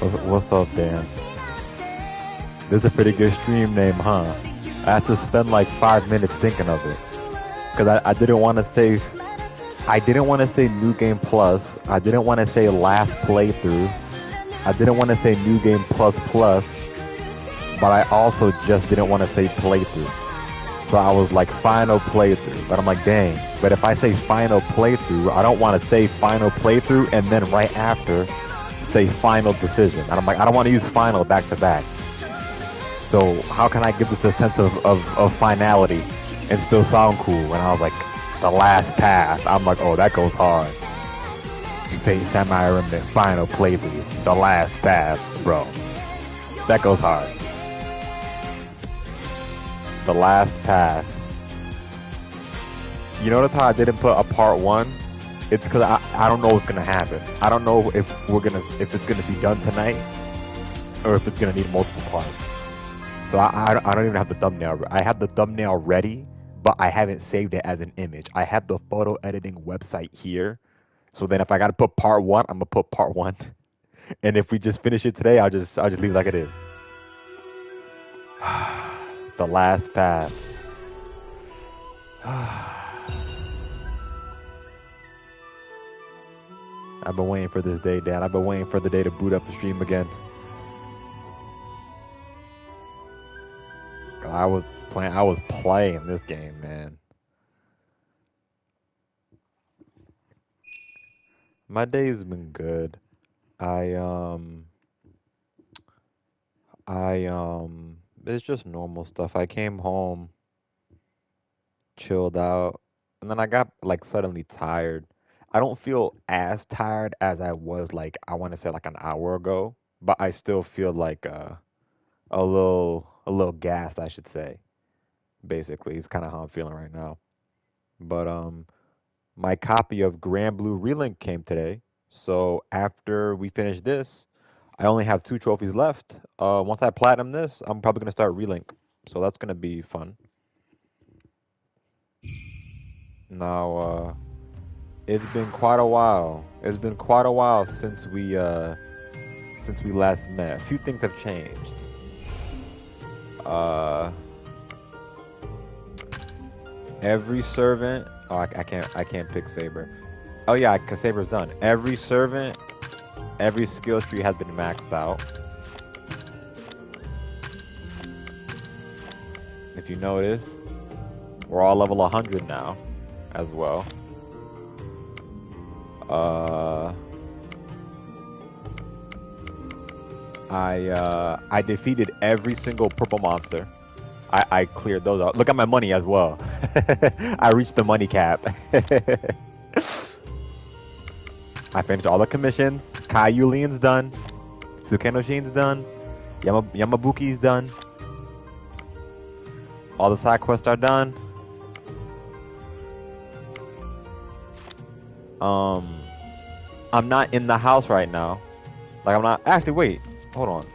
What's up, Dan? This is a pretty good stream name, huh? I had to spend like 5 minutes thinking of it because I didn't want to say New Game Plus. I didn't want to say last playthrough. I didn't want to say New Game Plus Plus, but I also just didn't want to say playthrough. So I was like final playthrough, but I'm like, dang. But if I say final playthrough, I don't want to say final playthrough and then right after say final decision. And I'm like, I don't want to use final back to back. So how can I give this a sense of finality and still sound cool? And I was like, the last pass. I'm like, oh, that goes hard. Say Samurai Remnant final playthrough, the last pass, bro. That goes hard. The last pass. You notice how I didn't put a part one? It's because I don't know what's gonna happen. I don't know if it's gonna be done tonight or if it's gonna need multiple parts. So I don't even have the thumbnail. I have the thumbnail ready, but I haven't saved it as an image. I have the photo editing website here. So then if I gotta put part one, I'm gonna put part one. And if we just finish it today, I'll just leave it like it is. The last pass. I've been waiting for this day, Dan. I've been waiting for the day to boot up the stream again. I was playing this game, man. My day's been good. It's just normal stuff. I came home, chilled out, and then I got like suddenly tired. I don't feel as tired as I was like I want to say like an hour ago, but I still feel like a little gassed, I should say. Basically, it's kind of how I'm feeling right now. But my copy of Grand Blue Relink came today. So after we finish this, I only have 2 trophies left. Once I platinum this, I'm probably gonna start Relink. So that's gonna be fun. Now, it's been quite a while. It's been quite a while since we last met. A few things have changed. Every servant. Oh, I can't pick Saber. Oh yeah, cause Saber's done. Every servant, every skill tree has been maxed out. If you notice, we're all level 100 now, as well. I defeated every single purple monster. I cleared those out. Look at my money as well. I reached the money cap. I finished all the commissions. Kaiulian's done. Sukenoshin's done. Yamabuki's done. All the side quests are done. I'm not in the house right now. Like I'm not. Actually, wait. Hold on.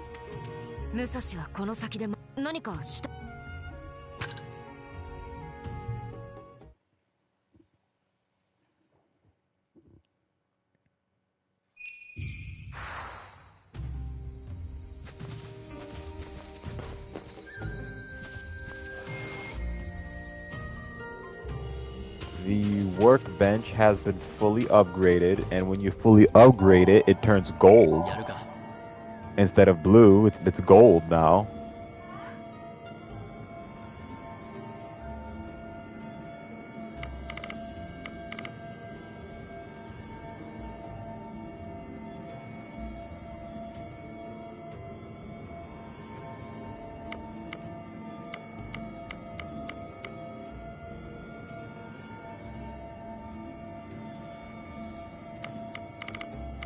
The workbench has been fully upgraded, and when you fully upgrade it, it turns gold. Instead of blue, it's gold now.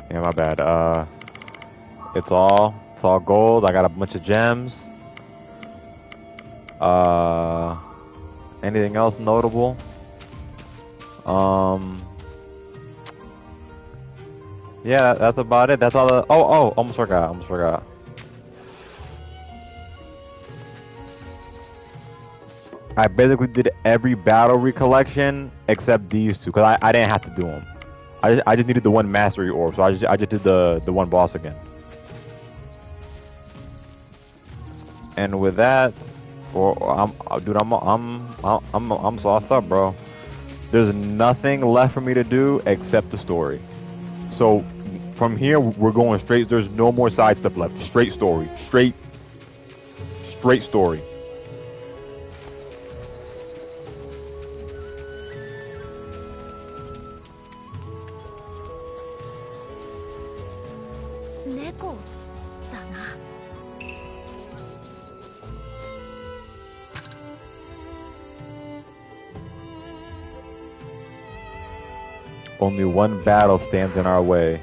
Yeah, my bad. It's all gold. I got a bunch of gems. Anything else notable? Yeah, that's about it. That's all the. Oh, almost forgot. I basically did every battle recollection except these two because I didn't have to do them. I just needed the one mastery orb, so I just did the one boss again. And with that, dude, I'm sauced up, bro. There's nothing left for me to do except the story. So from here, we're going straight. There's no more side stuff left. Straight story. Straight story. Only one battle stands in our way.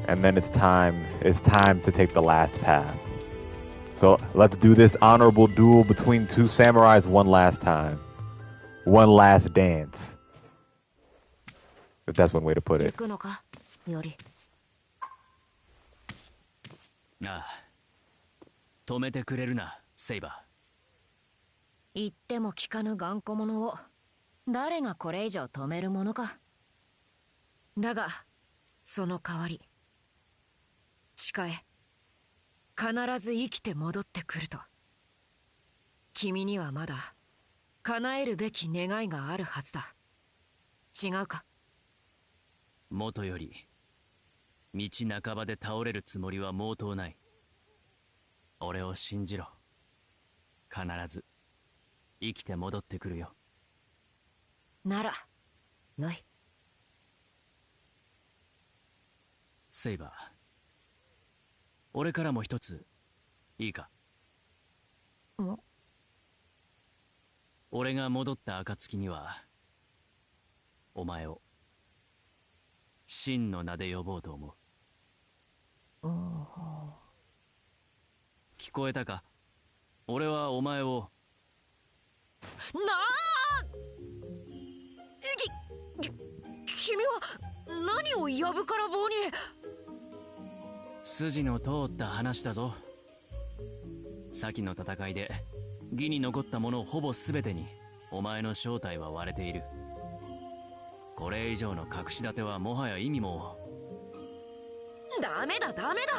And then it's time to take the last path. So let's do this honorable duel between two samurais one last time. One last dance. If that's one way to put it. 止めてくれるな、セイバー。言っても聞かぬ頑固者を誰がこれ以上止めるものか。だがその代わり誓え、必ず生きて戻ってくると。君にはまだ叶えるべき願いがあるはずだ。違うか。元より道半ばで倒れるつもりは毛頭ない。俺を信じろ。必ず生きて戻ってくるよ。ならノイ。セイバー、俺からも一ついいか。俺が戻った暁にはお前を真の名で呼ぼうと思う。聞こえたか。俺はお前を君は何をやぶから棒に。筋の通った話だぞ。先の戦いで義に残ったものほぼ全てにお前の正体は割れている。これ以上の隠し立てはもはや意味も。ダメだダメだ。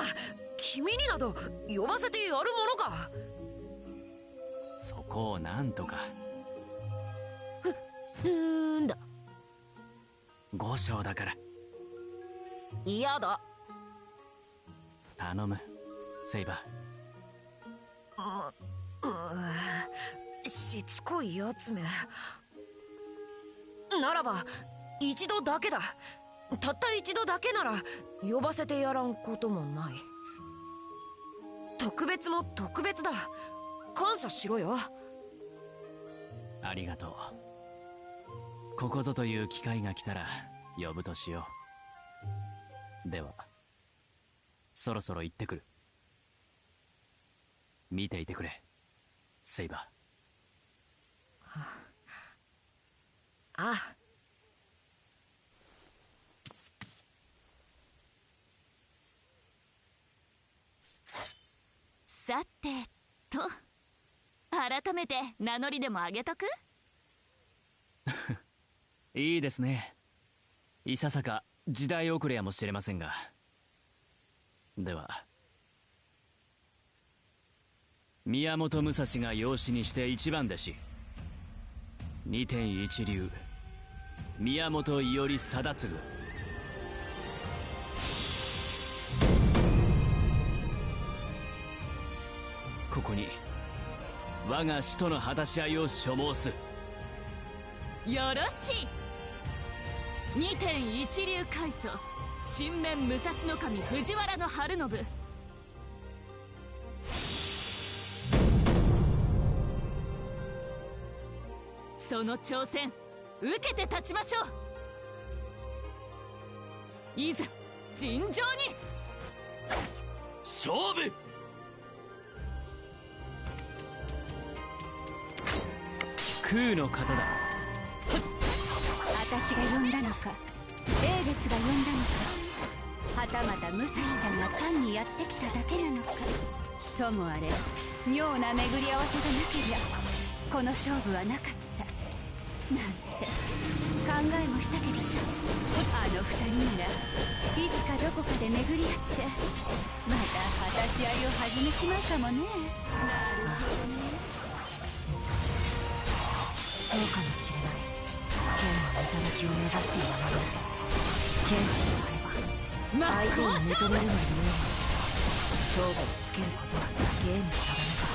君になど呼ばせてやるものか。そこをなんとか。だ。五章だから嫌だ。頼む、セイバー。しつこいやつめ。ならば一度だけだ。たった一度だけなら呼ばせてやらんこともない。特別も特別だ。感謝しろよ。ありがとう。ここぞという機会が来たら呼ぶとしよう。ではそろそろ行ってくる。見ていてくれ、セイバー。ああ。さてと、改めて名乗りでもあげとく？いいですね。いささか時代遅れやもしれませんが。では宮本武蔵が養子にして一番弟子、二天一流宮本伊織貞次。ここに我が使徒の果たし合いを所望す。よろしい。二天一流開祖新面武蔵守藤原の晴信。その挑戦受けて立ちましょう。いざ尋常に勝負。空の方だ。私が呼んだのか、英月が呼んだのか、はたまた武蔵ちゃんが単にやってきただけなのか。ともあれ妙な巡り合わせがなけりゃこの勝負はなかったなんて考えもしたけどさ、あの二人ならいつかどこかで巡り合ってまた果たし合いを始めちまうかもね。そうかもしれない。剣の頂を目指しているので、剣士であれば相手を認めるのに勝負をつけることはゲーム定めか。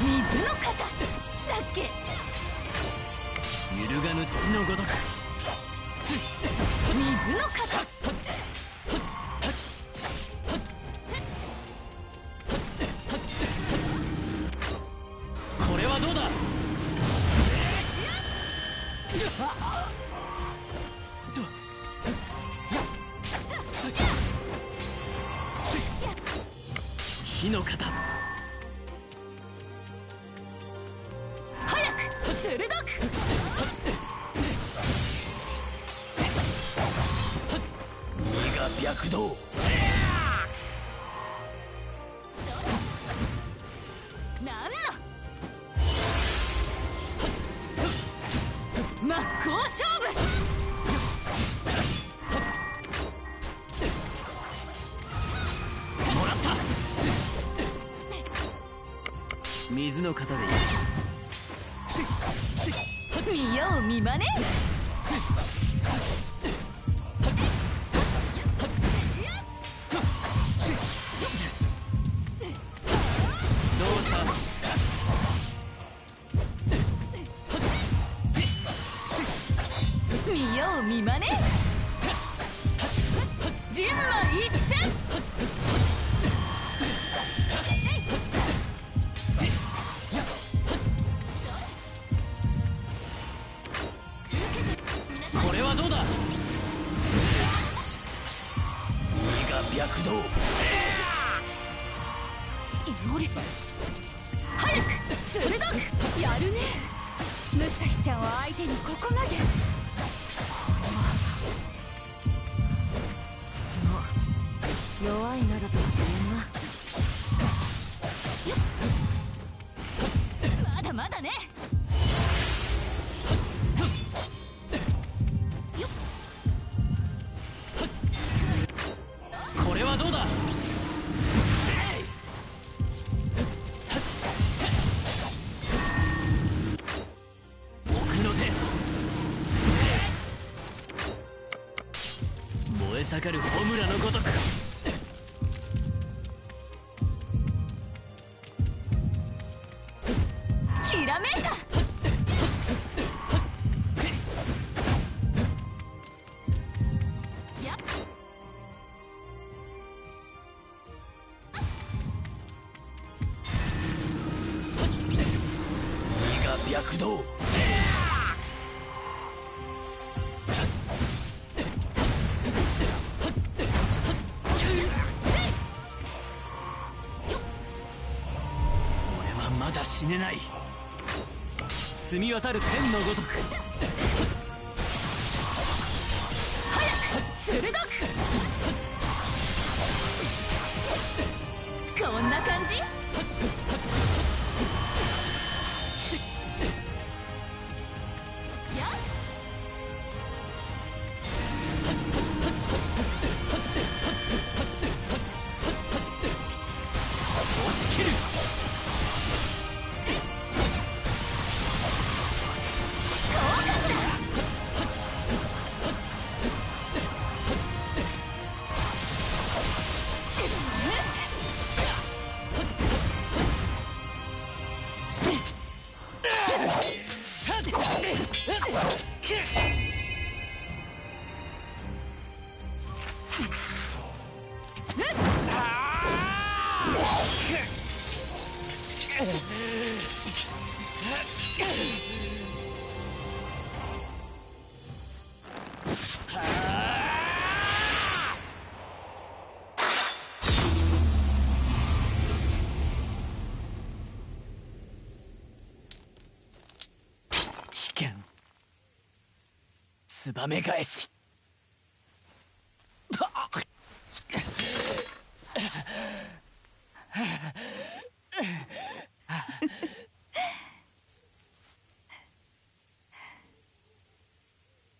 水の型だっけ。揺るがぬ血のごとく水の型。これはどうだ。火の型。早く鋭く。身が白道。なんの真っ向勝負。もらった。水の型でいい。見よう見まね。どうした。見よう見まね。人馬一戦。これはどうだ。身が白道。早く鋭く。やるね、武蔵ちゃんを相手にここまで。弱いなどとは言えんな。まだまだね。これはどうだ。奥の手。燃え盛る炎のごとく。ひらめいた。やっ身が白道。俺はまだ死ねない。澄み渡る天のごとく。鋭く。こんな感じ。やっ押し切る。ツバメ返し。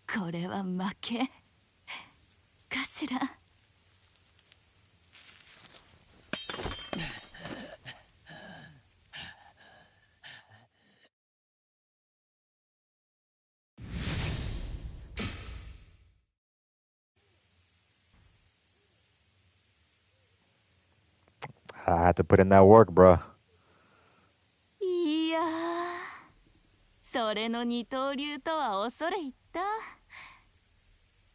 これは負けかしら。I had to put in that work, bro. いやー、それの二刀流とは恐れ入った。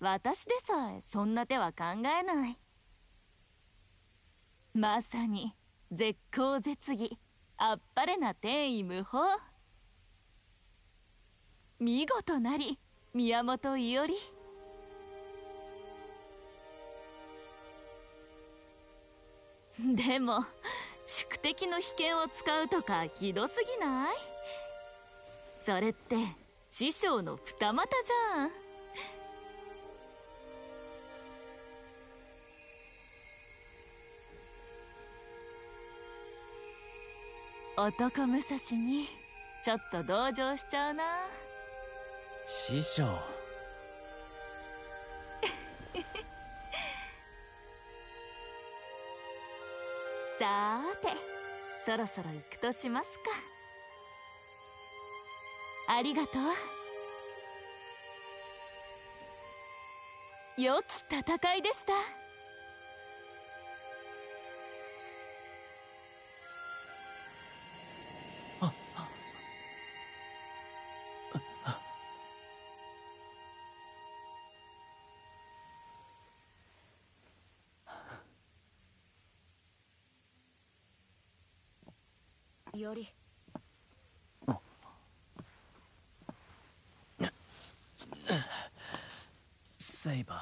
私でさえそんな手は考えない。まさに絶好絶技、あっぱれな天衣無縫。見事なり宮本伊織。でも宿敵の秘剣を使うとかひどすぎない？それって師匠の二股じゃん。男武蔵にちょっと同情しちゃうな。師匠。さーて、そろそろ行くとしますか。ありがとう。良き戦いでした。よりセイバ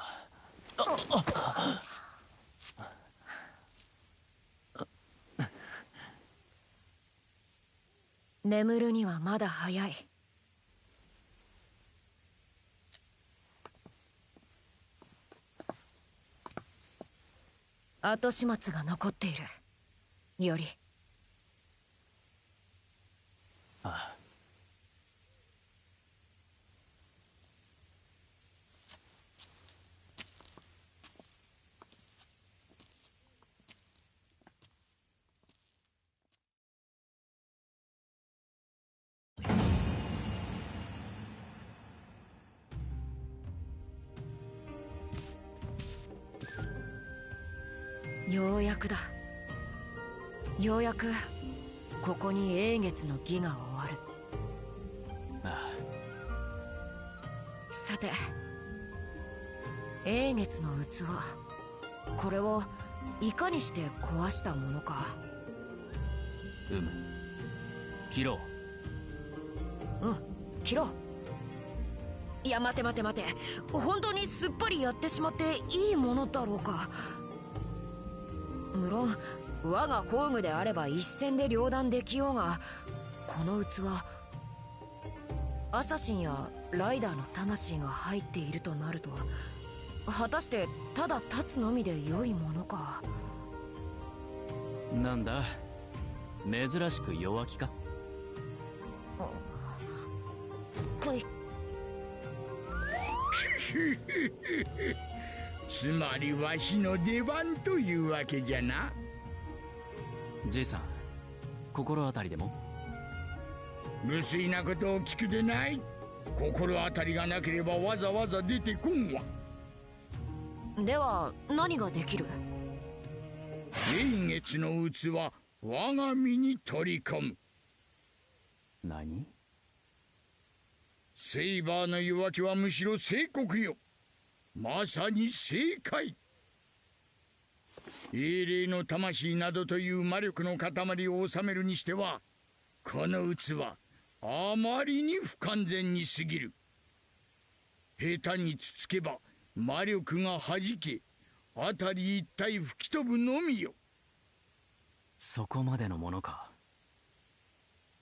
眠るにはまだ早い。後始末が残っている。よりあ。ようやくだ。ようやくここに永月の儀が終わる。ああ。さて、永月の器、これをいかにして壊したものか。切ろう。うん、切ろう。いや、待て待て待て、本当にすっぱりやってしまっていいものだろうか。無論我が宝具であれば一戦で両断できようが、この器、アサシンやライダーの魂が入っているとなると、果たしてただ立つのみで良いものか。なんだ、珍しく弱気か。つまりわしの出番というわけじゃな。じいさん、心当たりでも？無粋なことを聞くでない。心当たりがなければわざわざ出てこんわ。では何ができる？永月の器、我が身に取り込む。何？セイバーの弱気はむしろ正国よ。まさに正解。英霊の魂などという魔力の塊を収めるにしては、この器あまりに不完全に過ぎる。下手につつけば魔力がはじけ、辺り一帯吹き飛ぶのみよ。そこまでのものか。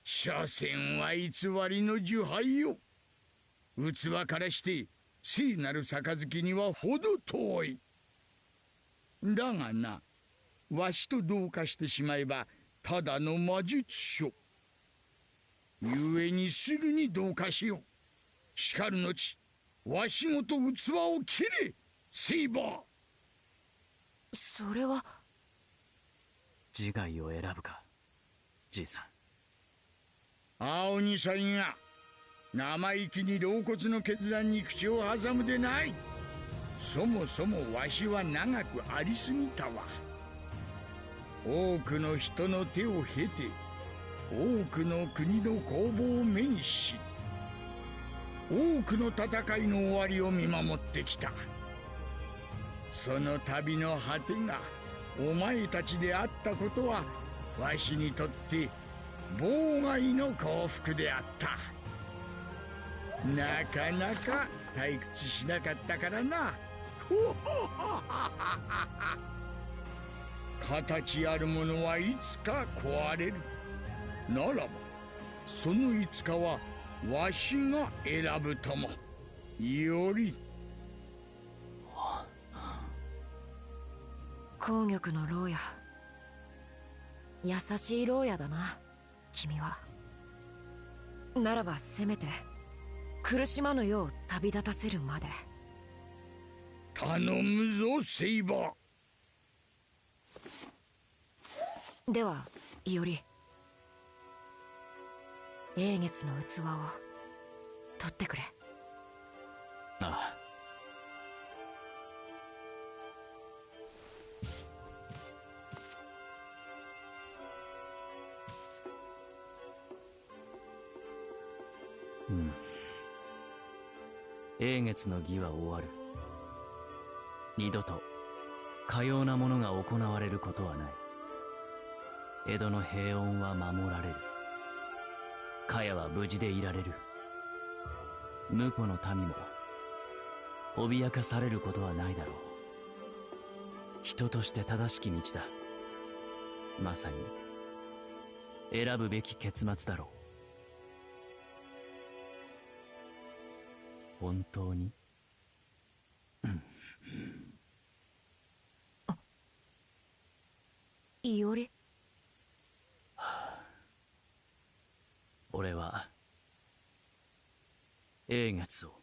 所詮は偽りの樹胚よ。器からして聖なる杯にはほど遠い。だがな、わしと同化してしまえばただの魔術書。故にすぐに同化しよう。しかる後、わしごと器を切れ、セイバー。それは自害を選ぶか、じいさん。青二歳が生意気に老骨の決断に口を挟むでない。そもそもわしは長くありすぎたわ。多くの人の手を経て多くの国の攻防を目にし、多くの戦いの終わりを見守ってきた。その旅の果てがお前たちであったことはわしにとって妨害の幸福であった。なかなか退屈しなかったからな。形あるものはいつか壊れる。ならばそのいつかはわしが選ぶとも。より紅玉の牢屋、優しい牢屋だな君は。ならばせめて苦しまぬよう旅立たせるまで。頼むぞセイバー。では伊織、英月の器を取ってくれ。ああ。うん。英月の儀は終わる。二度とかようなものが行われることはない。江戸の平穏は守られる。茅は無事でいられる。婿の民も脅かされることはないだろう。人として正しき道だ。まさに選ぶべき結末だろう。本当に伊織、俺は英月を。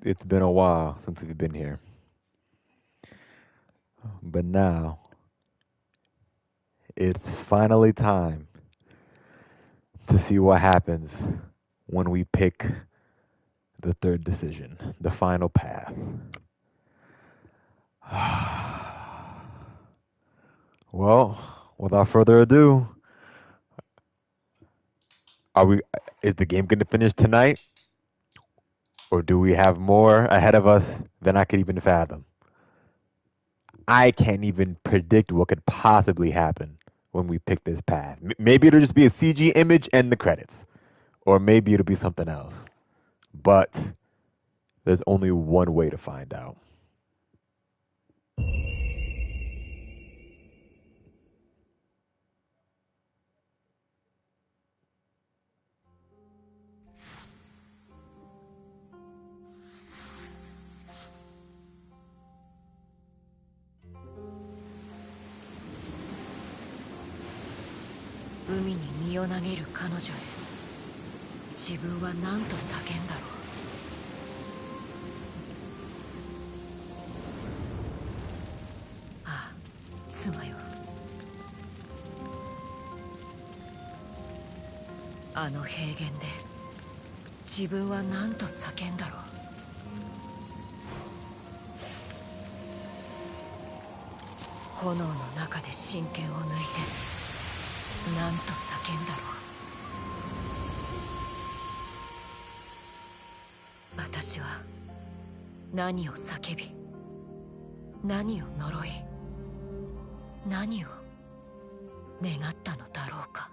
It's been a while since we've been here. But now, it's finally time to see what happens when we pick the third decision, the final path. Well, without further ado, is the game going to finish tonight? Or do we have more ahead of us than I could even fathom? I can't even predict what could possibly happen when we pick this path. Maybe it'll just be a CG image and the credits. Or maybe it'll be something else. But there's only one way to find out. 海に身を投げる彼女へ自分は何と叫んだろう。ああ、妻よ。あの平原で自分は何と叫んだろう。炎の中で真剣を抜いて何と叫んだろう。私は何を叫び、何を呪い、何を願ったのだろうか。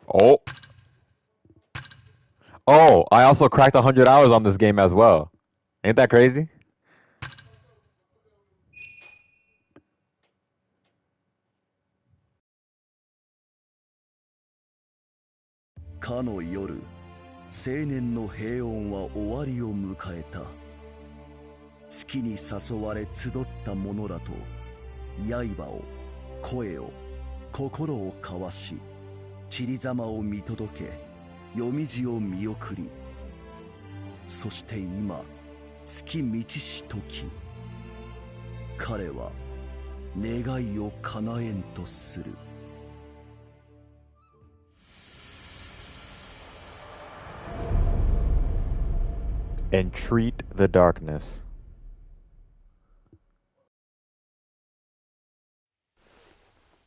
Oh. Oh, I also cracked 100 hours on this game as well. Ain't that crazy? かの夜、青年の平穏は終わりを迎えた。月に誘われ集った者らと刃を、声を、心を交わし、散りざまを見届け、夜道を見送り、そして今、月満ちし時、彼は願いを叶えんとする。Entreat the darkness.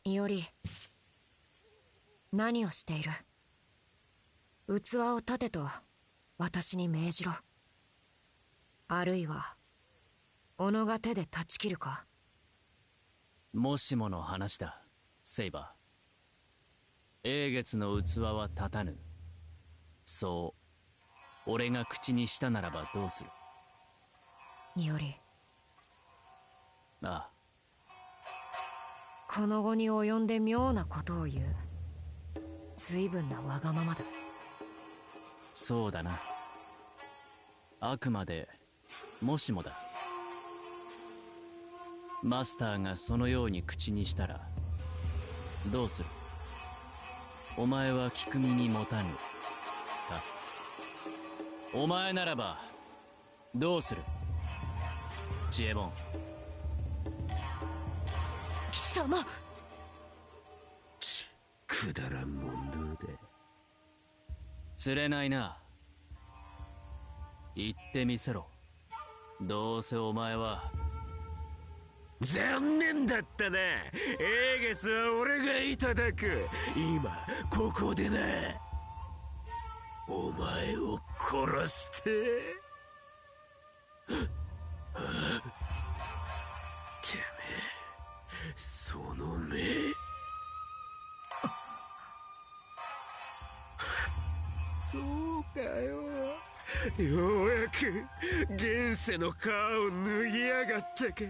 いおり、何をしている？器を立てと私に命じろ。あるいは己が手で断ち切るか？もしもの話だ、セイバー。英月の器は立たぬ。そう俺が口にしたならばどうする？いおり、ああ、この後に及んで妙なことを言う。随分なわがままだ。そうだな。あくまでもしもだ。マスターがそのように口にしたらどうする？お前は聞く耳持たぬか？お前ならばどうする？チエボン。貴様！くだらん問答で。釣れないな。言ってみせろ。どうせお前は。残念だったな。英月は俺がいただく。今ここでな。お前を殺して。てめえ、その目。そうかよ。ようやく現世の皮を脱ぎやがったか。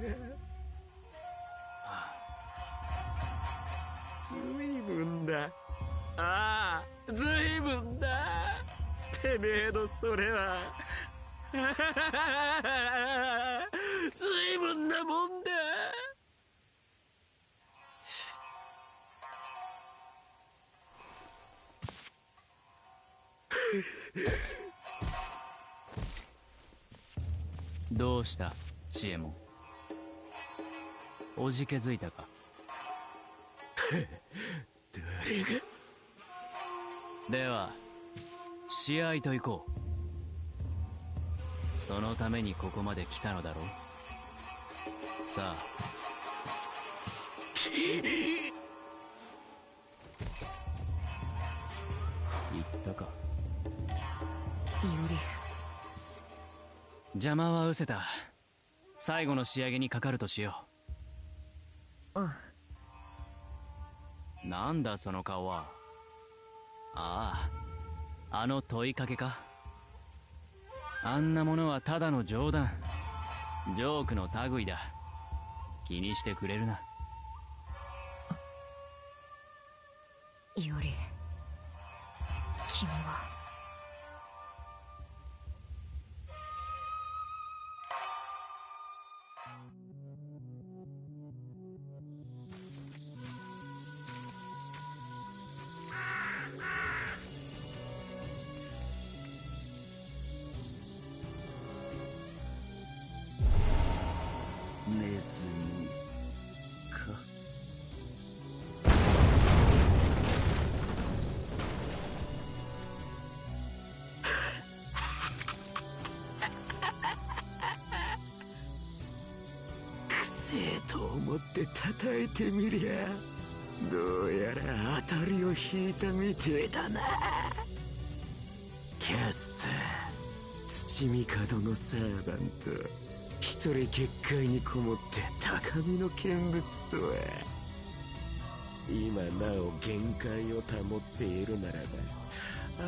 ずいぶんだ。ああ、ずいぶんだ。てめえのそれはずいぶんなもんだ。どうしたチエモン。おじけづいたか？誰が。では試合と行こう。そのためにここまで来たのだろう。さあ。言ったか？いおり、邪魔は失せた。最後の仕上げにかかるとしようん。う。なんだその顔は。ああ、あの問いかけか。あんなものはただの冗談、ジョークの類だ。気にしてくれるな。いおり、君は。ネズミか。くせえと思って叩いてみりゃ、どうやら当たりを引いたみてえだな。キャスター、土見門のサーバント、一人結界にこもって高みの見物とは。今なお限界を保っているならば、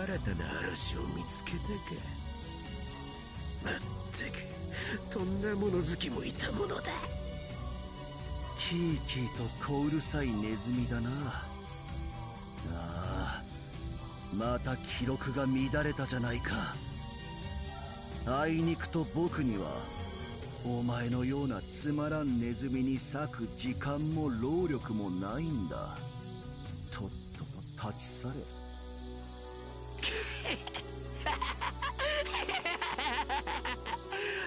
新たな嵐を見つけたか。まったくとんな物好きもいたものだ。キーキーと小うるさいネズミだな。ああ、また記録が乱れたじゃないか。あいにくと僕にはお前のようなつまらんネズミに割く時間も労力もないんだ。とっとと立ち去れ。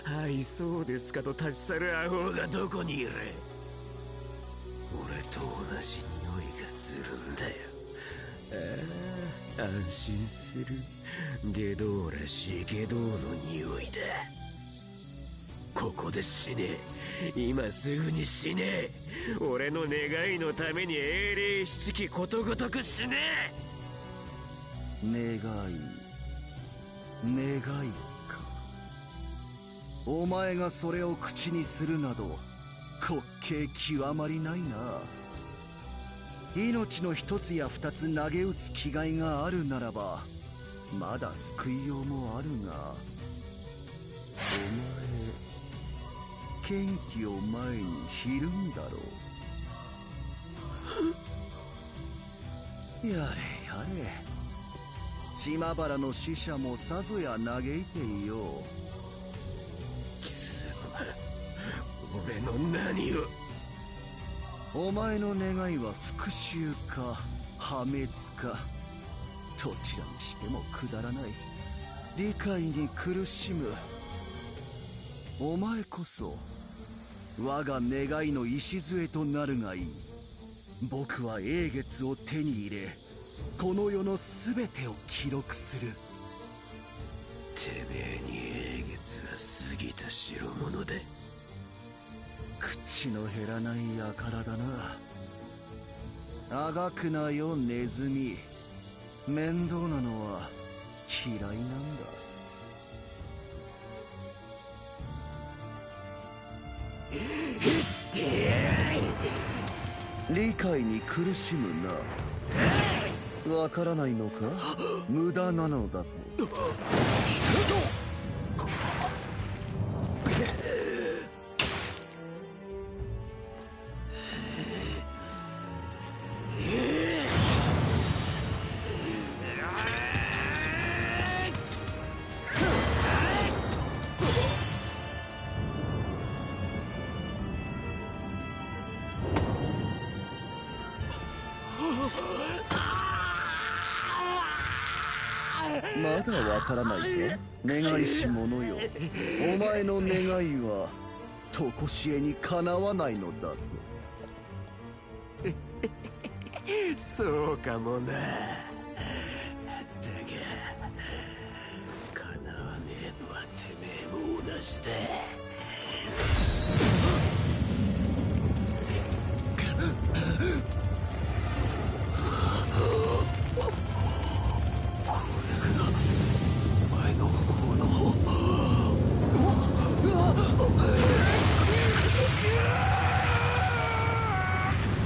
はいそうですかと立ち去るアホがどこにいる。俺と同じ匂いがするんだよ。ああ、安心する。外道らしい外道の匂いだ。ここで死ね。今すぐに死ね。俺の願いのために英霊七騎ことごとく死ね。願いか。お前がそれを口にするなど滑稽極まりないな。命の一つや二つ投げ打つ気概があるならばまだ救いようもあるが、お前剣気を前にひるんだろう。やれやれ、島原の死者もさぞや嘆いていよう。貴様、俺の何を。お前の願いは復讐か破滅か、どちらにしてもくだらない。理解に苦しむお前こそ我が願いの礎となるがいい。僕は英月を手に入れこの世の全てを記録する。てめえに英月は過ぎた代物で。口の減らない輩だな。あがくなよネズミ。面倒なのは嫌いなんだ。理解に苦しむな。わからないのか。無駄なのだと。まだわからないか願いし者よ。お前の願いはとこしえにかなわないのだと。そうかもな。だが叶わねえのはてめえも同じだ。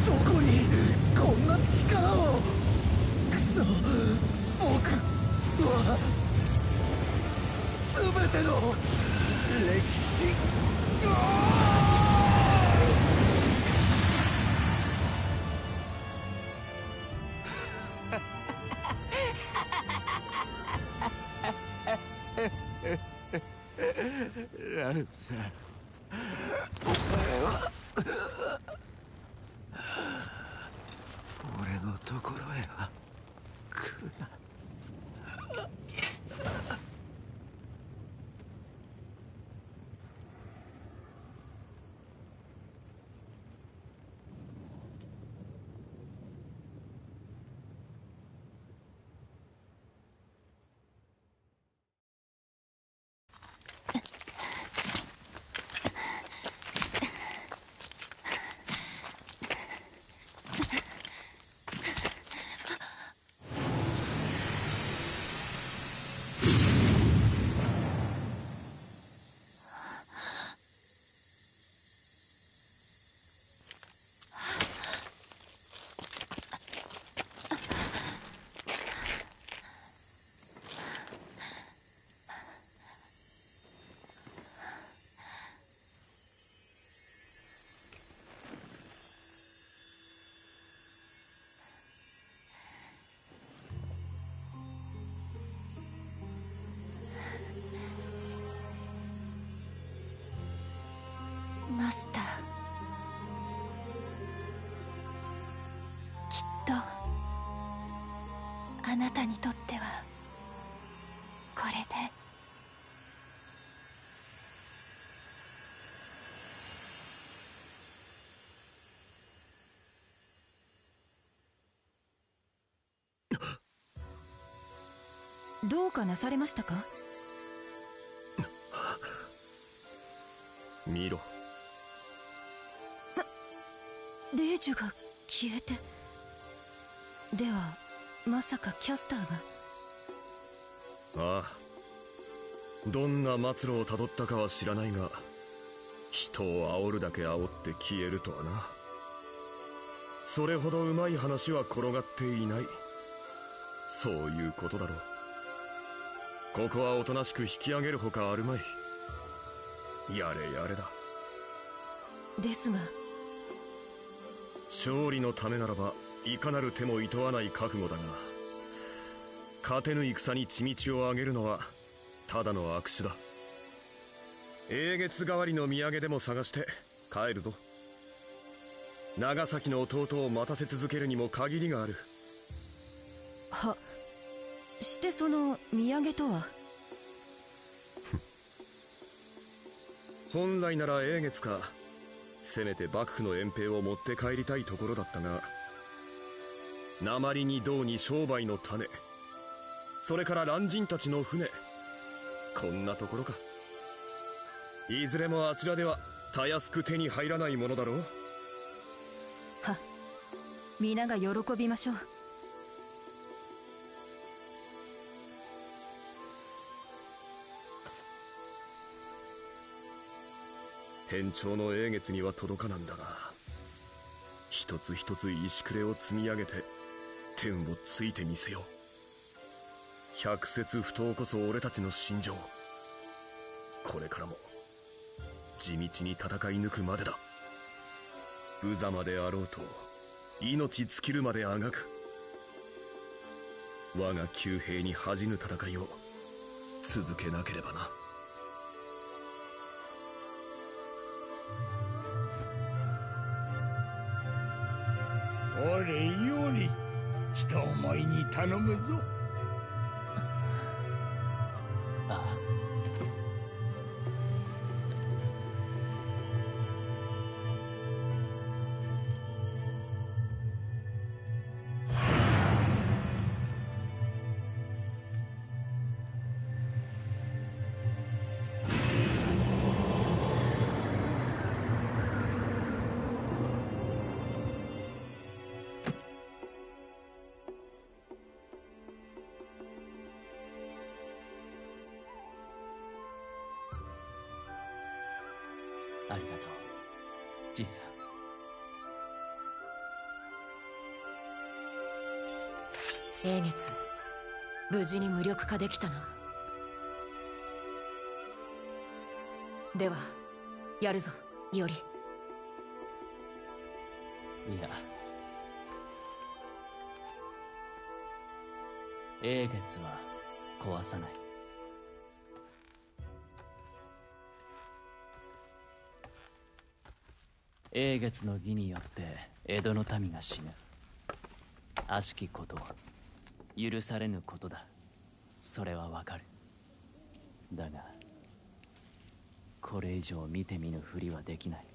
どこにこんな力を。くそ、僕は全ての歴史。ランさん、お前は俺のところへは来るな。マスター、きっとあなたにとってはこれでどうかなされましたか？見ろ。霊樹が消えて。ではまさかキャスターが。ああ、どんな末路をたどったかは知らないが、人を煽るだけ煽って消えるとはな。それほどうまい話は転がっていない。そういうことだろう。ここはおとなしく引き上げるほかあるまい。やれやれだ。ですが勝利のためならばいかなる手も厭わない覚悟だが、勝てぬ戦に血道を上げるのはただの悪手だ。英月代わりの土産でも探して帰るぞ。長崎の弟を待たせ続けるにも限りがある。はしてその土産とは。本来なら英月かせめて幕府の遠兵を持って帰りたいところだったが、鉛に銅に商売の種、それから乱人たちの船、こんなところか。いずれもあちらではたやすく手に入らないものだろう。は、皆が喜びましょう。天長の英月には届かなんだが、一つ一つ石くれを積み上げて天をついてみせよう。百節不当こそ俺たちの信条。これからも地道に戦い抜くまでだ。無様であろうと命尽きるまであがく。我が旧兵に恥じぬ戦いを続けなければな。おれより人思いに頼むぞ。ああ、ありがとうじいさん。英月、無事に無力化できたな。ではやるぞ、イオリ。いや、英月は壊さない。英月の義によって江戸の民が死ぬ。悪しきことは許されぬことだ。それはわかる。だがこれ以上見て見ぬふりはできない。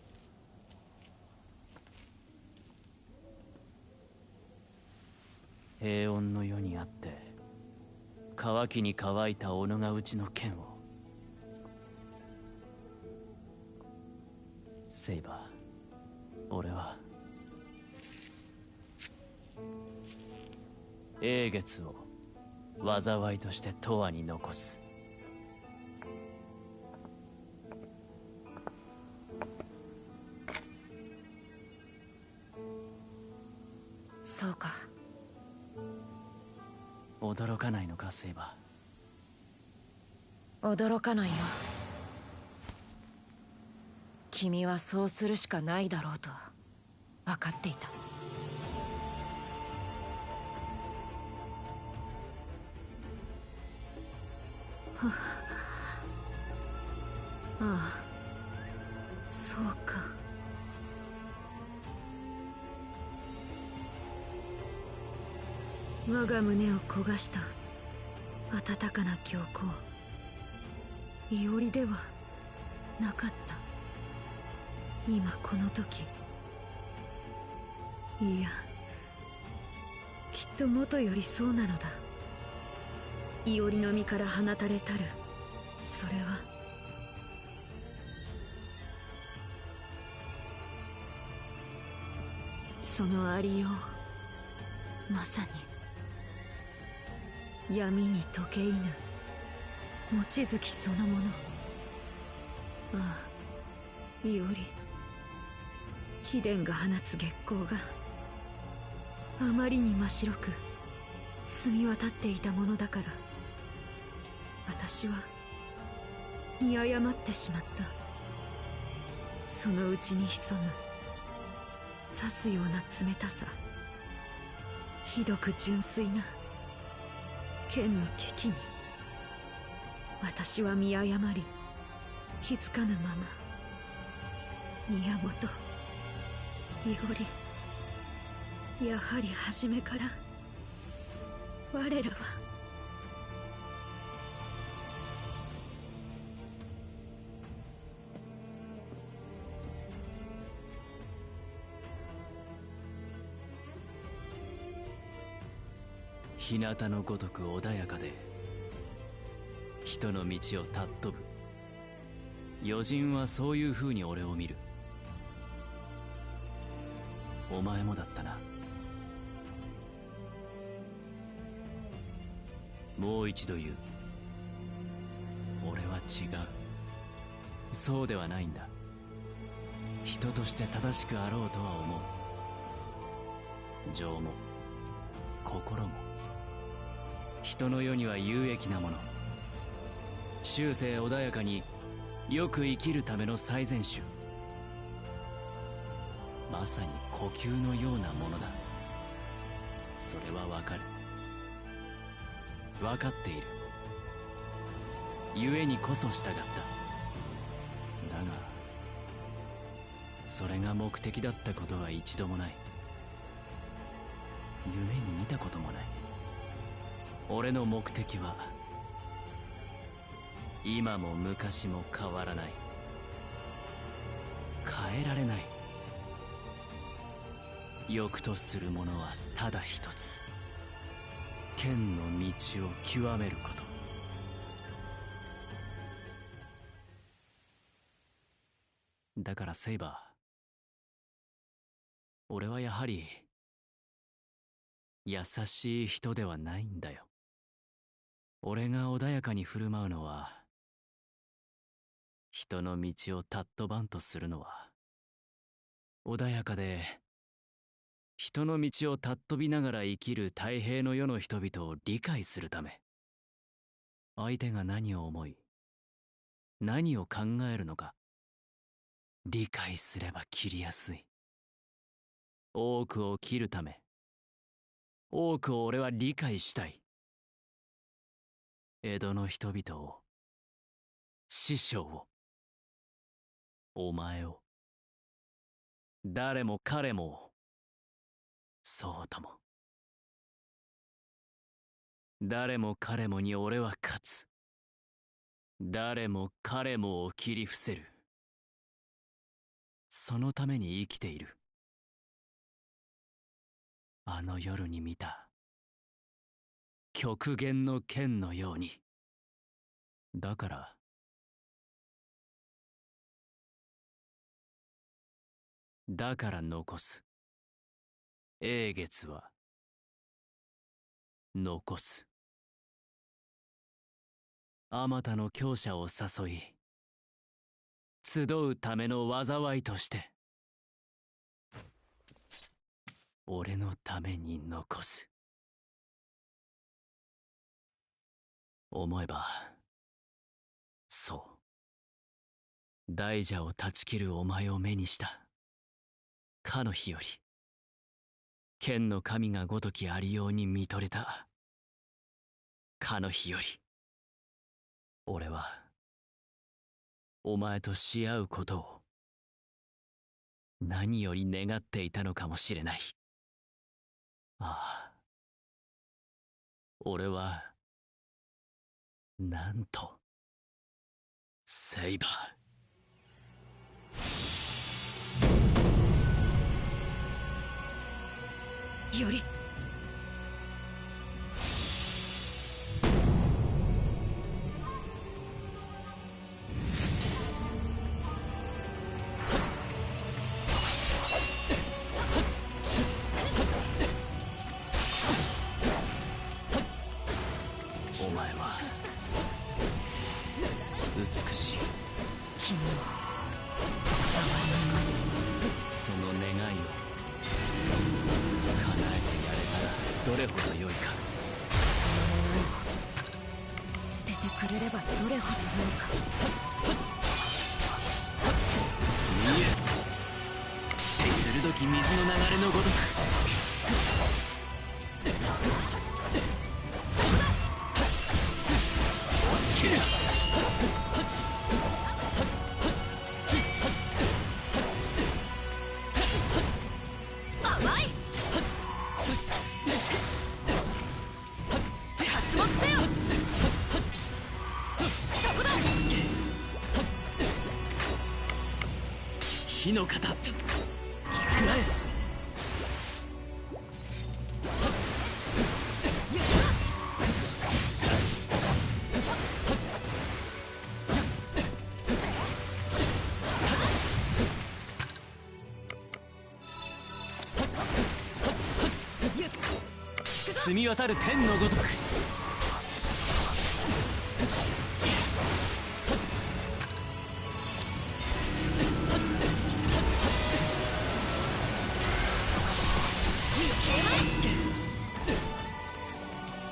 平穏の世にあって乾きに乾いた斧がうちの剣を、セイバー、俺は英月を災いとして永遠に残す。そうか。驚かないのか、セイバ驚かないよ。君はそうするしかないだろうと分かっていた。ああ、そうか。我が胸を焦がした温かな強行、いおりではなかった。今この時、いや、きっと元よりそうなのだ。いおりの身から放たれたるそれは、そのありよう、まさに闇に溶け犬、望月そのもの。ああ、いおり、貴殿が放つ月光があまりに真白く澄み渡っていたものだから、私は見誤ってしまった。そのうちに潜む刺すような冷たさ、ひどく純粋な剣の危機に私は見誤り、気づかぬまま宮本、いおり、やはり初めから我らは。日向のごとく穏やかで人の道を尊ぶ余人はそういう風に俺を見る。お前もだったな。もう一度言う。俺は違う。そうではないんだ。人として正しくあろうとは思う。情も心も人の世には有益なもの。終生穏やかによく生きるための最善手。まさに呼吸のようなものだ。それはわかる。わかっている。故にこそ従った。だがそれが目的だったことは一度もない。夢に見たこともない。俺の目的は今も昔も変わらない。変えられない。欲とするものはただ一つ。剣の道を極めること。だからセイバー、俺はやはり優しい人ではないんだよ。俺が穏やかに振る舞うのは、人の道を尊ばんとするのは、穏やかで人の道を尊びながら生きる太平の世の人々を理解するため。相手が何を思い何を考えるのか理解すれば切りやすい。多くを切るため、多くを俺は理解したい。江戸の人々を、師匠を、お前を、誰も彼も、そうとも。誰も彼もに俺は勝つ。誰も彼もを切り伏せる。そのために生きている。あの夜に見た極限の剣のように。だから残す。英月は残す。あまたの強者を誘い集うための災いとして俺のために残す。思えばそう大蛇を断ち切るお前を目にしたかの日より、剣の神がごときありように見とれたかの日より、俺はお前とし合うことを何より願っていたのかもしれない。ああ、俺はなんとセイバよりお前は美しい。君はその願いを叶えてやれたらどれほど良いか。捨ててくれればどれほど良いか。いえ、鋭き水の流れのごとく。押し切る。甘い。活目せよ。そこだ。火の型食らえ。澄み渡る天のごとく。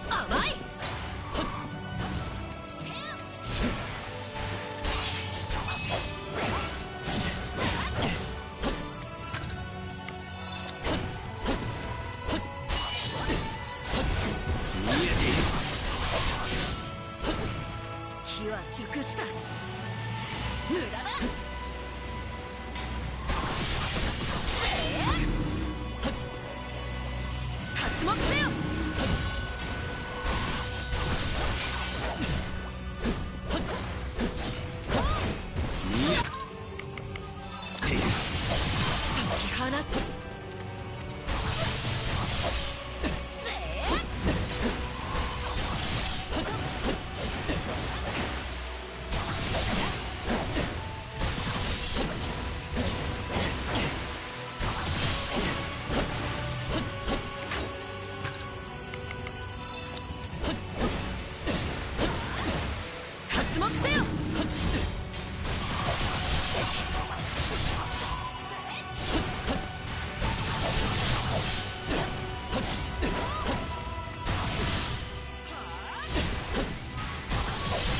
甘い。火は熟した。無駄だ。活目せよ。解き放つ。活目せよ。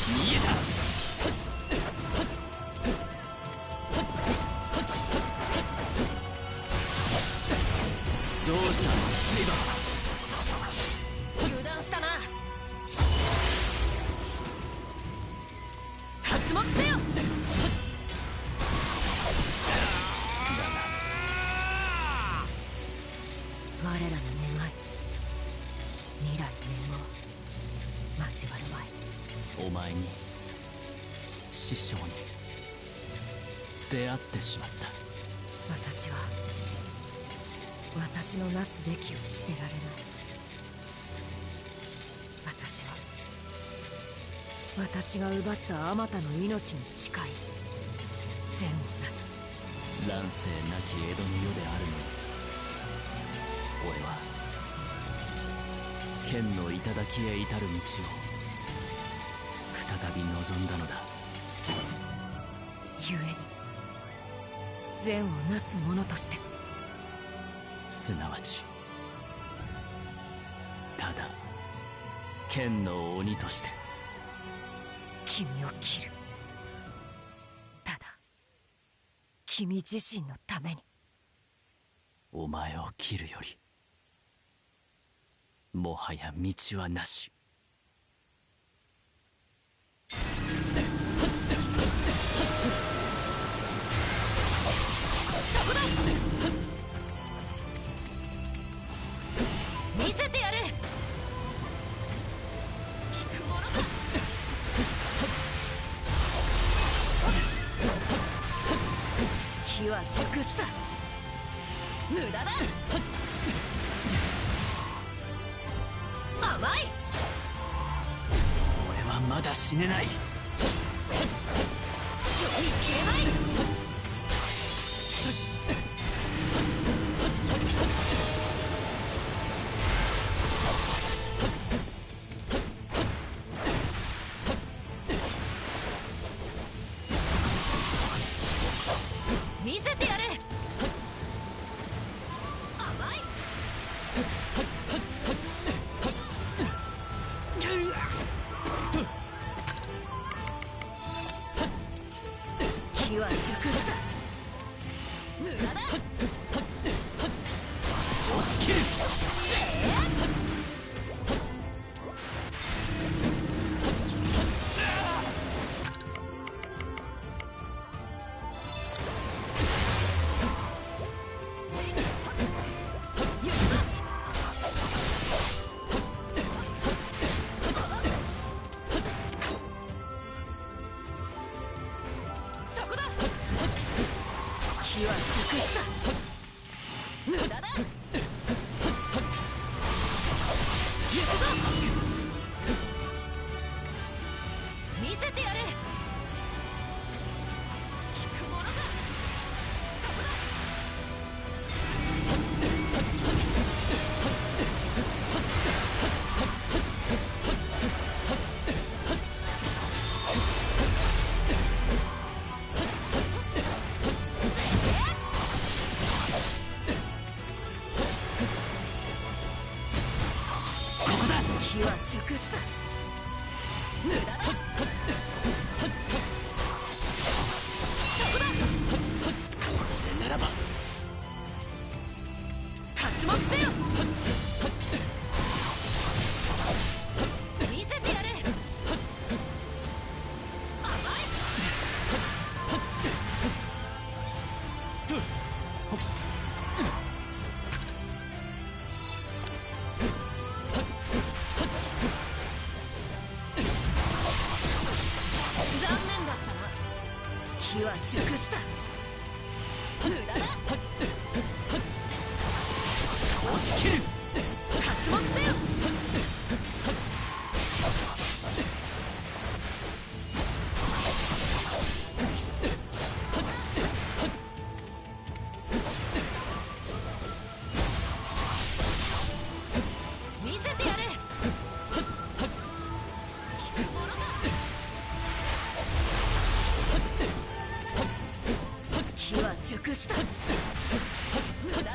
見えた。どうしたセイバー。油断したな。活目せよ。我らの願い、未来念を交わるまい。お前に師匠に出会ってしまった。私は私のなすべきを捨てられない。私が奪ったあまたの命に近い善をなす。乱世なき江戸の世であるのに、俺は剣の頂へ至る道を再び望んだのだ。故に善をなす者として、すなわちただ剣の鬼として。君を切る。ただ君自身のために。お前を切るよりもはや道はなし。見せてやる。機は熟した。無駄だ。甘い。俺はまだ死ねない。読み切れない。見せてやれ。甘い。機は熟した。無駄だ。押し切る。そこだ。機は熟した。無駄だ。行くぞ。見せてやれ。引くものか。そこだ。機は熟した。無駄だ。そこだ。ならば刮目せよ。見せてやれ。甘い。残念だったな。機は熟した。無駄だ。押し切る。刮目せよ。見せてやれ。引くものか。機は熟した。無駄だ。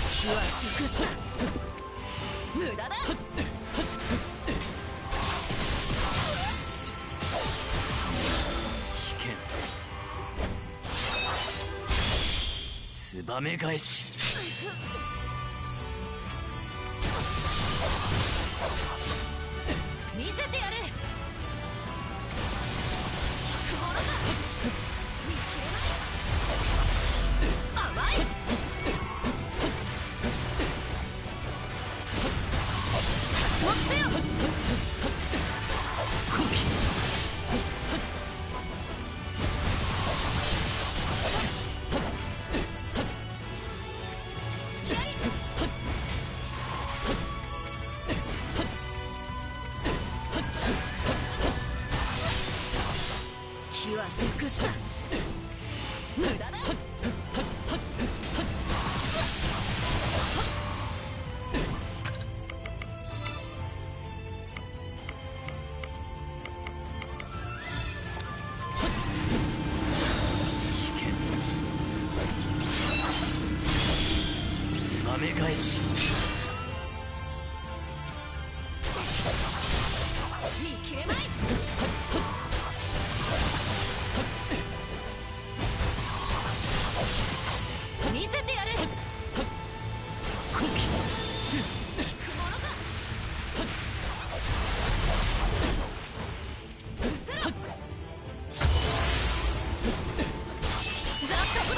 機は熟した。無駄だ。危険。ツバメ返し。見せてやれ。引くものか。見切れない。甘い。刮目せよ。隙あり。機は熟した。無駄だ。危険。ツバメ返し。見切れない。見せてやれ。引くものか。失せろ。ザ・そこだ。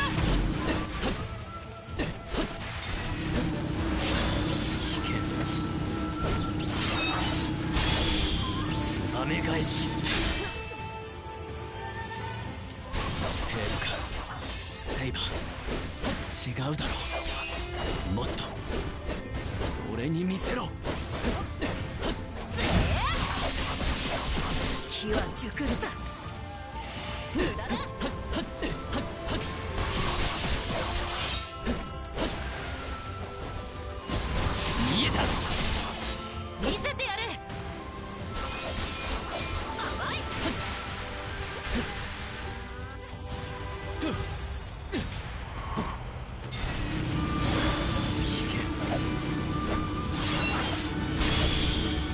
セイバー、違うだろう。もっと俺に見せろ。気は熟した。無駄だ。見えた。見せてやる。甘い。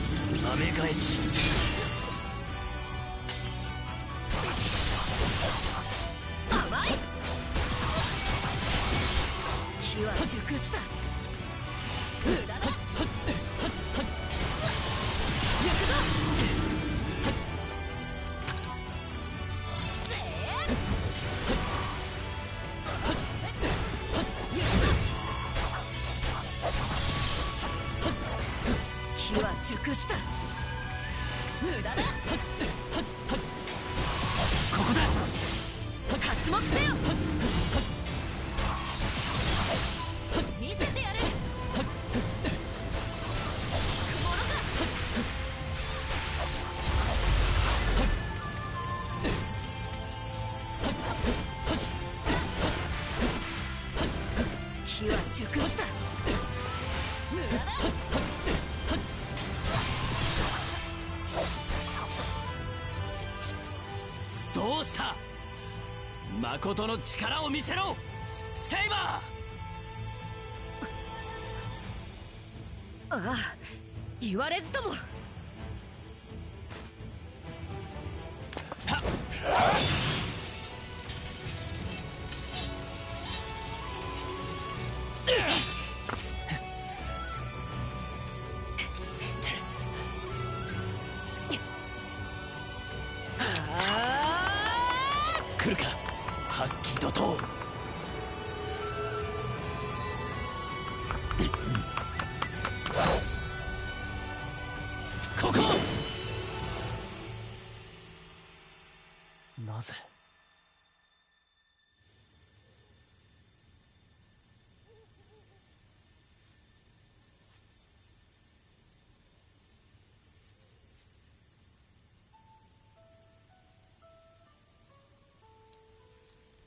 つばめ返し。甘い。気は熟した。無駄だ。行くぞ。気は熟した。無駄だ。ここだ。刮目せよ。見せてやる。雲のか。気は熟した。無駄だ。どうした。誠の力を見せろセイバああ、言われずとも。来るか発揮怒涛。ここ。なぜ。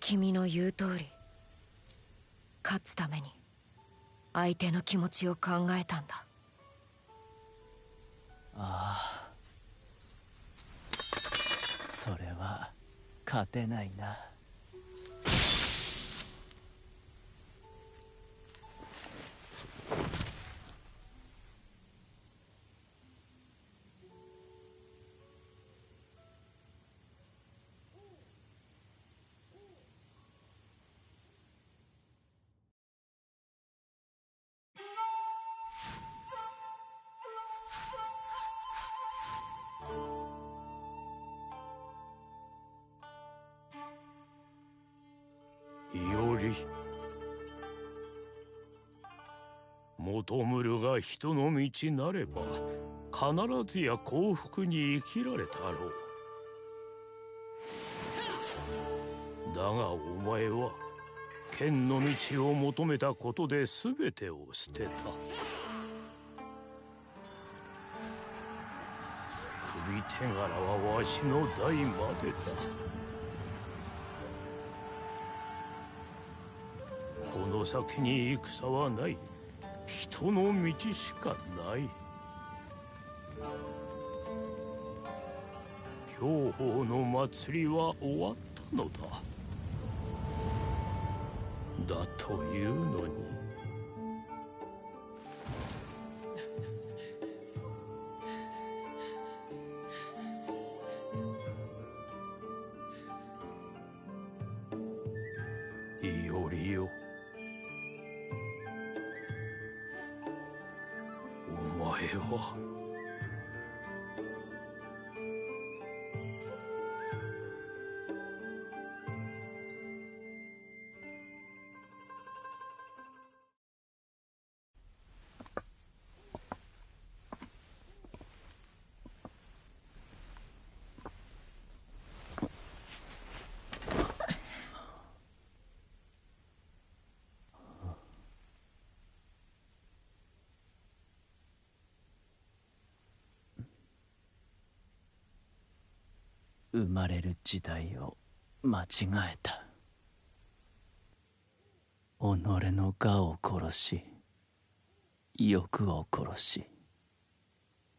君の言う通り、勝つために相手の気持ちを考えたんだ。ああ、それは勝てないな。より求むるが人の道なれば必ずや幸福に生きられたろう。だがお前は剣の道を求めたことで全てを捨てた。首手柄はわしの代までだ。この先に戦はない。人の道しかない。兵法の祭りは終わったのだ。だというのに。いおりよ。お前は。生まれる時代を間違えた。己の我を殺し、欲を殺し、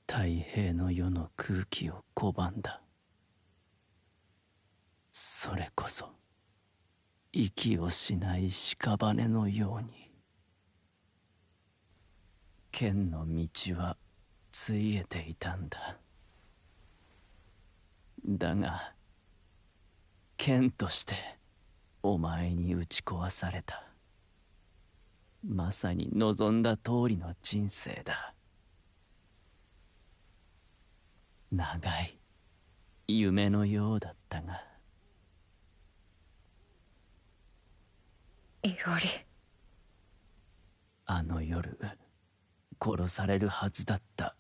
太平の世の空気を拒んだ。それこそ息をしない屍のように。剣の道はついえていたんだ。だが剣としてお前に打ち壊された。まさに望んだ通りの人生だ。長い夢のようだったが。いおり、あの夜殺されるはずだった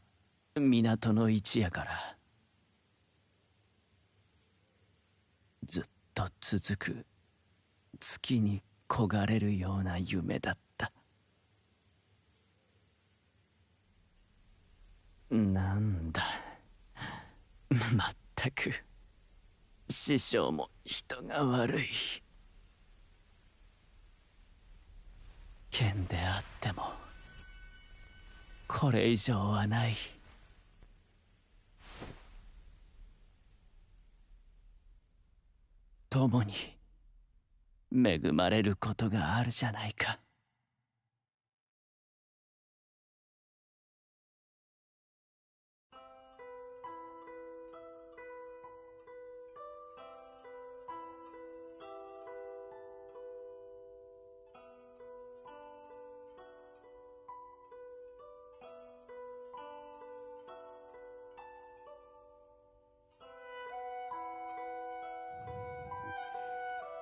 港の一夜からずっと続く月に焦がれるような夢だった。なんだ、まったく師匠も人が悪い。剣であってもこれ以上はない。共に恵まれることがあるじゃないか。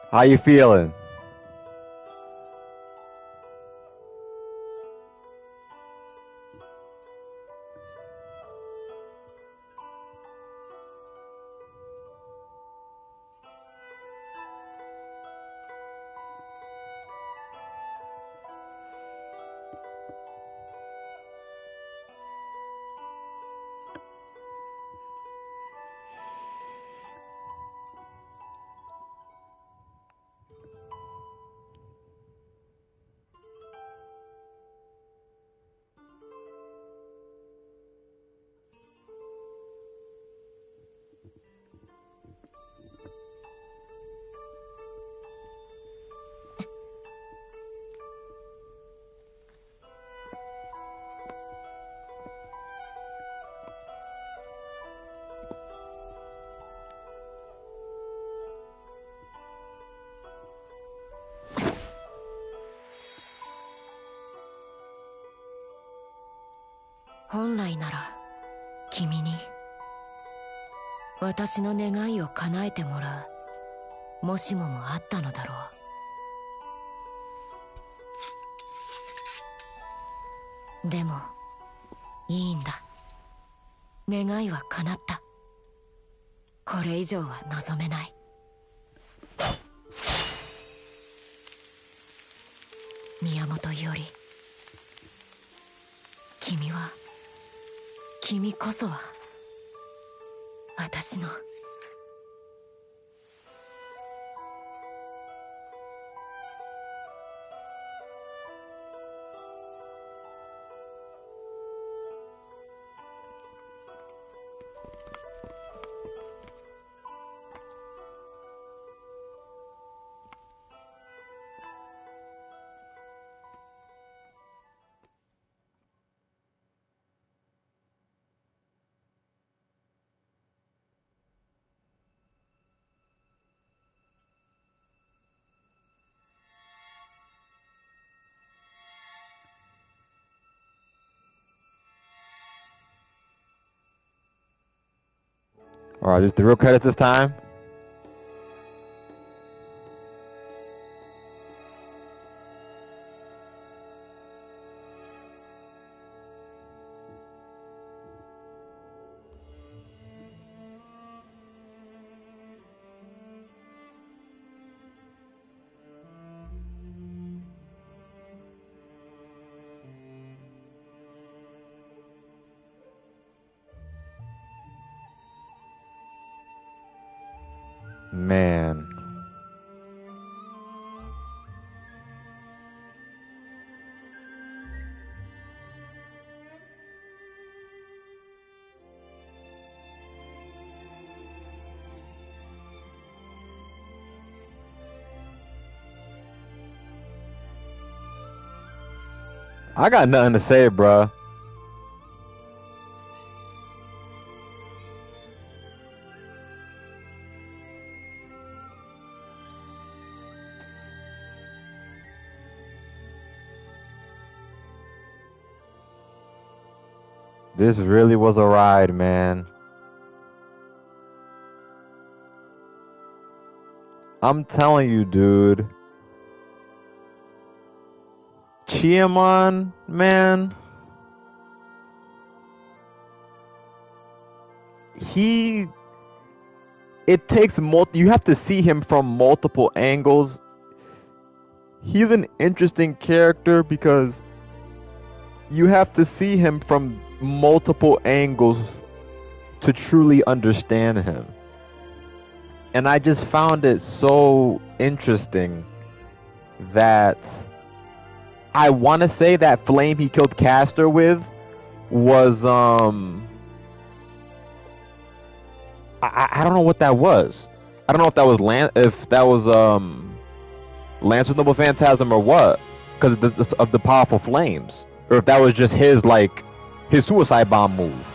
How you feeling?本来なら君に私の願いを叶えてもらうもしももあったのだろう。でもいいんだ、願いは叶った。これ以上は望めない。宮本伊織、君こそは私のAlright, just the real credits this time. Man. I got nothing to say, bruh. This really was a ride, man. I'm telling you, dude. Chiamon, man. It takes you have to see him from multiple angles. He's an interesting character because you have to see him from multiple angles to truly understand him. And I just found it so interesting that I want to say that flame he killed Castor with was I don't know what that was. I don't know if that was Lance with Noble Phantasm or what, because of the powerful flames, or if that was just his suicide bomb move.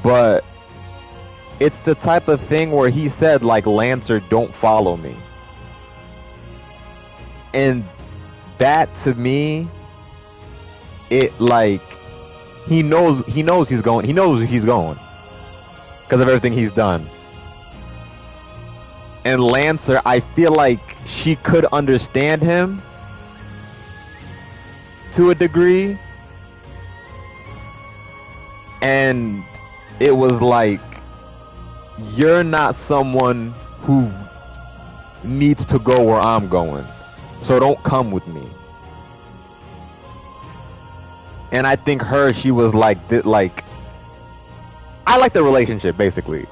But it's the type of thing where he said like, Lancer, don't follow me, and that to me, it like he knows he's going because of everything he's done. And Lancer, I feel like she could understand him to a degree. And it was like, you're not someone who needs to go where I'm going, so don't come with me. And I think she was like, I like the relationship, basically.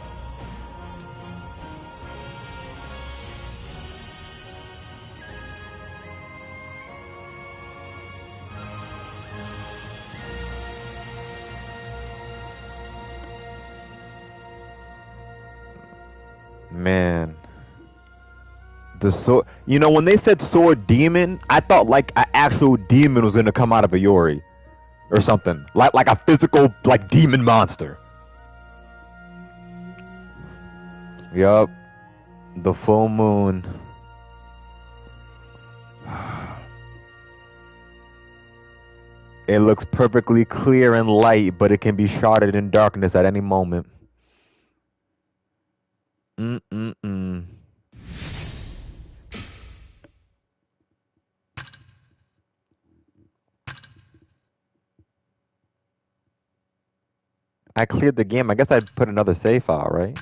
Man, the sword. You know, when they said sword demon, I thought like an actual demon was gonna come out of a Yori, or something like a physical like demon monster. Yup, the full moon. It looks perfectly clear and light, but it can be shrouded in darkness at any moment. Mm-mm-mm. I cleared the game. I guess I'd put another save file, right?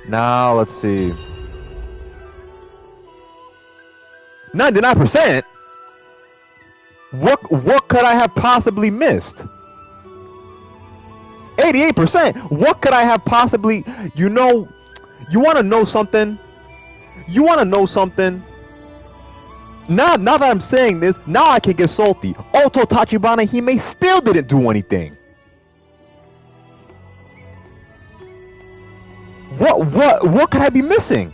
Now, let's see. 99%? What could I have possibly missed? 88%? What could I have possibly... You know... You want to know something? Now that I'm saying this, now I can get salty. Oto Tachibana Hime still didn't do anything. What could I be missing?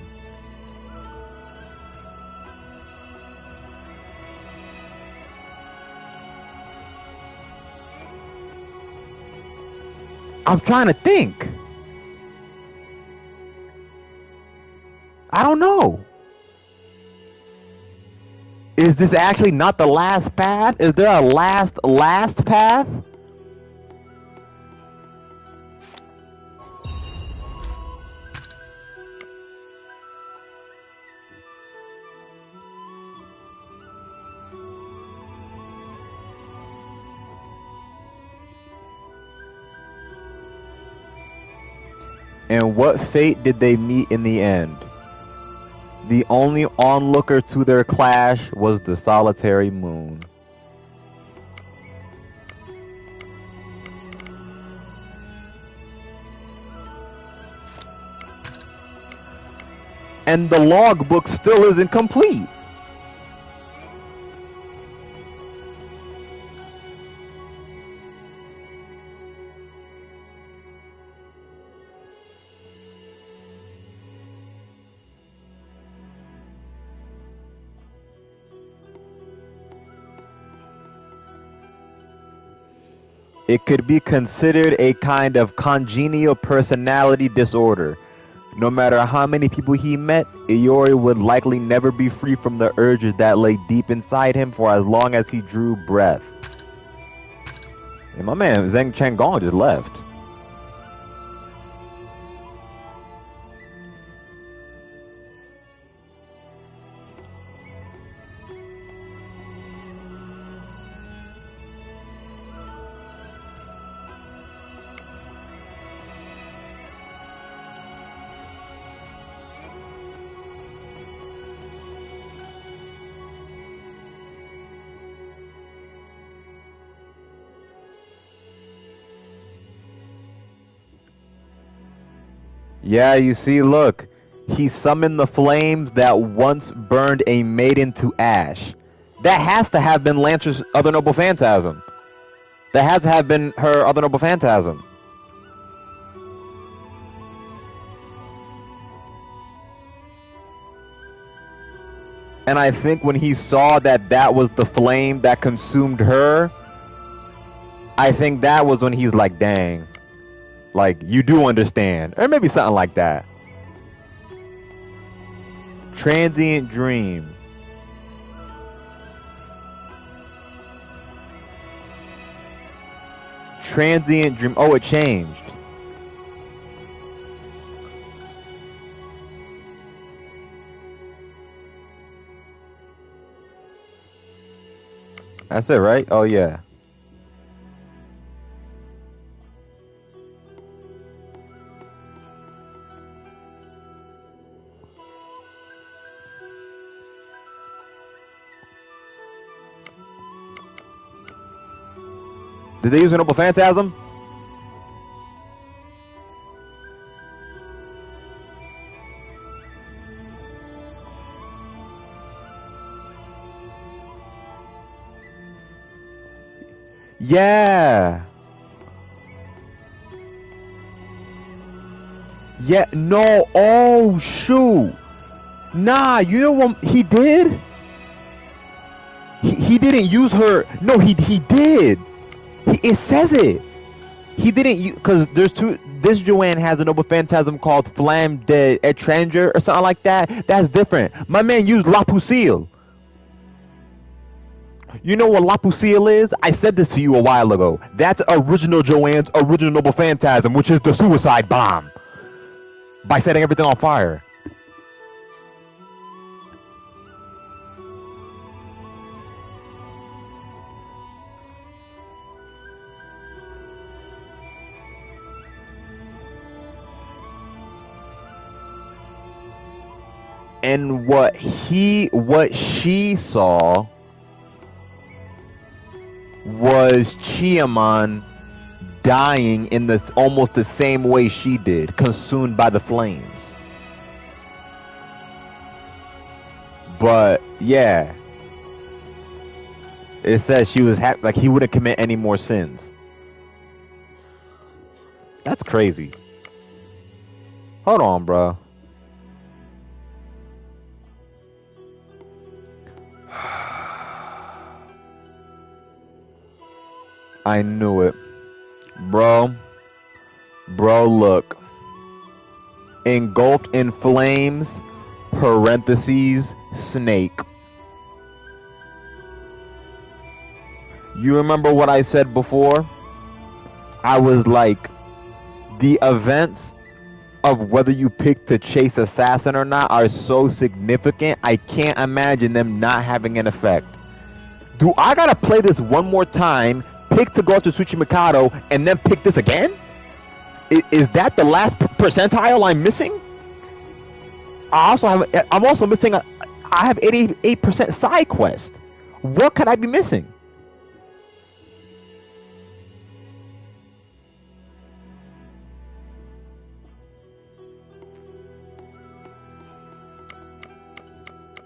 I'm trying to think. I don't know. Is this actually not the last path? Is there a last path? And what fate did they meet in the end? The only onlooker to their clash was the solitary moon. And the logbook still isn't complete. It could be considered a kind of congenial personality disorder. No matter how many people he met, Iori would likely never be free from the urges that lay deep inside him for as long as he drew breath. And my man Zheng Changong just left. Yeah, you see, look. He summoned the flames that once burned a maiden to ash. That has to have been Lancer's other noble phantasm. That has to have been her other noble phantasm. And I think when he saw that that was the flame that consumed her, I think that was when he's like, dang. Like, you do understand. Or maybe something like that. Transient dream. Transient dream. Oh, it changed. That's it, right? Oh, yeah. Did they use a noble phantasm? Yeah. Yeah, no. Oh, shoot. Nah, you know what he did? He didn't use her. No, he did. It says it. He didn't, because there's two. This Joanne has a noble phantasm called Flamme de Étranger or something like that. That's different. My man used La Pusille. You know what La Pusille is? I said this to you a while ago. That's original Joanne's original noble phantasm, which is the suicide bomb. By setting everything on fire. And what she saw was Chiaman dying in this almost the same way she did, consumed by the flames. But yeah, it says she was like he wouldn't commit any more sins. That's crazy. Hold on, bro. I knew it. Bro, look. Engulfed in flames, parentheses, snake. You remember what I said before? I was like, the events of whether you pick to chase assassin or not are so significant, I can't imagine them not having an effect. Do I gotta play this one more time, pick to go to Tsuchimikado, and then pick this again? Is that the last percentile I'm missing? I'm also missing I have 88% side quest. What could I be missing?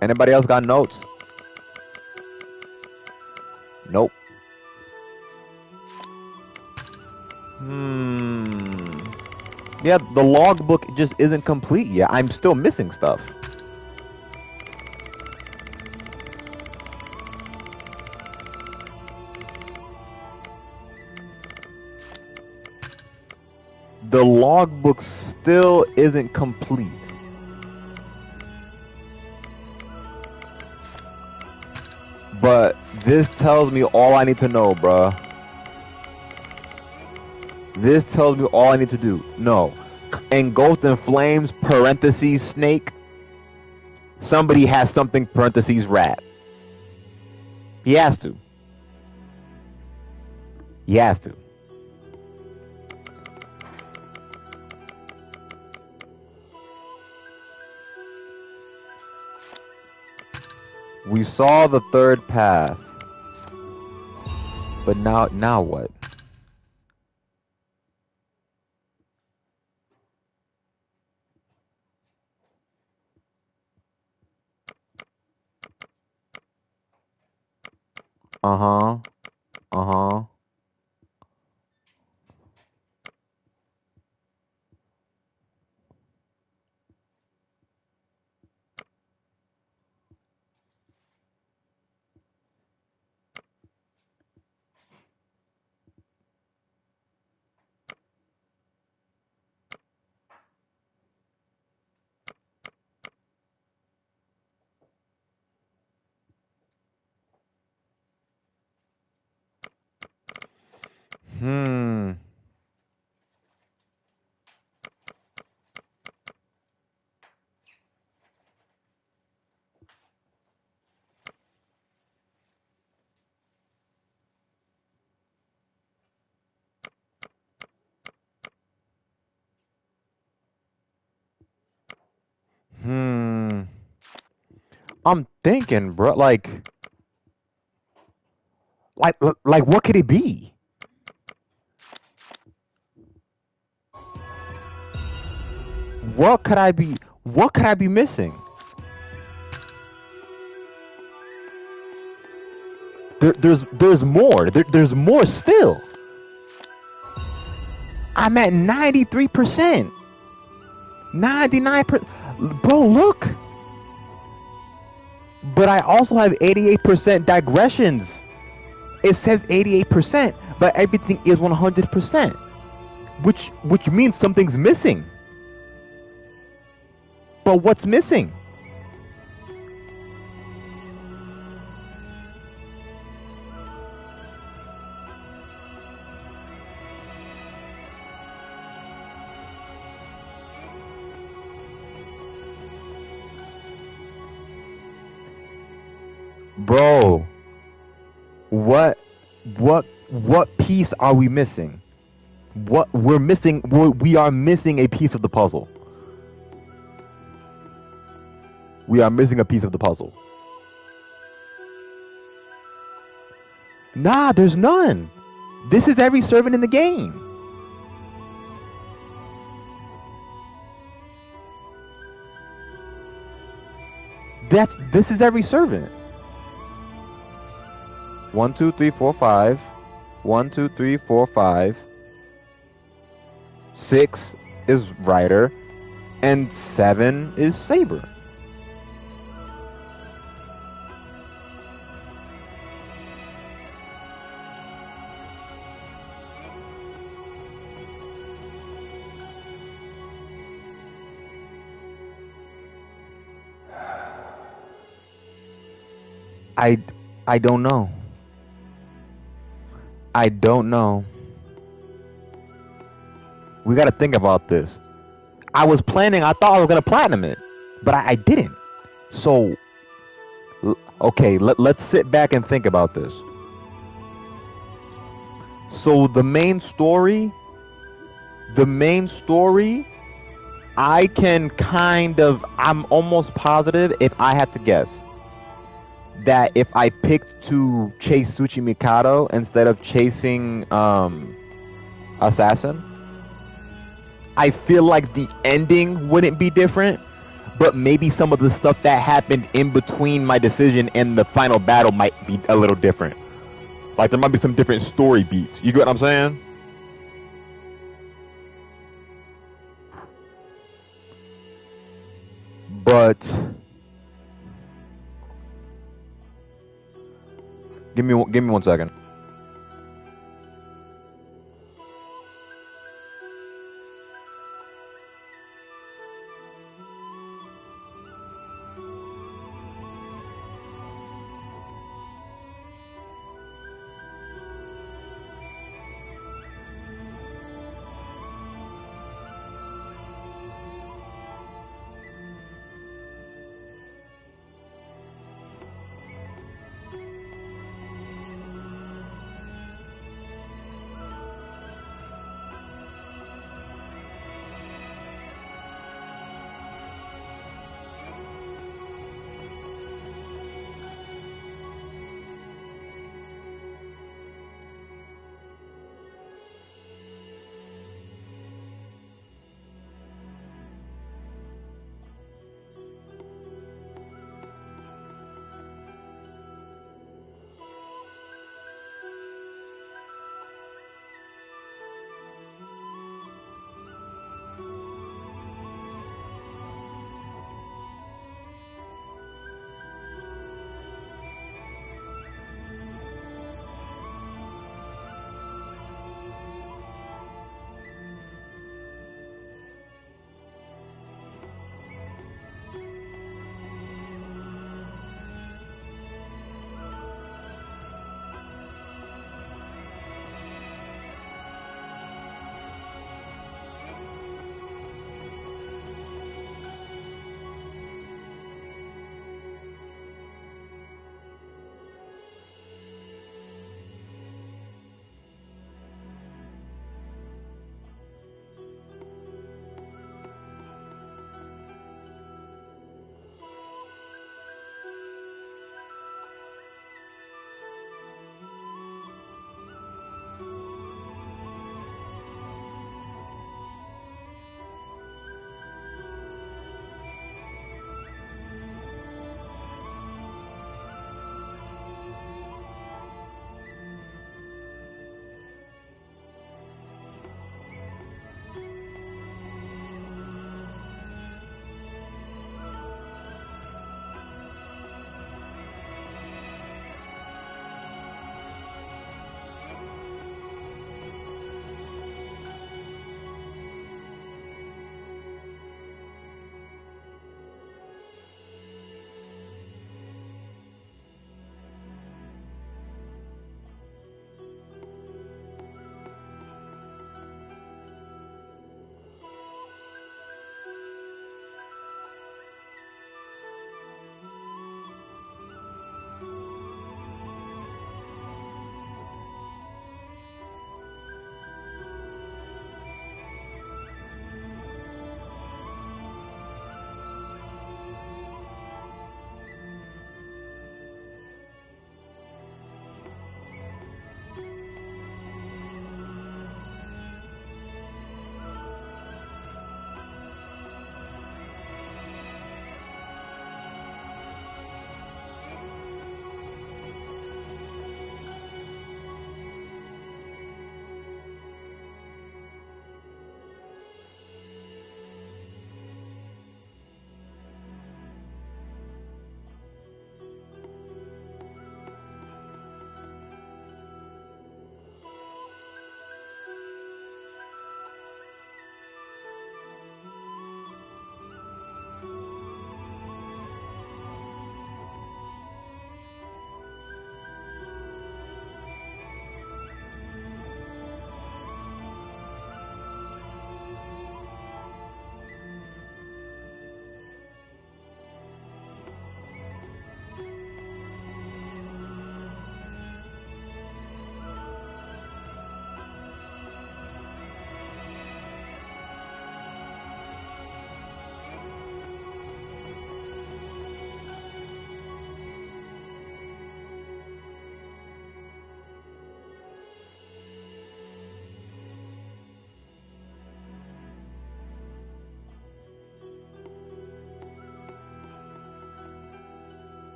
Anybody else got notes? Nope. Yeah, the logbook just isn't complete yet. I'm still missing stuff. The logbook still isn't complete. But this tells me all I need to know, bruh. This tells me all I need to do. No. Engulfed in flames, parentheses, snake. Somebody has something, parentheses, rat. He has to. He has to. We saw the third path. But now what? Uh-huh. Uh-huh. Hmm. Hmm. I'm thinking, bro. Like, what could it be? What could I be? What could I be missing? There's more. There's more still. I'm at 93%. 99%. Bro, look. But I also have 88% digressions. It says 88%, but everything is 100%. Which means something's missing. But what's missing? Bro, what piece are we missing? What we're missing? We are missing a piece of the puzzle. We are missing a piece of the puzzle. Nah, there's none. This is every servant in the game. This is every servant. 1, 2, 3, 4, 5. 1, 2, 3, 4, 5. 6 is Ryder, and 7 is Saber. I don't know. I don't know. We gotta think about this. I thought I was gonna platinum it, but I didn't. So, okay, let's sit back and think about this. So the main story, I can kind of, I'm almost positive, if I had to guess, that if I picked to chase Tsuchimikado instead of chasing Assassin, I feel like the ending wouldn't be different, but maybe some of the stuff that happened in between my decision and the final battle might be a little different. Like there might be some different story beats. You get what I'm saying? But give me 1 second.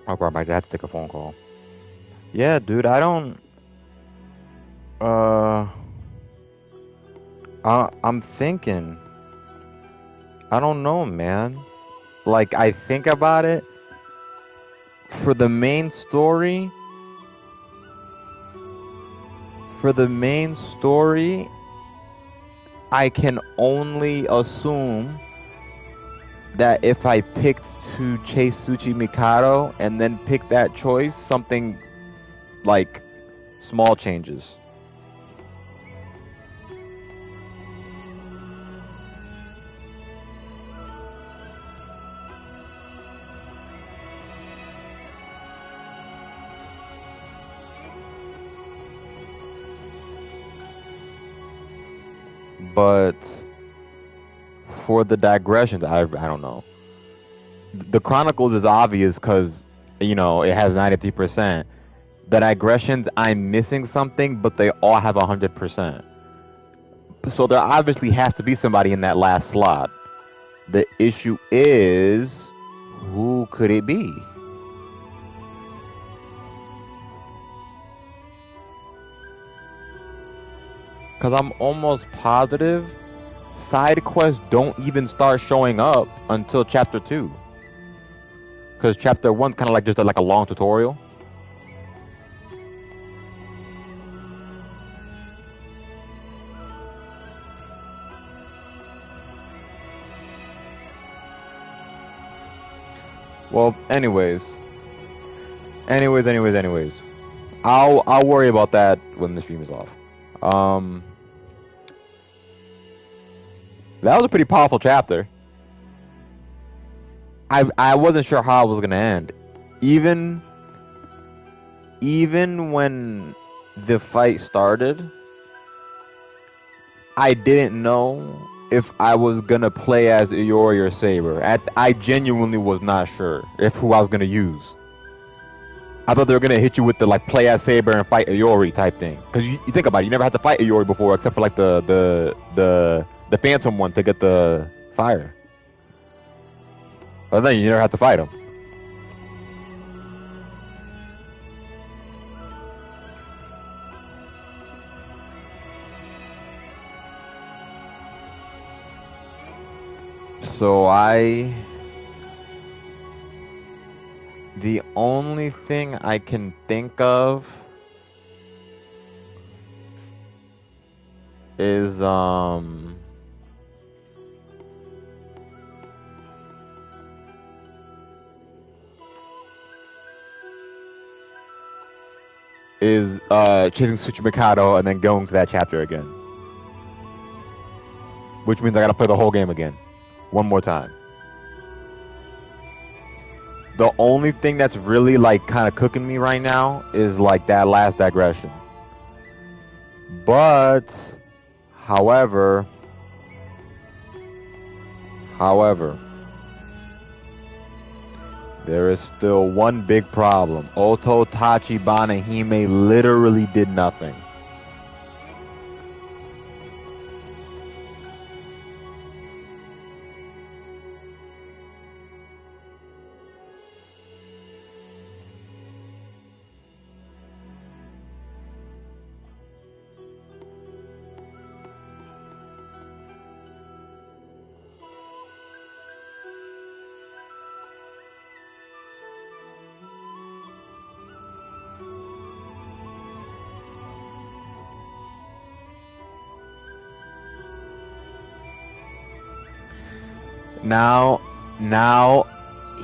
Oh, bro, my dad to take a phone call. Yeah, dude, I don't. I'm thinking. I don't know, man. Like, I think about it. For the main story. I can only assume that if I picked to chase Tsuchi Mikado and then pick that choice, something like small changes. But for the digressions, I don't know. The Chronicles is obvious because, you know, it has 93%. The digressions, I'm missing something, but they all have 100%. So there obviously has to be somebody in that last slot. The issue is, who could it be? Because I'm almost positive side quests don't even start showing up until chapter 2. Because chapter 1's kind of like just like a long tutorial. Well, anyways. I'll worry about that when the stream is off. That was a pretty powerful chapter. I wasn't sure how it was gonna end. Even when the fight started, I didn't know if I was gonna play as Iori or Saber. I genuinely was not sure if who I was gonna use. I thought they were gonna hit you with the like play as Saber and fight Iori type thing. Because you think about it, you never had to fight Iori before except for like the Phantom one to get the fire. But then you never have to fight him. So the only thing I can think of is chasing Tsuchi Mikado and then going to that chapter again. Which means I gotta play the whole game again. One more time. The only thing that's really like kind of cooking me right now is like that last digression. But, however, there is still one big problem. Oto, Tachibana, and Hime literally did nothing. Now,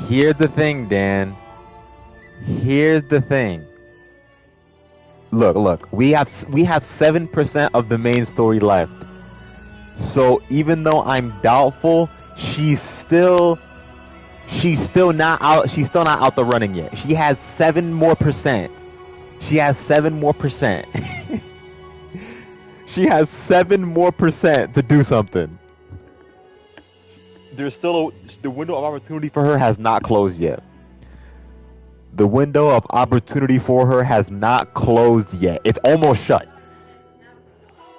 here's the thing, Dan. Here's the thing. Look. We have 7% of the main story left. So even though I'm doubtful, she's still not out. She's still not out the running yet. She has 7% more. She has 7% more. She has 7% more to do something. There's still the window of opportunity for her has not closed yet. The window of opportunity for her has not closed yet. It's almost shut.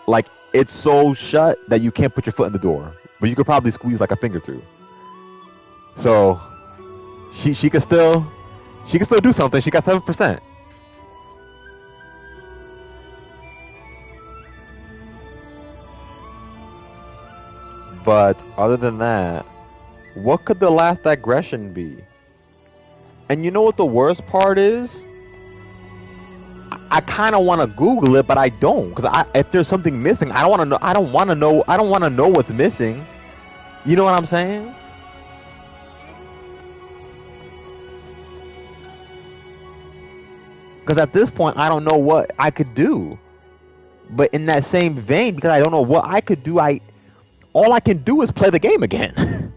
Like, it's so shut that you can't put your foot in the door. But you could probably squeeze like a finger through. So, she could still She can still do something. She got 7%. But other than that, what could the last aggression be? And you know what the worst part is? I kind of want to Google it, but I don't, because if there's something missing, I don't want to know. I don't want to know. I don't want to know what's missing. You know what I'm saying? Because at this point, I don't know what I could do. But in that same vein, because I don't know what I could do, all I can do is play the game again.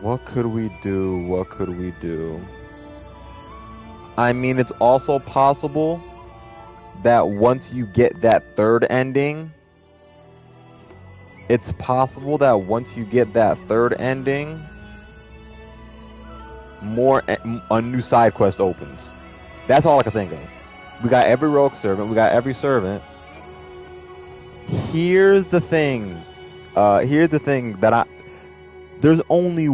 What could we do? What could we do? I mean, it's also possible that once you get that third ending, a new side quest opens. That's all I can think of. We got every rogue servant. We got every servant. Here's the thing that there's only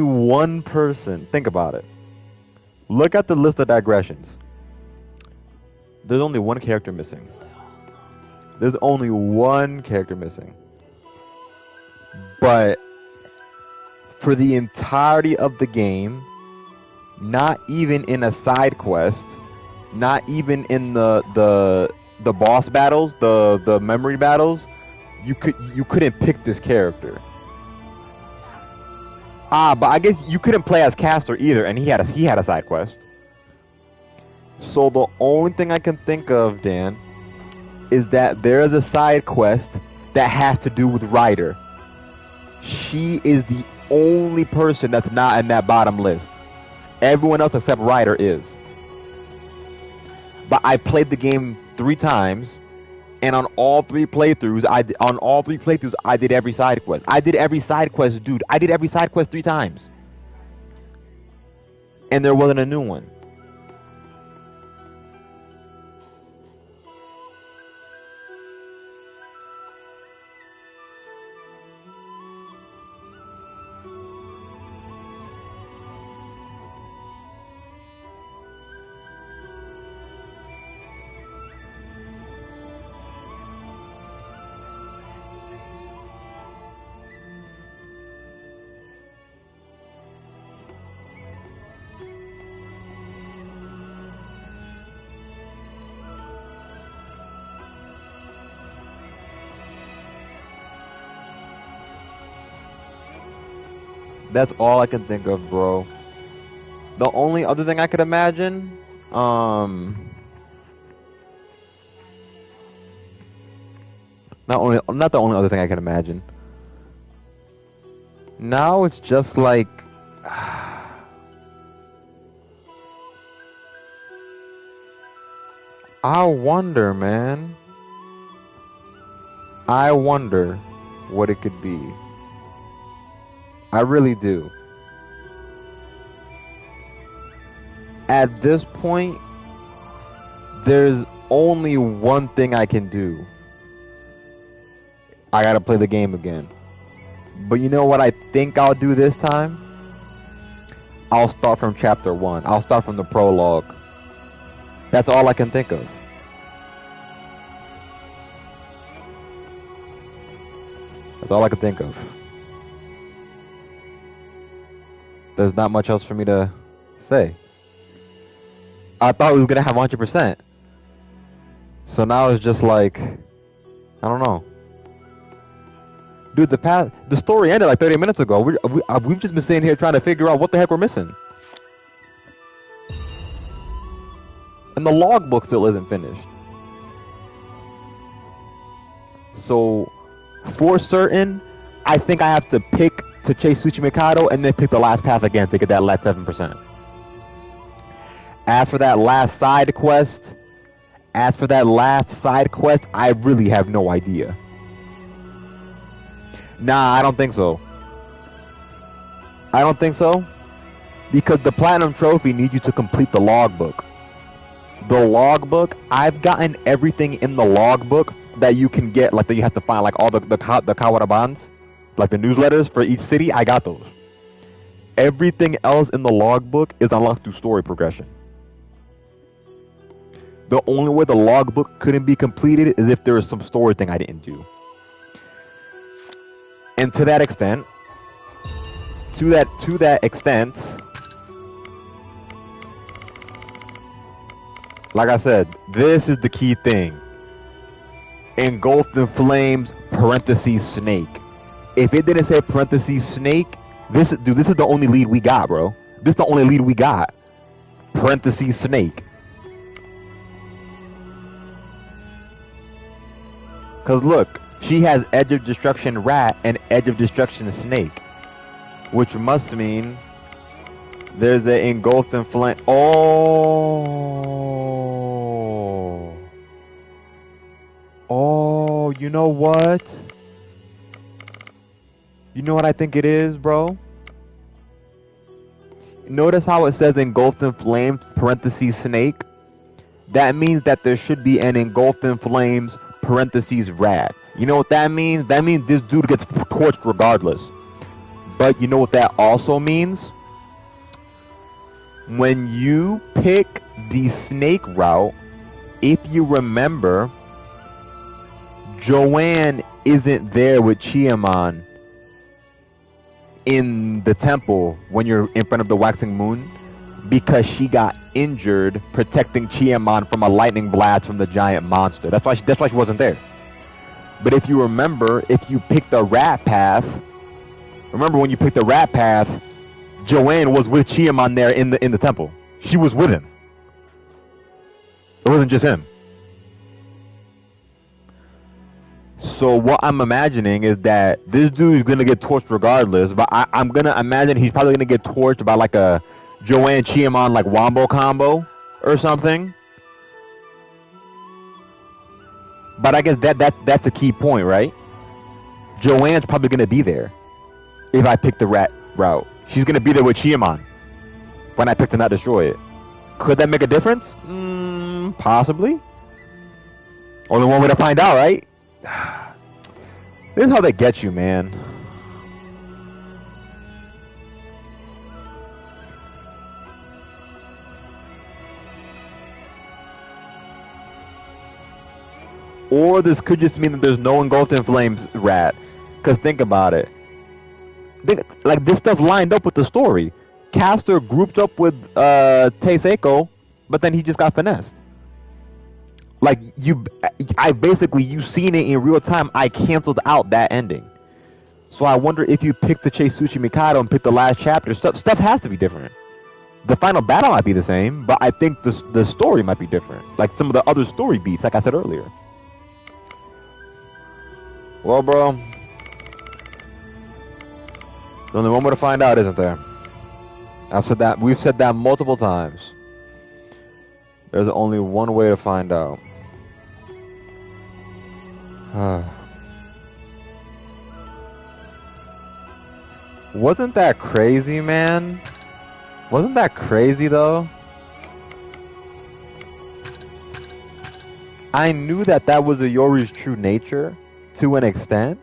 one person. Think about it. Look at the list of digressions. There's only one character missing. But for the entirety of the game, not even in a side quest, not even in the boss battles, the memory battles, you couldn't pick this character. But I guess you couldn't play as Castor either, and he had a side quest. So the only thing I can think of, Dan, is that there is a side quest that has to do with Ryder. She is the only person that's not in that bottom list. Everyone else except Ryder is. But I played the game 3 times, and on all 3 playthroughs, I did every side quest. I did every side quest 3 times. And there wasn't a new one. That's all I can think of, bro. The only other thing I could imagine, not the only other thing I can imagine. Now it's just like, I wonder, man. I wonder what it could be. I really do. At this point, there's only one thing I can do. I gotta play the game again. But you know what I think I'll do this time? I'll start from chapter 1. I'll start from the prologue. That's all I can think of. That's all I can think of. There's not much else for me to say. I thought we was gonna have 100%. So now it's just like, I don't know. Dude, the story ended like 30 minutes ago. We've just been sitting here trying to figure out what the heck we're missing. And the logbook still isn't finished. So, for certain, I think I have to pick to chase Tsuchimikado and then pick the last path again to get that last 7%. As for that last side quest, I really have no idea. Nah, I don't think so. I don't think so. Because the Platinum Trophy needs you to complete the logbook. The logbook, I've gotten everything in the logbook that you can get, like that you have to find, like all the Kawarabans, like the newsletters for each city. I got those. Everything else in the logbook is unlocked through story progression. The only way the logbook couldn't be completed is if there was some story thing I didn't do. And to that extent, like I said, this is the key thing. Engulfed in flames, parentheses, snake. If it didn't say parentheses, snake, this is the only lead we got, bro. This is the only lead we got. Parentheses, snake. Because look, she has Edge of Destruction Rat and Edge of Destruction Snake. Which must mean there's an engulfed in flame. Oh, you know what? You know what I think it is, bro? Notice how it says engulfed in flames, parentheses, snake? That means that there should be an engulfed in flames, parentheses, rat. You know what that means? That means this dude gets torched regardless. But you know what that also means? When you pick the snake route, if you remember, Joanne isn't there with Chiamon in the temple when you're in front of the waxing moon because she got injured protecting Chiamon from a lightning blast from the giant monster. That's why she wasn't there. But if you remember, if you pick the rat path, remember when you picked the rat path, Joanne was with Chiamon there in the temple. She was with him. It wasn't just him. So what I'm imagining is that this dude is gonna get torched regardless, but I'm gonna imagine he's probably gonna get torched by like a Joanne Chiamon like wombo combo or something. But I guess that's a key point, right? Joanne's probably gonna be there if I pick the rat route. She's gonna be there with Chiamon when I pick to not destroy it. Could that make a difference? Possibly. Only one way to find out, right? This is how they get you, man. Or this could just mean that there's no engulfed in flames rat. Because think about it. Like this stuff lined up with the story. Castor grouped up with Teiseko, but then he just got finessed. Like you seen it in real time. I canceled out that ending. So I wonder if you pick the Cheisuchi Mikado and pick the last chapter, stuff has to be different. The final battle might be the same, but I think the story might be different. Like some of the other story beats, like I said earlier. Well, bro, there's only one way to find out, isn't there? We've said that multiple times. There's only one way to find out. Wasn't that crazy, man? Wasn't that crazy, though? I knew that was Ayori's true nature to an extent.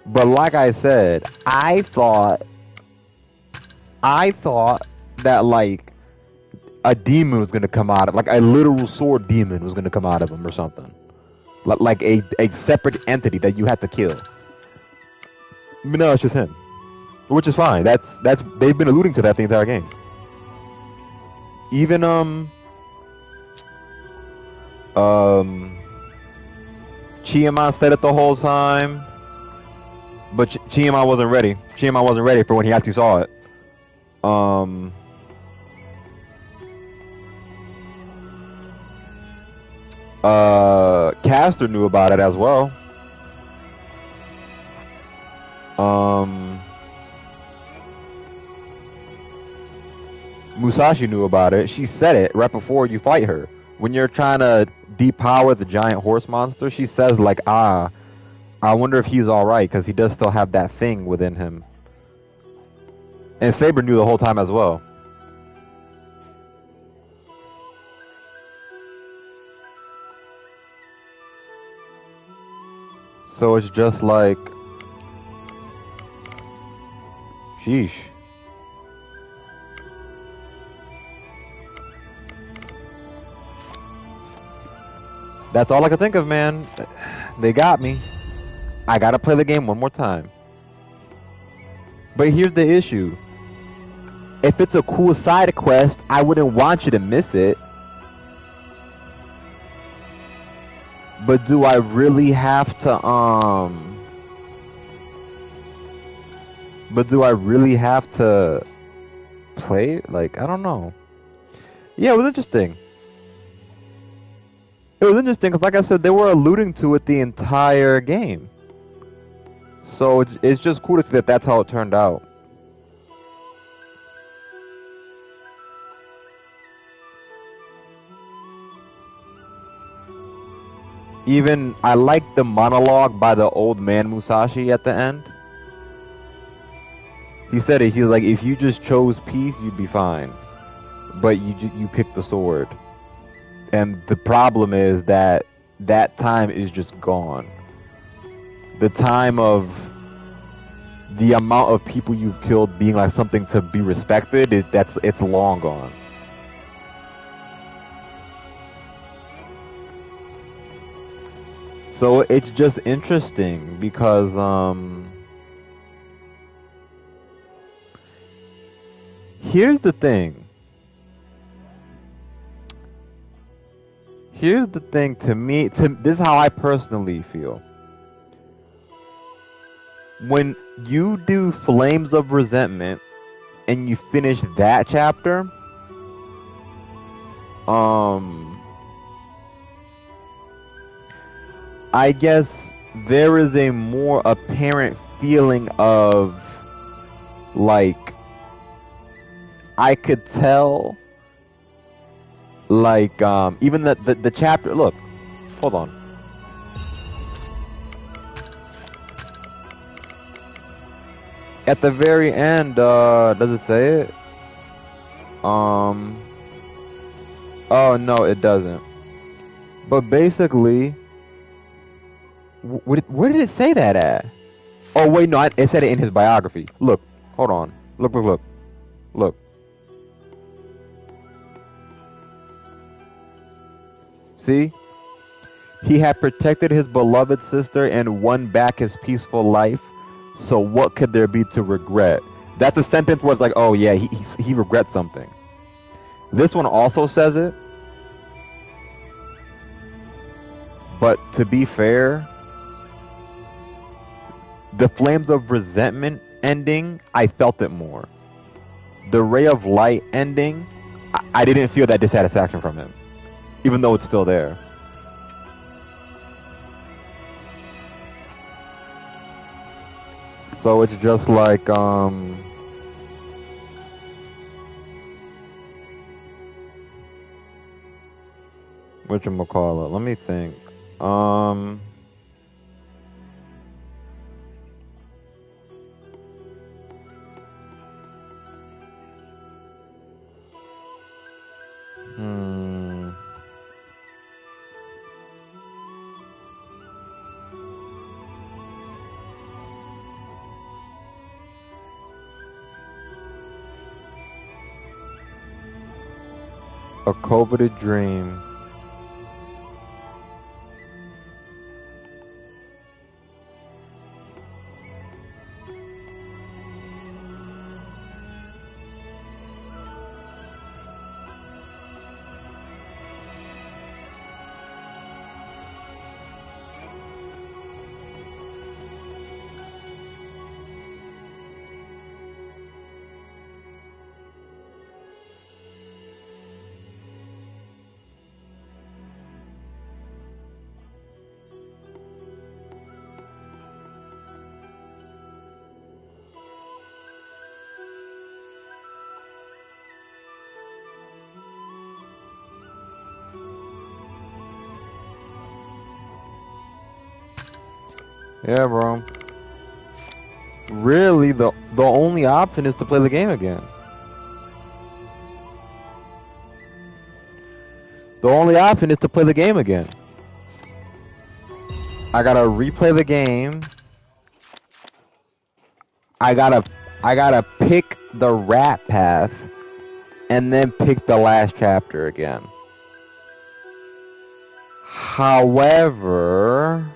But like I said, I thought that, like, a demon was going to come out of, like, a literal sword demon was going to come out of him or something. Like a separate entity that you had to kill. But no, it's just him. Which is fine. That's they've been alluding to that the entire game. Even Chiamon said it the whole time. But Chiamon wasn't ready. Chiamon wasn't ready for when he actually saw it. Castor knew about it as well. Musashi knew about it. She said it right before you fight her. When you're trying to depower the giant horse monster, she says like, I wonder if he's alright, because he does still have that thing within him. And Saber knew the whole time as well. So it's just like, sheesh. That's all I could think of, man. They got me. I gotta play the game one more time. But here's the issue. If it's a cool side quest, I wouldn't want you to miss it. But do I really have to, But do I really have to play it? Like, I don't know. Yeah, it was interesting. It was interesting because, like I said, they were alluding to it the entire game. So it's just cool to see that that's how it turned out. Even, I like the monologue by the old man Musashi at the end. He said it, he was like, if you just chose peace, you'd be fine. But you picked the sword. And the problem is that that time is just gone. The time of the amount of people you've killed being like something to be respected, it's long gone. So it's just interesting because here's the thing. Here's the thing to me, this is how I personally feel. When you do Flames of Resentment and you finish that chapter, I guess there is a more apparent feeling of, like, I could tell, like, even the chapter, look, hold on. At the very end, does it say it? Oh no, it doesn't. But basically, where did it say that at? Oh wait, no, it said it in his biography. Look, hold on. Look. See? He had protected his beloved sister and won back his peaceful life. So what could there be to regret? That's a sentence where it's like, oh yeah, he regrets something. This one also says it. But to be fair, the Flames of Resentment ending, I felt it more. The Ray of Light ending, I didn't feel that dissatisfaction from him. Even though it's still there. So it's just like, whatchamacallit, let me think. A coveted dream. Yeah, bro. Really, the only option is to play the game again. The only option is to play the game again. I gotta replay the game. I gotta pick the rat path and then pick the last chapter again. However,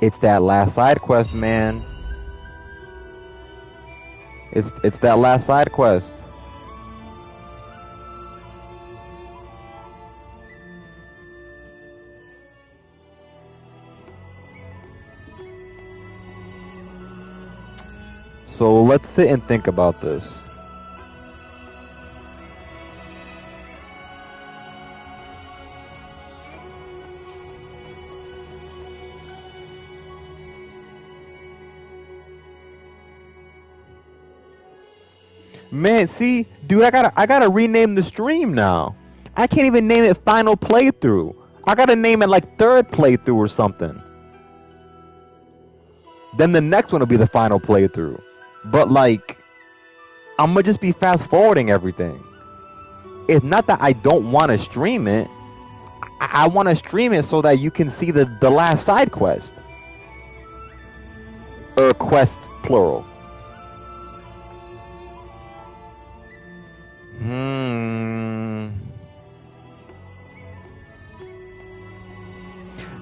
it's that last side quest, man. It's that last side quest. So let's sit and think about this. Man, see, dude, I gotta rename the stream now. I can't even name it final playthrough. I gotta name it like third playthrough or something. Then the next one will be the final playthrough. But like, I'm gonna just be fast forwarding everything. It's not that I don't want to stream it. I want to stream it so that you can see the last side quest. Or quest plural.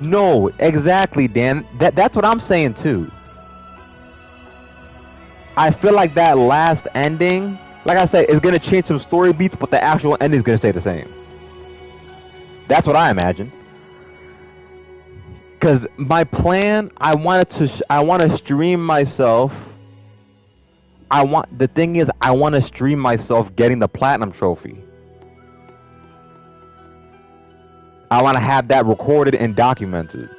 No, exactly, Dan. That's what I'm saying too. I feel like that last ending, like I said, is gonna change some story beats, but the actual ending is gonna stay the same. That's what I imagine. Cause my plan, I want to stream myself. The thing is, I want to stream myself getting the platinum trophy. I want to have that recorded and documented.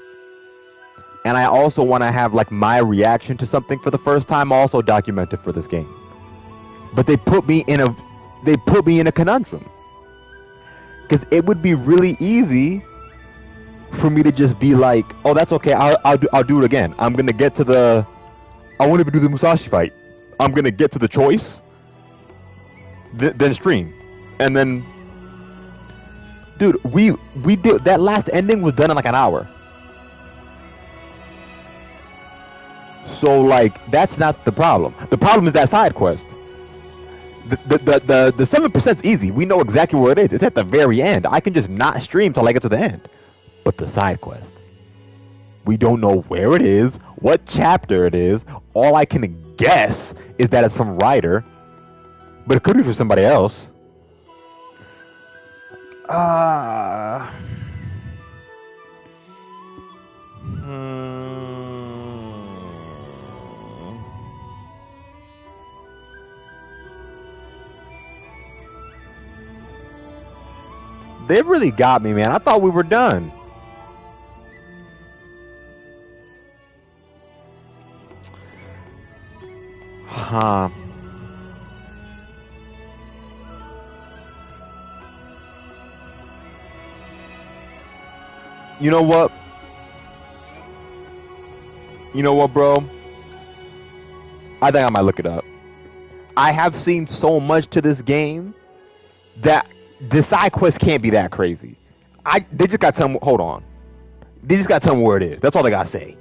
And I also want to have like my reaction to something for the first time also documented for this game. But they put me in a conundrum. Cuz it would be really easy for me to just be like, "Oh, that's okay. I'll do it again. I'm going to get to the I want to do the Musashi fight. I'm going to get to the choice, then stream." And then dude, we did that last ending was done in like an hour. So like that's not the problem. The problem is that side quest. The 7% is easy. We know exactly where it is. It's at the very end. I can just not stream till I get to the end. But the side quest, we don't know where it is, what chapter it is. All I can guess is that it's from Ryder, but it could be for somebody else. They really got me, man. I thought we were done. Huh. You know what? You know what, bro? I think I might look it up. I have seen so much to this game that the side quest can't be that crazy. They just got to tell me, hold on. They just got to tell me where it is. That's all they got to say.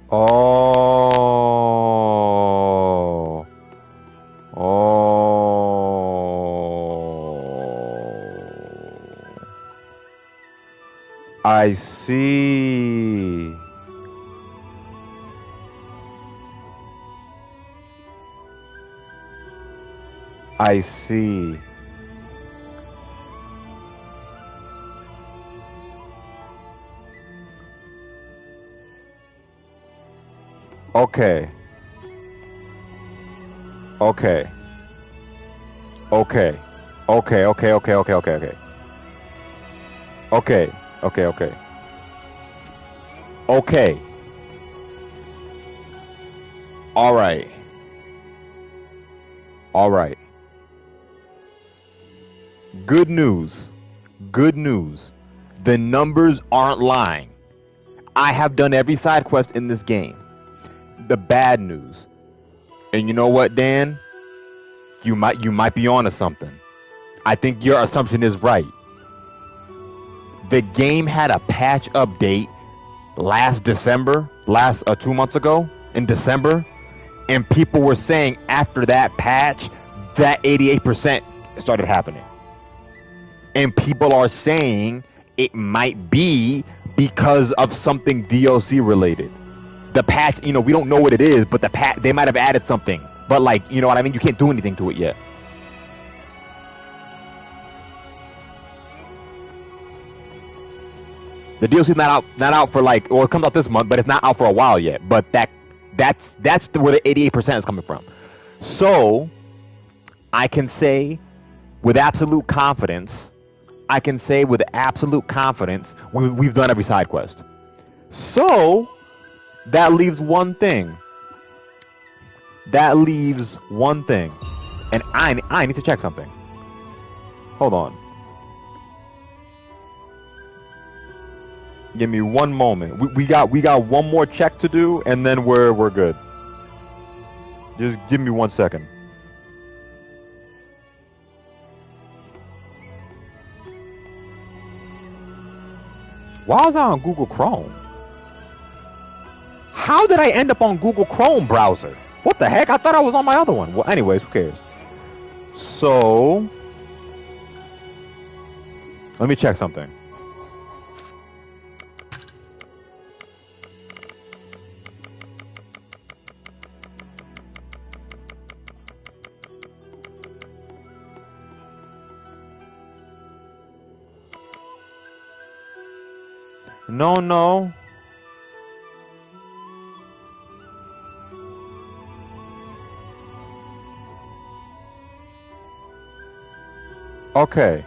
Oh. I see. I see. Okay. Okay. Okay. Okay, okay, okay, okay, okay, okay. Okay, okay, okay. Okay. Alright. Alright. Good news. Good news. The numbers aren't lying. I have done every side quest in this game. The bad news. And you know what, Dan? You might be onto something. I think your assumption is right. The game had a patch update last December, 2 months ago in December, and people were saying after that patch that 88% started happening. And people are saying it might be because of something DLC related. The patch, we don't know what it is, but they might have added something. But like, you know what I mean? You can't do anything to it yet. The DLC's not out for like, well, it comes out this month, but it's not out for a while yet. But that's where the 88% is coming from. So I can say with absolute confidence, we've done every side quest. So that leaves one thing. And I need to check something. Hold on. Give me one moment. We got one more check to do, and then we're good. Just give me 1 second. Why was I on Google Chrome? How did I end up on Google Chrome browser? What the heck? I thought I was on my other one. Well, anyways, who cares? So, let me check something. No. Okay.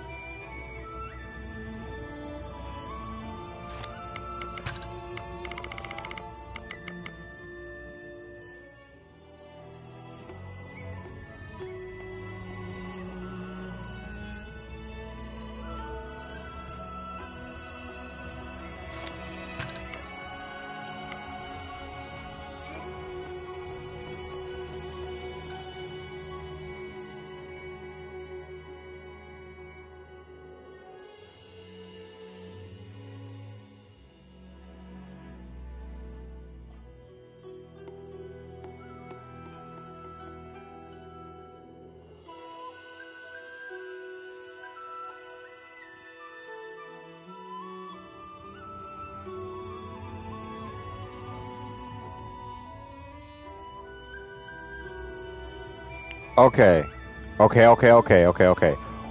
Okay.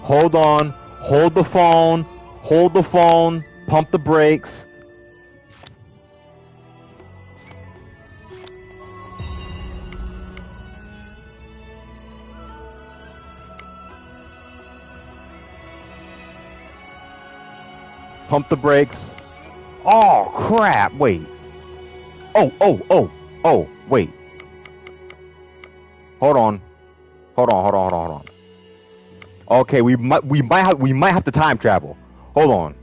Hold on. Hold the phone. Pump the brakes. Pump the brakes. Oh, crap. Wait. Oh, wait. Hold on. Okay, we might have to time travel. Hold on.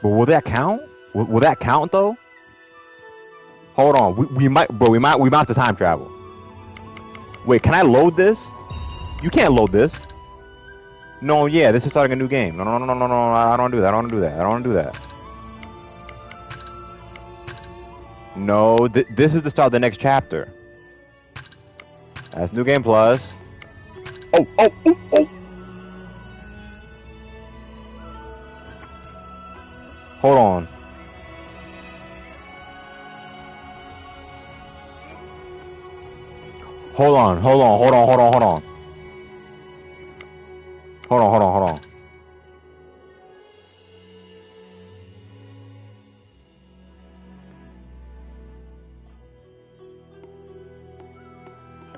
But will that count? Will that count though? Hold on. We might have to time travel. Wait, can I load this? You can't load this. No, yeah, this is starting a new game. No, no, no, no, no, no, I don't do that. I don't do that. I don't do that. No, this is the start of the next chapter. That's New Game Plus. Oh, oh, oh, oh! Hold on. Hold on, hold on, hold on, hold on, hold on. Hold on, hold on, hold on.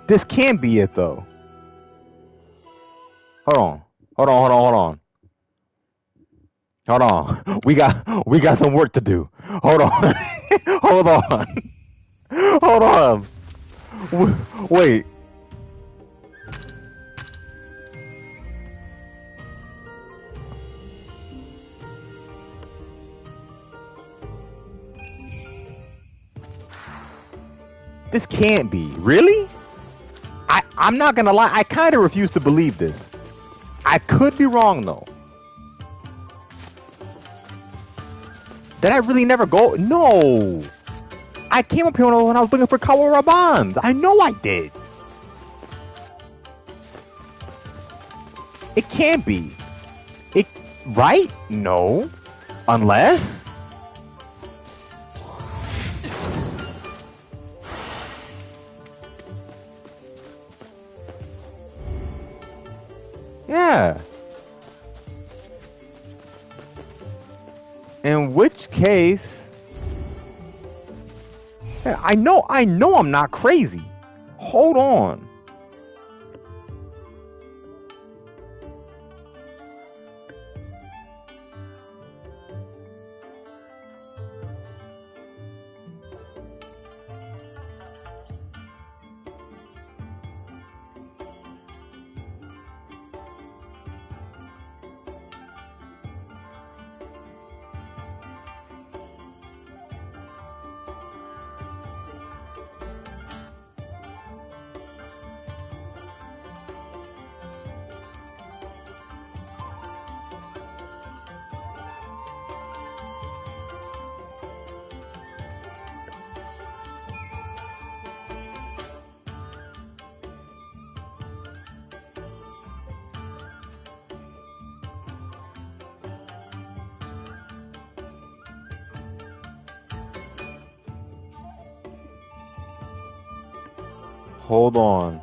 This can't be it though. Hold on. Hold on, hold on, hold on. Hold on. We got some work to do. Hold on. Hold on. Hold on. Wait. This can't be. Really? I'm not gonna lie, I kinda refuse to believe this. I could be wrong though. Did I really never go? No. I came up here when I was looking for Kawara Bonds. I know I did. It can't be. It right? No. Unless yeah. In which case, yeah, I know I'm not crazy. Hold on. Hold on.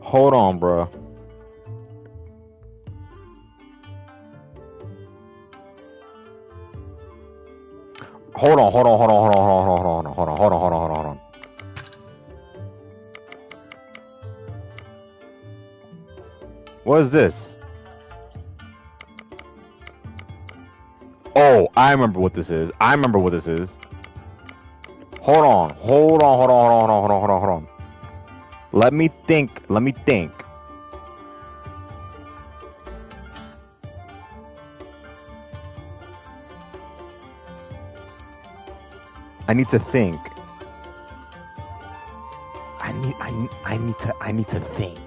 Hold on, bro. Hold on, hold on, hold on, hold on, hold on, hold on, hold on, hold on, hold on, hold on, hold on. What is this? Oh, I remember what this is. I remember what this is. Hold on, hold on, hold on, hold on, hold on, hold on, hold on. Let me think. Let me think. I need to think. I need to think.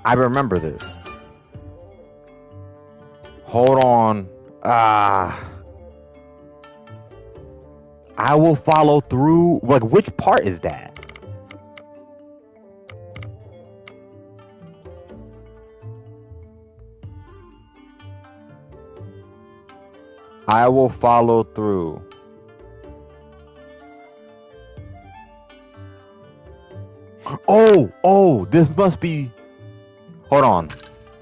I remember this. Hold on. I will follow through. Like, which part is that? I will follow through. Oh, this must be... Hold on.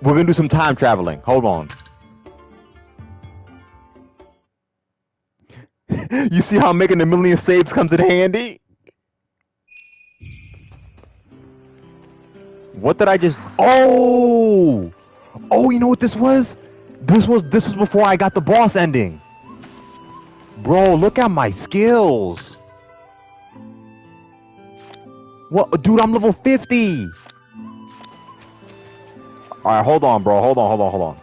We're gonna do some time traveling. Hold on. You see how making a million saves comes in handy? What did I just... Oh! Oh, you know what this was? This was before I got the boss ending. Bro, look at my skills. What? Dude, I'm level 50. Alright, hold on, bro. Hold on.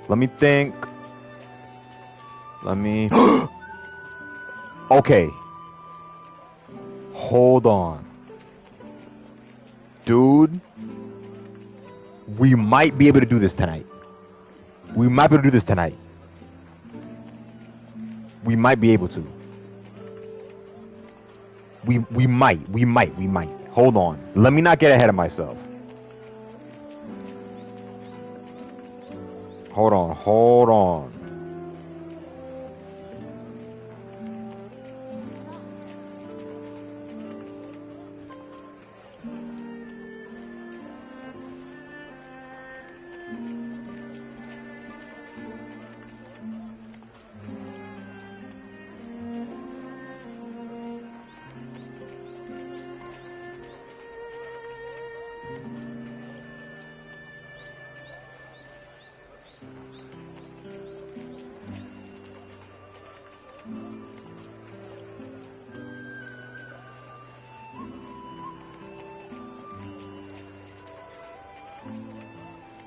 Let me think. Okay. Hold on. Dude. We might be able to do this tonight. We might be able to. We might. Hold on. Let me not get ahead of myself. Hold on.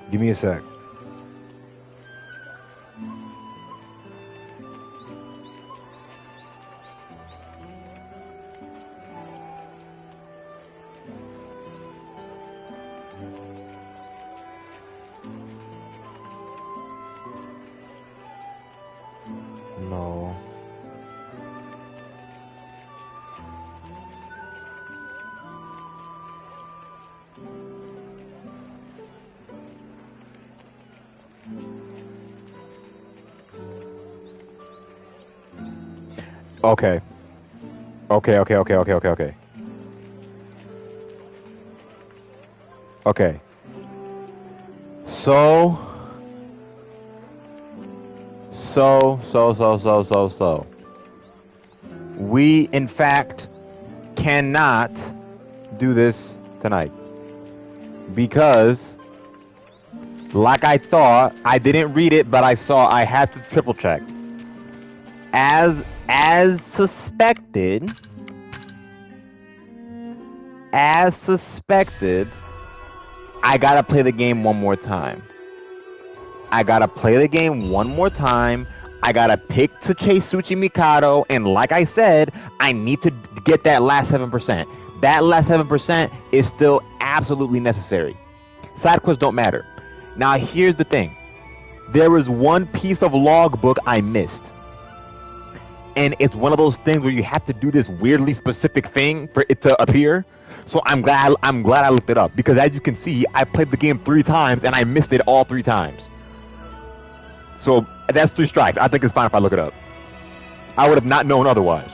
Give me a sec. No. Okay. Okay. So. We, in fact, cannot do this tonight. Because, like I thought, I didn't read it, but I had to triple check. As suspected, I gotta play the game one more time. I gotta pick Tsuchi Mikado, and like I said, I need to get that last 7%. That last 7% is still absolutely necessary. Side quests don't matter. Now here's the thing. There was one piece of logbook I missed. And it's one of those things where you have to do this weirdly specific thing for it to appear. So I'm glad I looked it up, because as you can see, I played the game 3 times and I missed it all 3 times. So that's 3 strikes. I think it's fine if I look it up. I would have not known otherwise.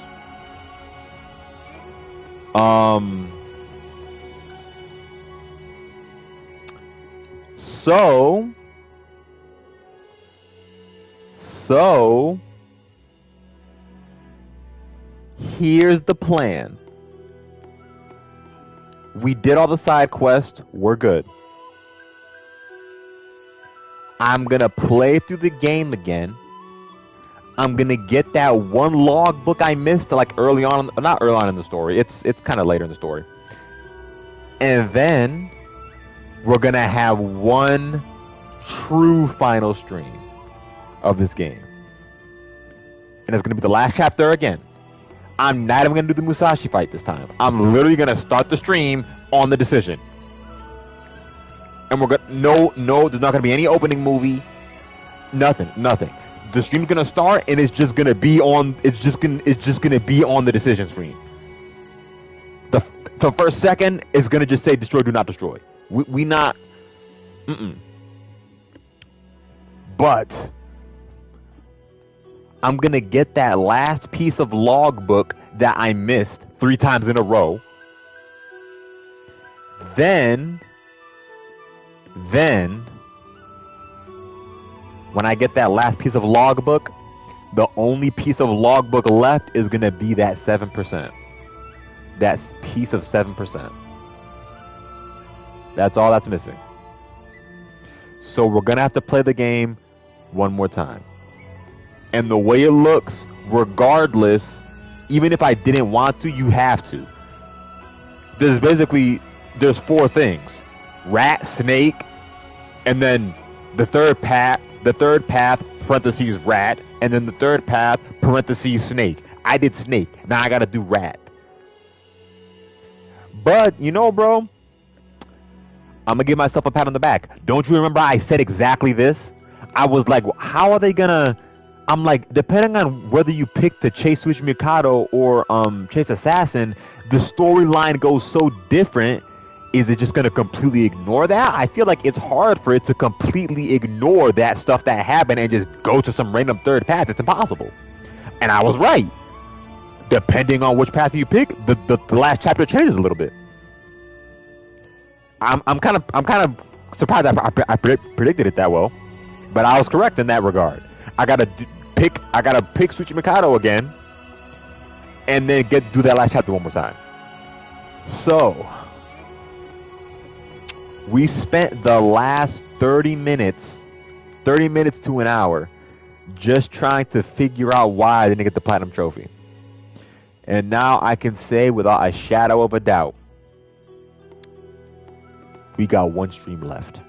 So here's the plan. We did all the side quests. We're good. I'm gonna play through the game again. I'm gonna get that one logbook I missed, like early on, not early on in the story. It's kind of later in the story. And then we're gonna have one true final stream of this game, and it's gonna be the last chapter again. I'm not even gonna do the Musashi fight this time. I'm literally gonna start the stream on the decision. And we're gonna no, there's not gonna be any opening movie. Nothing. The stream's gonna start, and it's just gonna be on. It's just gonna be on the decision screen. The first second is gonna just say destroy, do not destroy. We not. Mm-mm. But I'm gonna get that last piece of logbook that I missed 3 times in a row. Then, when I get that last piece of logbook, the only piece of logbook left is gonna be that 7%. That piece of 7%. That's all that's missing. So we're gonna have to play the game one more time. And the way it looks, regardless, even if I didn't want to, you have to. There's 4 things: rat, snake, and then the third path parentheses rat, and then the third path parentheses snake. I did snake. Now I gotta do rat. But you know, bro, I'm gonna give myself a pat on the back. Don't you remember I said exactly this? I was like, how are they gonna? I'm like, depending on whether you pick to chase Switch Mikado or chase Assassin, the storyline goes so different. Is it just gonna completely ignore that? I feel like it's hard for it to completely ignore that stuff that happened and just go to some random third path. It's impossible. And I was right. Depending on which path you pick, the last chapter changes a little bit. I'm kind of surprised I predicted it that well, but I was correct in that regard. I gotta pick Suichi Mikado again, and then do that last chapter one more time. So we spent the last 30 minutes to an hour just trying to figure out why I didn't get the platinum trophy. And now I can say without a shadow of a doubt, we got one stream left.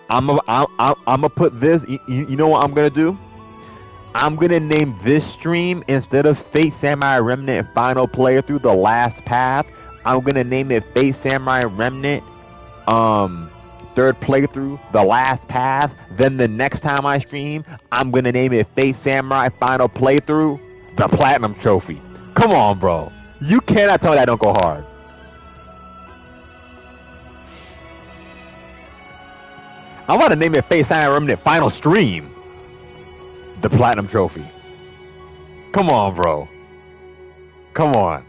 I'm gonna put this. You know what I'm gonna do? I'm gonna name this stream, instead of Fate Samurai Remnant Final Playthrough The Last Path, I'm gonna name it Fate Samurai Remnant Third Playthrough The Last Path. Then the next time I stream, I'm gonna name it Fate Samurai Final Playthrough The Platinum Trophy. Come on, bro. You cannot tell me that don't go hard. I'm about to name it Fate Samurai Remnant Final Stream The Platinum Trophy. Come on, bro. Come on.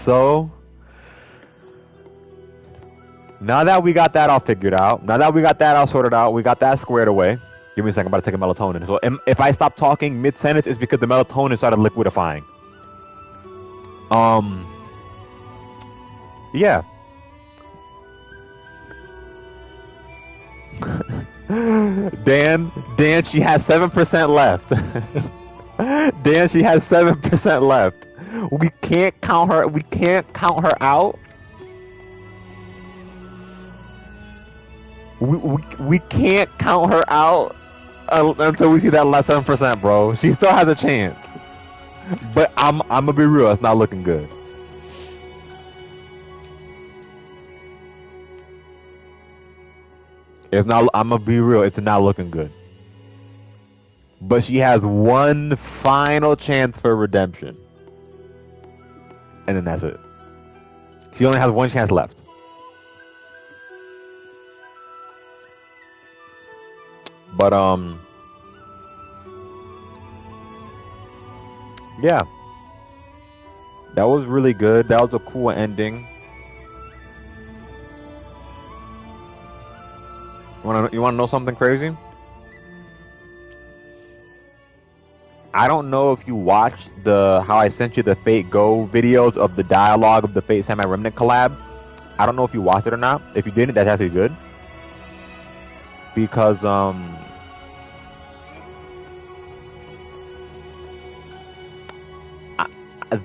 So, now that we got that all figured out, now that we got that all sorted out, we got that squared away. Give me a second, I'm about to take a melatonin. So if I stop talking mid-sentence, it's because the melatonin started liquidifying. Yeah. Dan, she has 7% left. Dan, she has 7% left. We can't count her out. We can't count her out until we see that last 7%, bro. She still has a chance. But I'm gonna be real, it's not looking good. If not, I'm gonna be real, it's not looking good. But she has one final chance for redemption. And then that's it. She only has one chance left. But yeah. That was really good. That was a cool ending. You wanna know something crazy? I don't know if you watched how I sent you the Fate Go videos of the dialogue of the Fate Samurai Remnant collab. I don't know if you watched it or not. If you didn't, that's actually good. Because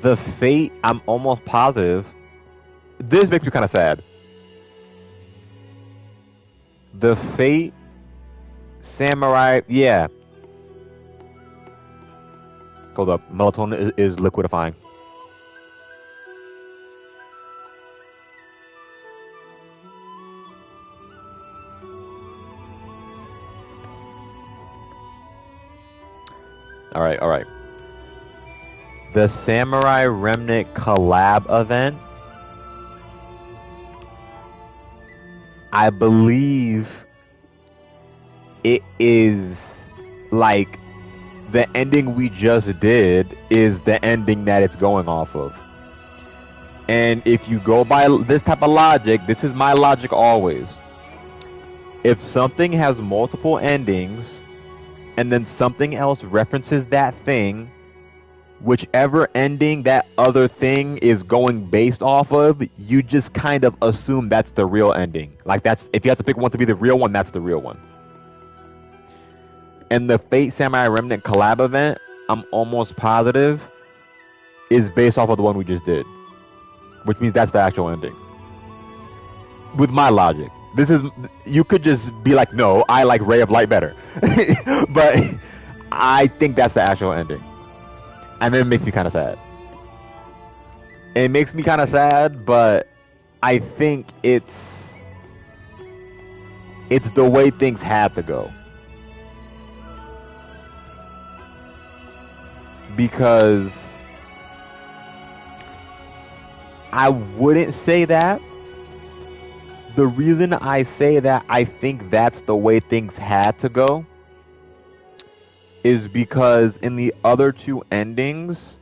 the Fate, I'm almost positive. This makes me kind of sad. The Fate Samurai, yeah. Hold up, melatonin is liquidifying. All right, all right. The Samurai Remnant collab event, I believe it is like the ending we just did is the ending that it's going off of. And if you go by this type of logic, this is my logic always. If something has multiple endings and then something else references that thing, whichever ending that other thing is going based off of, you just kind of assume that's the real ending. Like, that's, if you have to pick one to be the real one, that's the real one. And the Fate Samurai Remnant collab event, I'm almost positive, is based off of the one we just did, which means that's the actual ending. With my logic, this is, you could just be like, no, I like Ray of Light better, but I think that's the actual ending. And then it makes me kind of sad. It makes me kind of sad, but I think it's the way things had to go. Because I wouldn't say that. The reason I say that I think that's the way things had to go is because in the other two endings,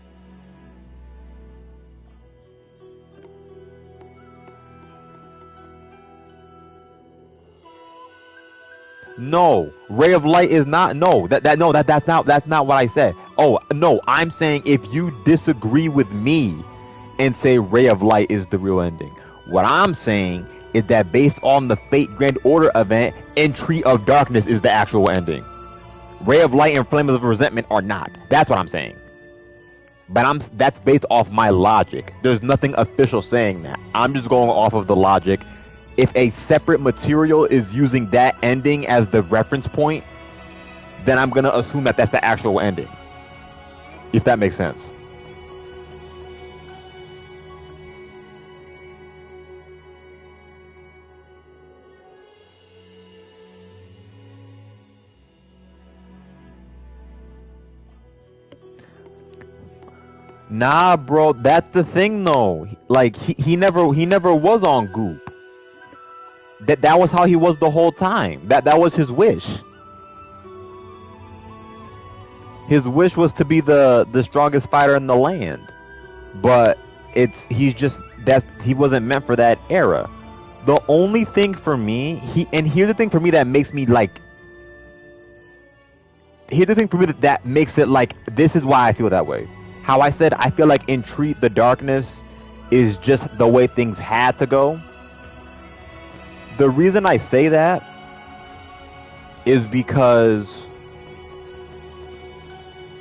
no, Ray of Light is not, no, that's not what I said. Oh, no, I'm saying if you disagree with me and say Ray of Light is the real ending, what I'm saying is that based on the Fate Grand Order event, Entry of Darkness is the actual ending. Ray of Light and Flames of Resentment are not. That's what I'm saying. But that's based off my logic. There's nothing official saying that. I'm just going off of the logic. If a separate material is using that ending as the reference point, then I'm going to assume that that's the actual ending. If that makes sense. Nah, bro, that's the thing though. Like he never was on Goop. That was how he was the whole time. That was his wish. His wish was to be the strongest fighter in the land. But he wasn't meant for that era. The only thing for me, here's the thing for me that makes me like, here's the thing for me that makes it like, this is why I feel that way. How I said I feel like Entreat the Darkness is just the way things had to go. The reason I say that is because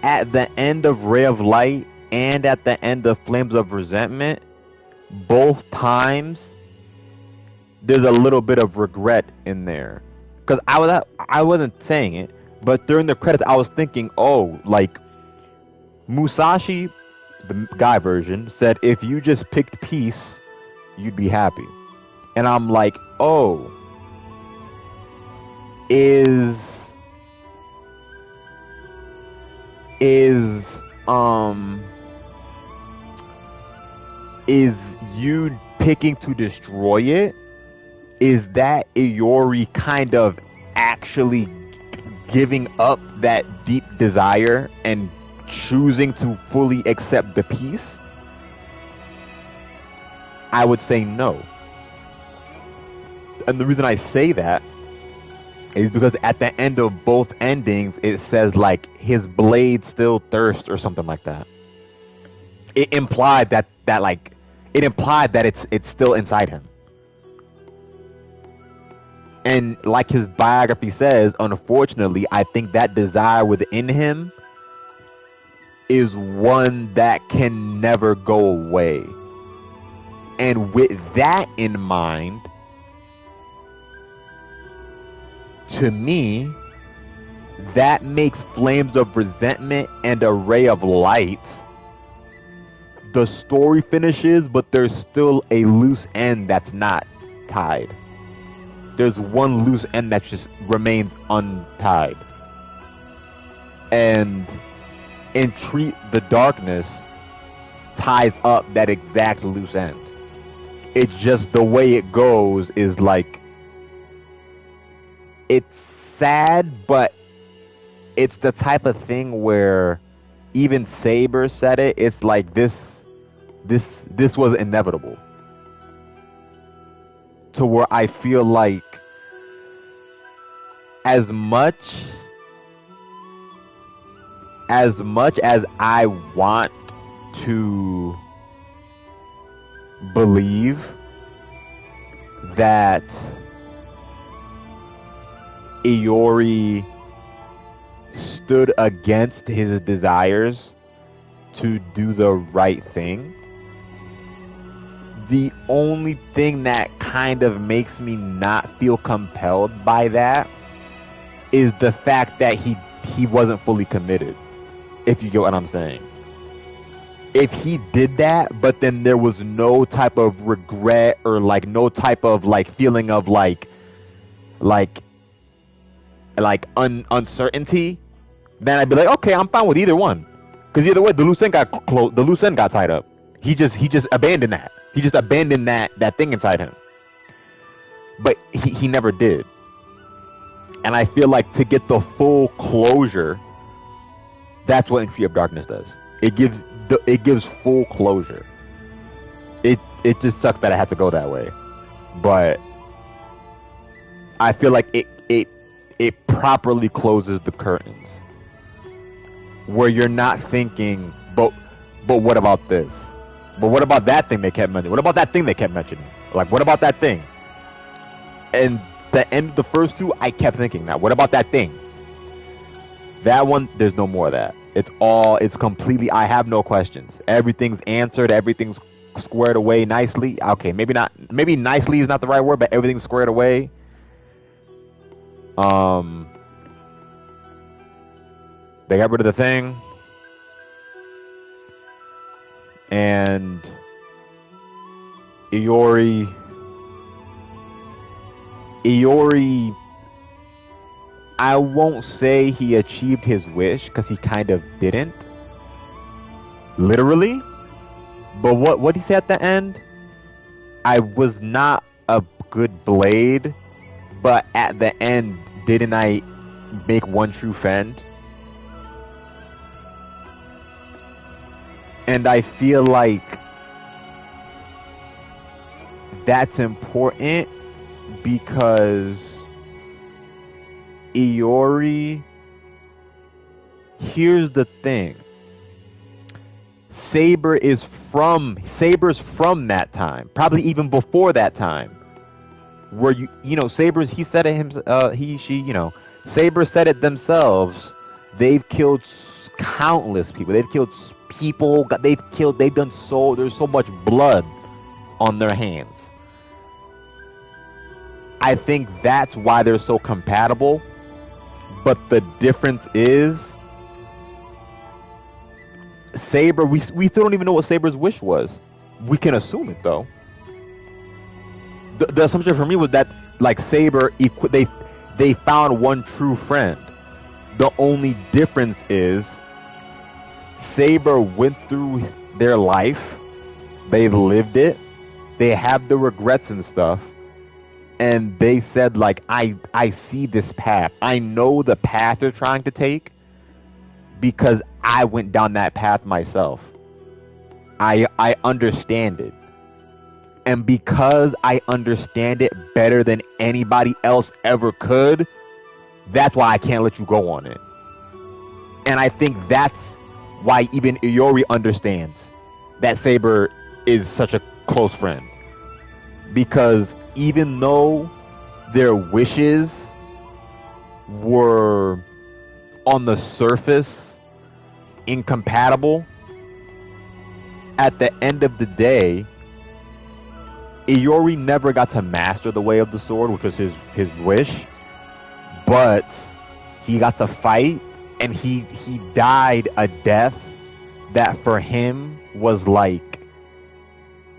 at the end of Ray of Light and at the end of Flames of Resentment, both times there's a little bit of regret in there. Because I wasn't saying it, but during the credits I was thinking, oh, like Musashi, the guy version, said if you just picked peace, you'd be happy. And I'm like, oh, is you picking to destroy it? Is that Iori kind of actually giving up that deep desire and choosing to fully accept the peace? I would say no. And the reason I say that is because at the end of both endings, it says like his blade still thirsts or something like that. It implied that it's still inside him. And like his biography says, unfortunately, I think that desire within him is one that can never go away. And with that in mind, to me, that makes Flames of Resentment and A Ray of Light. The story finishes, but there's still a loose end that's not tied. There's one loose end that just remains untied. And Entreat the Darkness ties up that exact loose end. It's just the way it goes is like, it's sad, but it's the type of thing where even Saber said it. It's like this was inevitable. To where I feel like as much as I want to believe that Iori stood against his desires to do the right thing, the only thing that kind of makes me not feel compelled by that is the fact that he wasn't fully committed, if you get what I'm saying. If he did that, but then there was no type of regret or like no type of like feeling of uncertainty, then I'd be like, okay, I'm fine with either one, because either way, the loose end got tied up. He just abandoned that. He just abandoned that thing inside him. But he never did. And I feel like to get the full closure, that's what Entry of Darkness does. It gives full closure. It just sucks that it had to go that way. But I feel like it properly closes the curtains. Where you're not thinking, but what about this? But what about that thing they kept mentioning? What about that thing they kept mentioning? Like, what about that thing? And the end of the first two, I kept thinking that. What about that thing? That one, there's no more of that. It's completely, I have no questions. Everything's answered. Everything's squared away nicely. Okay, maybe nicely is not the right word, but everything's squared away. They got rid of the thing. And Iori, I won't say he achieved his wish, because he kind of didn't. Literally. But what he say at the end? I was not a good blade, but at the end, didn't I make one true friend? And I feel like that's important because Iori, here's the thing. Saber's from that time, probably even before that time. Where Saber's, he said it himself, Saber said it themselves. They've killed countless people. They've killed people. There's so much blood on their hands. I think that's why they're so compatible. But the difference is, Saber, we still don't even know what Saber's wish was. We can assume it though. The assumption for me was that, like, Saber, they found one true friend. The only difference is Saber went through their life. They've lived it. They have the regrets and stuff. And they said, like, I see this path. I know the path they're trying to take because I went down that path myself. I understand it. And because I understand it better than anybody else ever could, that's why I can't let you go on it. And I think that's why even Iori understands that Saber is such a close friend. Because even though their wishes were on the surface incompatible, at the end of the day, Iori never got to master the way of the sword, which was his wish, but he got to fight, and he died a death that for him was like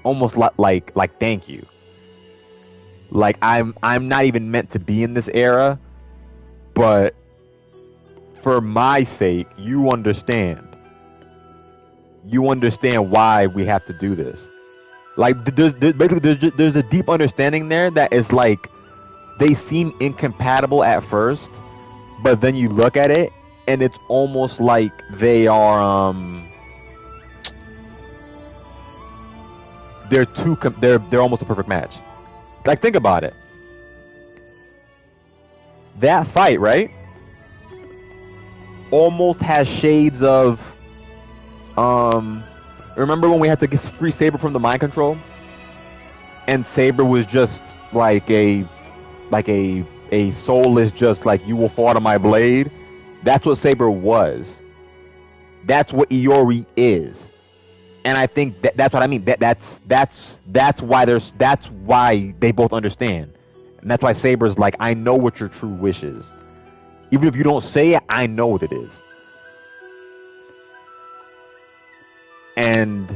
almost like thank you. Like, I'm not even meant to be in this era, but for my sake, you understand. you understand why we have to do this. Like there's a deep understanding there that is like they seem incompatible at first, but then you look at it and it's almost like they are they're almost a perfect match. Like think about it. That fight, right? Almost has shades of remember when we had to get free Saber from the mind control? And Saber was just like a soulless, just like you will fall to my blade. That's what Saber was. That's what Iori is. And I think that's what I mean. That's why they both understand. And that's why Saber's like, I know what your true wish is. Even if you don't say it, I know what it is. And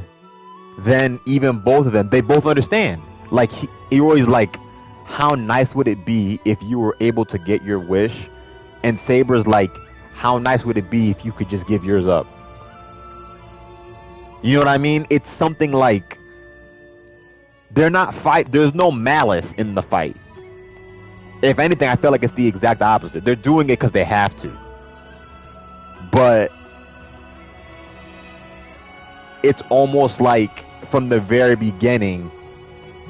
then even both of them, they both understand. Like Iori's like, how nice would it be if you were able to get your wish? And Saber's like, how nice would it be if you could just give yours up? You know what I mean? It's something like they're not fight. There's no malice in the fight. If anything, I feel like it's the exact opposite. They're doing it because they have to. But it's almost like from the very beginning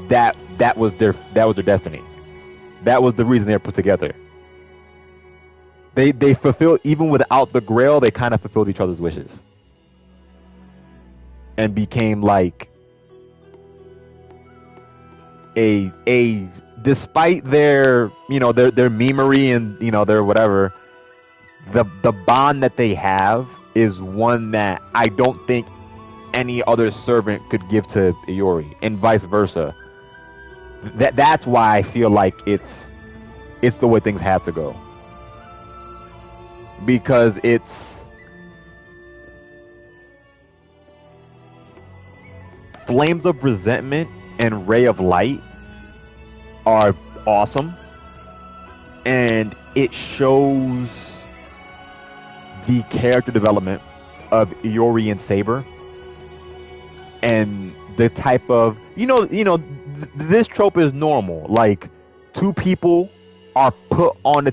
that was their destiny. That was the reason they were put together. They fulfilled, even without the Grail, they kind of fulfilled each other's wishes. And became like a despite their their memery and their whatever, the bond that they have is one that I don't think any other servant could give to Iori, and vice versa. That's why I feel like it's the way things have to go, because it's Flames of Resentment and Ray of Light are awesome, and it shows the character development of Iori and Saber, and the type of this trope is normal. Like, two people are put on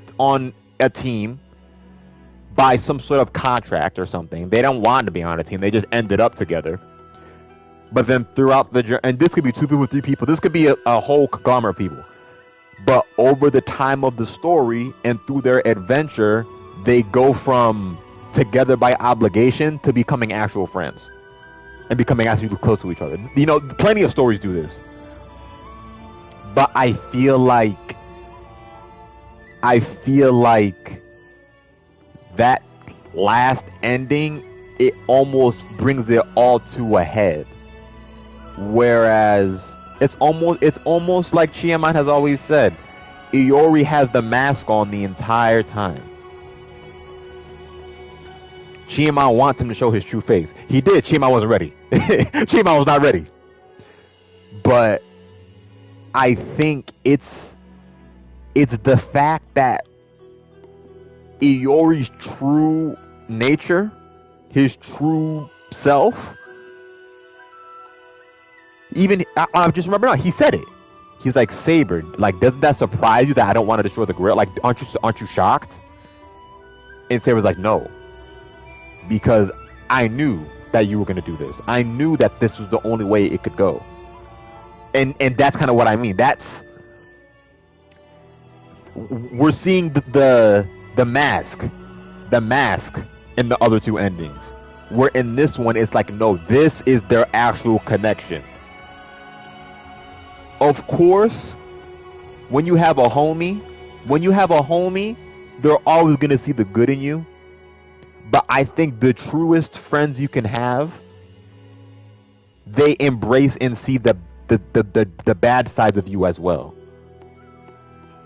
a team by some sort of contract or something. They don't want to be on a team. They just ended up together. But then throughout the journey, and this could be 2 people, 3 people, this could be a whole conglomerate of people. But over the time of the story and through their adventure, they go from together by obligation to becoming actual friends. And becoming actually close to each other. Plenty of stories do this. But I feel like that last ending, it almost brings it all to a head. Whereas it's almost like Chiaman has always said, Iori has the mask on the entire time. Chiaman wants him to show his true face. He did. Chiaman wasn't ready. Chiaman was not ready. But I think it's the fact that Iori's true nature, his true self, even I just remember now, he said it. He's like, Saber, like, doesn't that surprise you that I don't want to destroy the Grail? Like, aren't you shocked? And Saber's like, no, because I knew that you were going to do this. I knew that this was the only way it could go. And that's kind of what I mean. We're seeing the mask in the other 2 endings. Where in this one, it's like, no, this is their actual connection. Of course, when you have a homie, they're always going to see the good in you. But I think the truest friends you can have, they embrace and see the bad sides of you as well.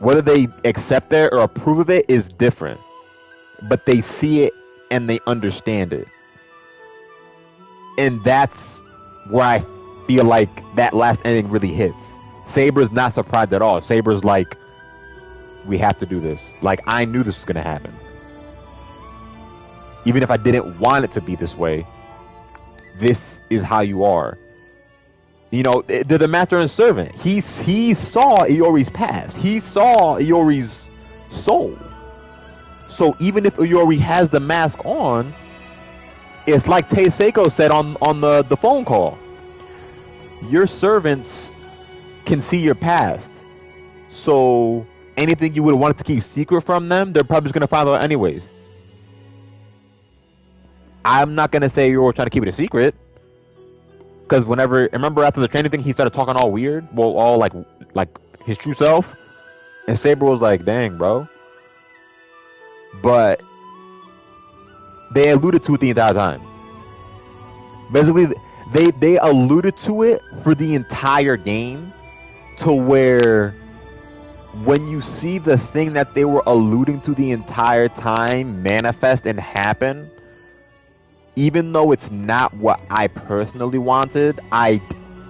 Whether they accept it or approve of it is different. But they see it and they understand it. And that's where I feel like that last ending really hits. Saber's not surprised at all. Saber's like, we have to do this. Like, I knew this was going to happen. Even if I didn't want it to be this way, this is how you are. You know, they're the master and servant. He saw Iori's past. He saw Iori's soul. So even if Iori has the mask on, it's like Seiko said on the phone call. Your servants can see your past. So anything you would want to keep secret from them, they're probably just gonna find out anyways. I'm not gonna say you're trying to keep it a secret, because remember after the training thing, he started talking all weird, well, all like his true self, and Saber was like, "Dang, bro." But they alluded to it the entire time. Basically, they alluded to it for the entire game, to where when you see the thing that they were alluding to the entire time manifest and happen, even though it's not what I personally wanted, I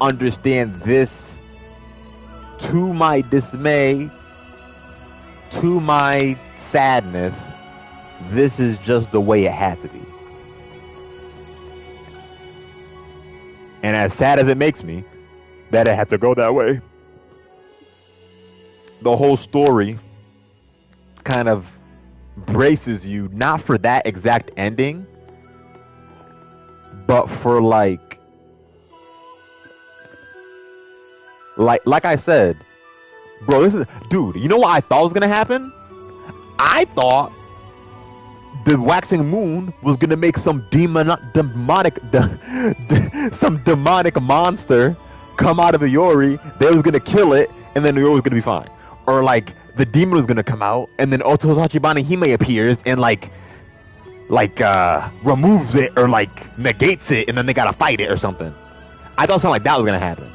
understand this, to my dismay, to my sadness, this is just the way it had to be. And as sad as it makes me that it had to go that way, the whole story kind of braces you, not for that exact ending, but for like I said, bro, dude, you know what I thought was gonna happen? I thought the waxing moon was gonna make some demonic monster come out of Iori. They was gonna kill it, and then Iori was gonna be fine. Or like the demon was gonna come out, and then Oto's Hachibane Hime appears and like removes it or like negates it, and then they gotta fight it or something. I thought something like that was gonna happen.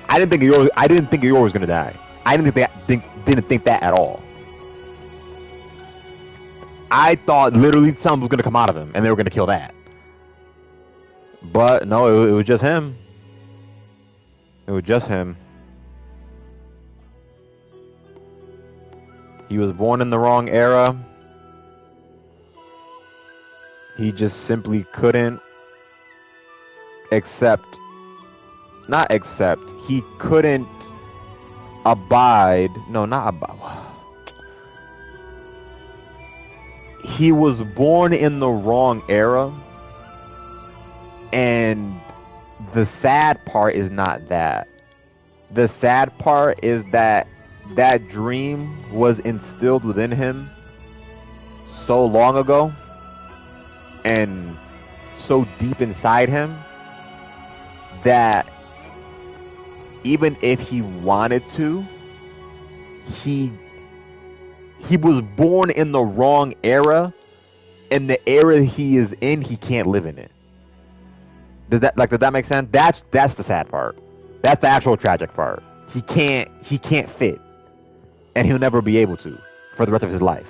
I didn't think Iori was gonna die. I didn't think that at all. I thought literally something was gonna come out of him, and they were gonna kill that. But no, it was just him. It was just him. He was born in the wrong era. He just simply couldn't he couldn't abide. No, not abide. He was born in the wrong era. And the sad part is not that. The sad part is that that dream was instilled within him so long ago and so deep inside him that even if he wanted to, he was born in the wrong era, and the era he is in, he can't live in it. Does that make sense? That's the sad part. That's the actual tragic part. He can't fit, and he'll never be able to for the rest of his life.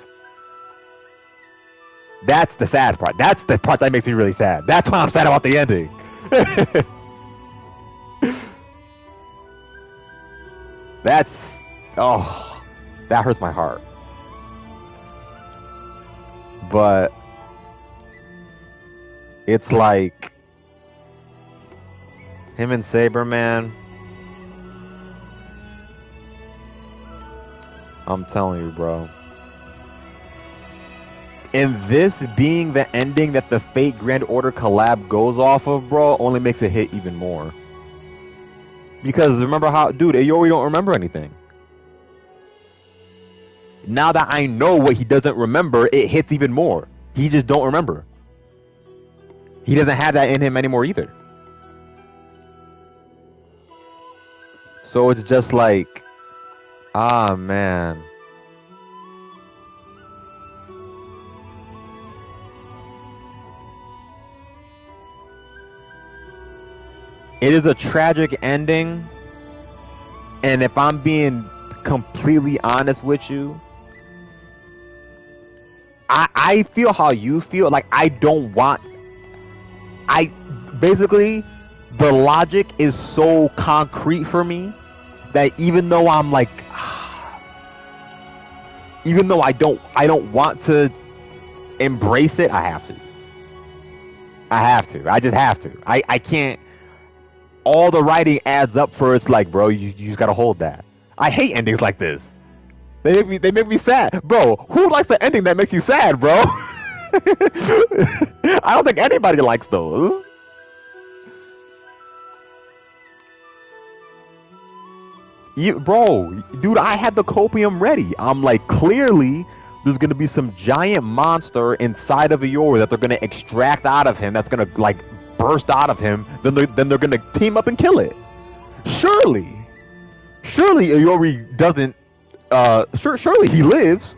That's the sad part. That's the part that makes me really sad. That's why I'm sad about the ending. That hurts my heart. But it's like him and Saber, man. I'm telling you, bro. And this being the ending that the Fate Grand Order collab goes off of, bro, only makes it hit even more. Because remember how, dude, Iori don't remember anything. Now that I know what he doesn't remember, it hits even more. He just don't remember. He doesn't have that in him anymore either. So it's just like, ah, man. It is a tragic ending, and if I'm being completely honest with you, I feel how you feel. Like, basically, the logic is so concrete for me that even though I'm like, even though I don't want to embrace it, I have to. I have to. I just have to. I can't. All the writing adds up for it's like, bro, you just gotta hold that. I hate endings like this. They make me sad, bro. Who likes the ending that makes you sad, bro? I don't think anybody likes those. Bro, dude, I had the copium ready. I'm like, clearly, there's gonna be some giant monster inside of Iori that they're gonna extract out of him. That's gonna like burst out of him. Then they're gonna team up and kill it. Surely Iori doesn't. Surely he lives.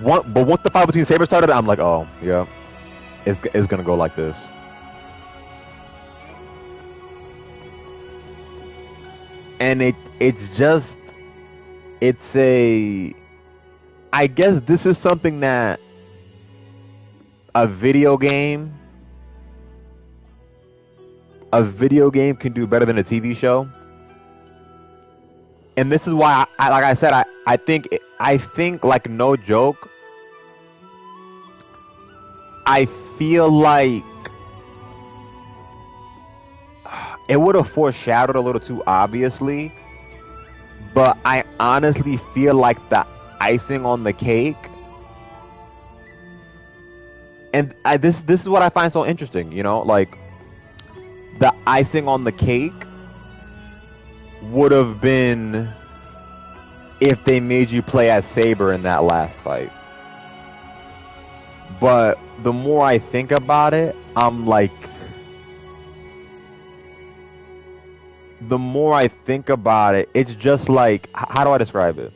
But once the fight between Saber started, I'm like, oh yeah, it's gonna go like this. And it's a, I guess this is something that a video game can do better than a TV show. And this is why like I said, I think like, no joke, I feel like it would have foreshadowed a little too obviously, but I honestly feel like the icing on the cake, and this is what I find so interesting, like the icing on the cake would have been if they made you play as Saber in that last fight. But the more I think about it, I'm like, the more I think about it, it's just like, how do I describe it?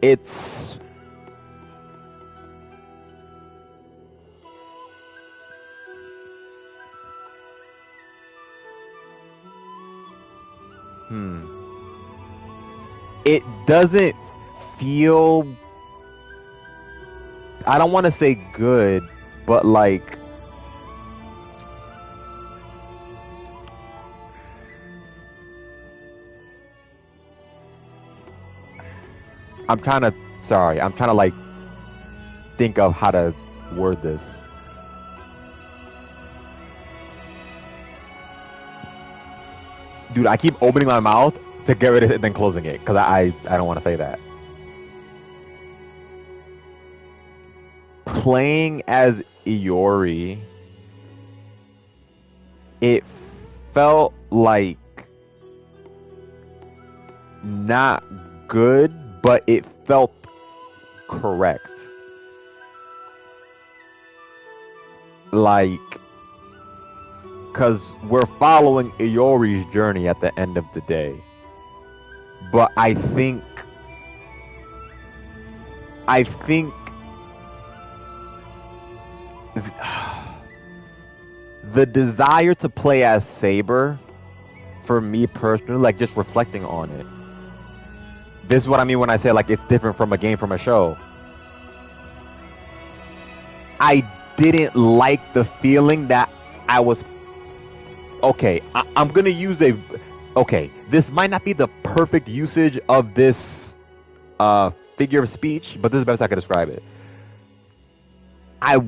It's it doesn't feel, I don't want to say good, but like, I'm trying to like think of how to word this. Dude, I keep opening my mouth to get rid of it and then closing it because I don't want to say that. Playing as Iori, it felt like not good, but it felt correct. Like, because we're following Iori's journey at the end of the day. But I think the desire to play as Saber, for me personally, like just reflecting on it, this is what I mean when I say like it's different from a game from a show. I didn't like the feeling that I was, okay, I'm gonna use okay, this might not be the perfect usage of this figure of speech, but this is the best I can describe it. I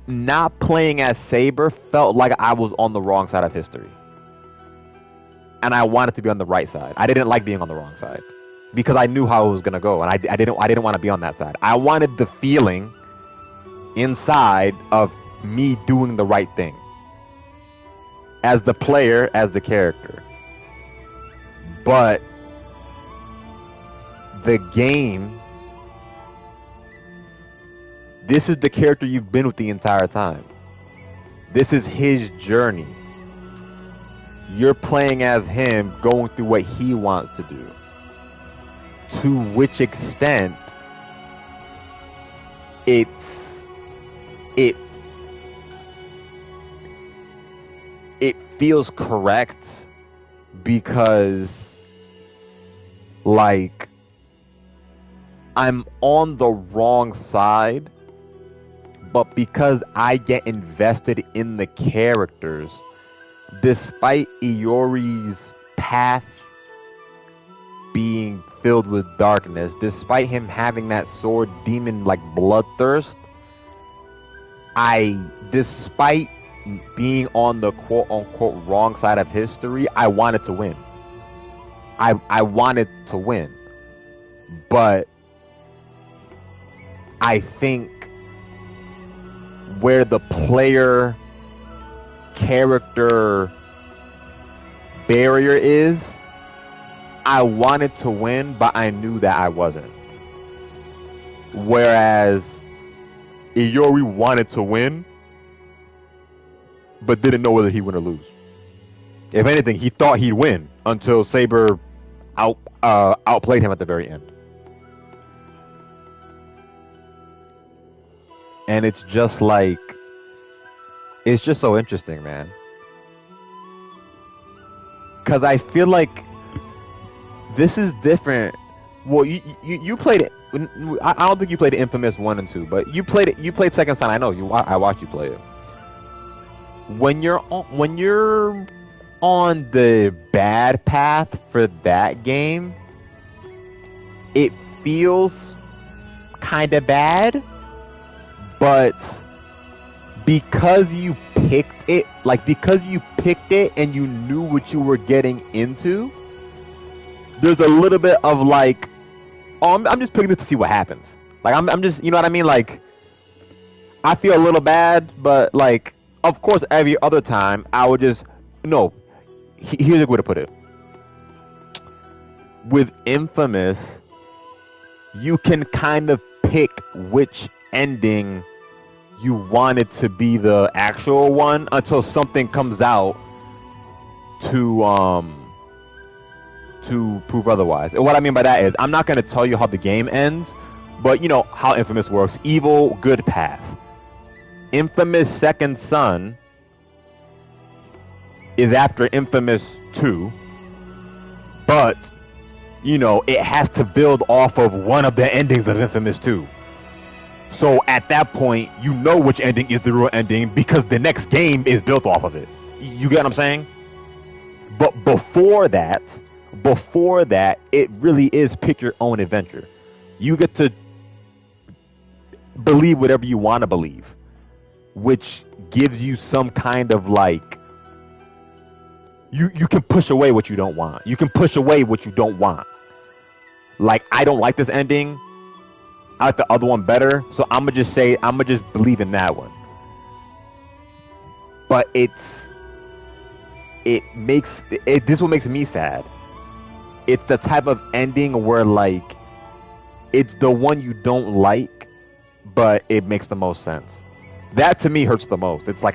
not playing as Saber felt like I was on the wrong side of history. And I wanted to be on the right side. I didn't like being on the wrong side because I knew how it was gonna go, and I didn't want to be on that side. I wanted the feeling inside of me doing the right thing. As the player, as the character. But the game, this is the character you've been with the entire time. This is his journey. You're playing as him, going through what he wants to do. To which extent it feels correct because like I'm on the wrong side, but because I get invested in the characters, despite Iori's path being filled with darkness, despite him having that sword demon like bloodthirst, despite being on the quote unquote wrong side of history, I wanted to win. I wanted to win. But I think where the player character barrier is, I wanted to win, but I knew that I wasn't. Whereas Iori wanted to win, but didn't know whether he'd win or lose. If anything, he thought he'd win until Saber outplayed him at the very end. And it's just like, it's just so interesting, man. Because I feel like this is different. Well, you played it. I don't think you played Infamous 1 and 2, but you played it. You played Second Son. I know you. I watched you play it. When you're on the bad path for that game, it feels kind of bad, but because you picked it, and you knew what you were getting into, there's a little bit of like, oh, I'm just picking this to see what happens. Like I'm just, you know what I mean? Like, I feel a little bad, but like, of course, every other time I would just, no. Here's a way to put it. With Infamous, you can kind of pick which ending you want it to be the actual one until something comes out to prove otherwise. And what I mean by that is, I'm not going to tell you how the game ends, but you know how Infamous works. Evil, good path. Infamous Second Son is after Infamous 2, but you know, it has to build off of one of the endings of Infamous 2. So at that point, you know which ending is the real ending because the next game is built off of it. You get what I'm saying? But before that, it really is pick your own adventure. You get to believe whatever you want to believe, which gives you some kind of like, you can push away what you don't want. You can push away what you don't want. Like, I don't like this ending. I like the other one better, so I'm gonna just believe in that one. But this is what makes me sad. It's the type of ending where like, it's the one you don't like, but it makes the most sense. That to me hurts the most. It's like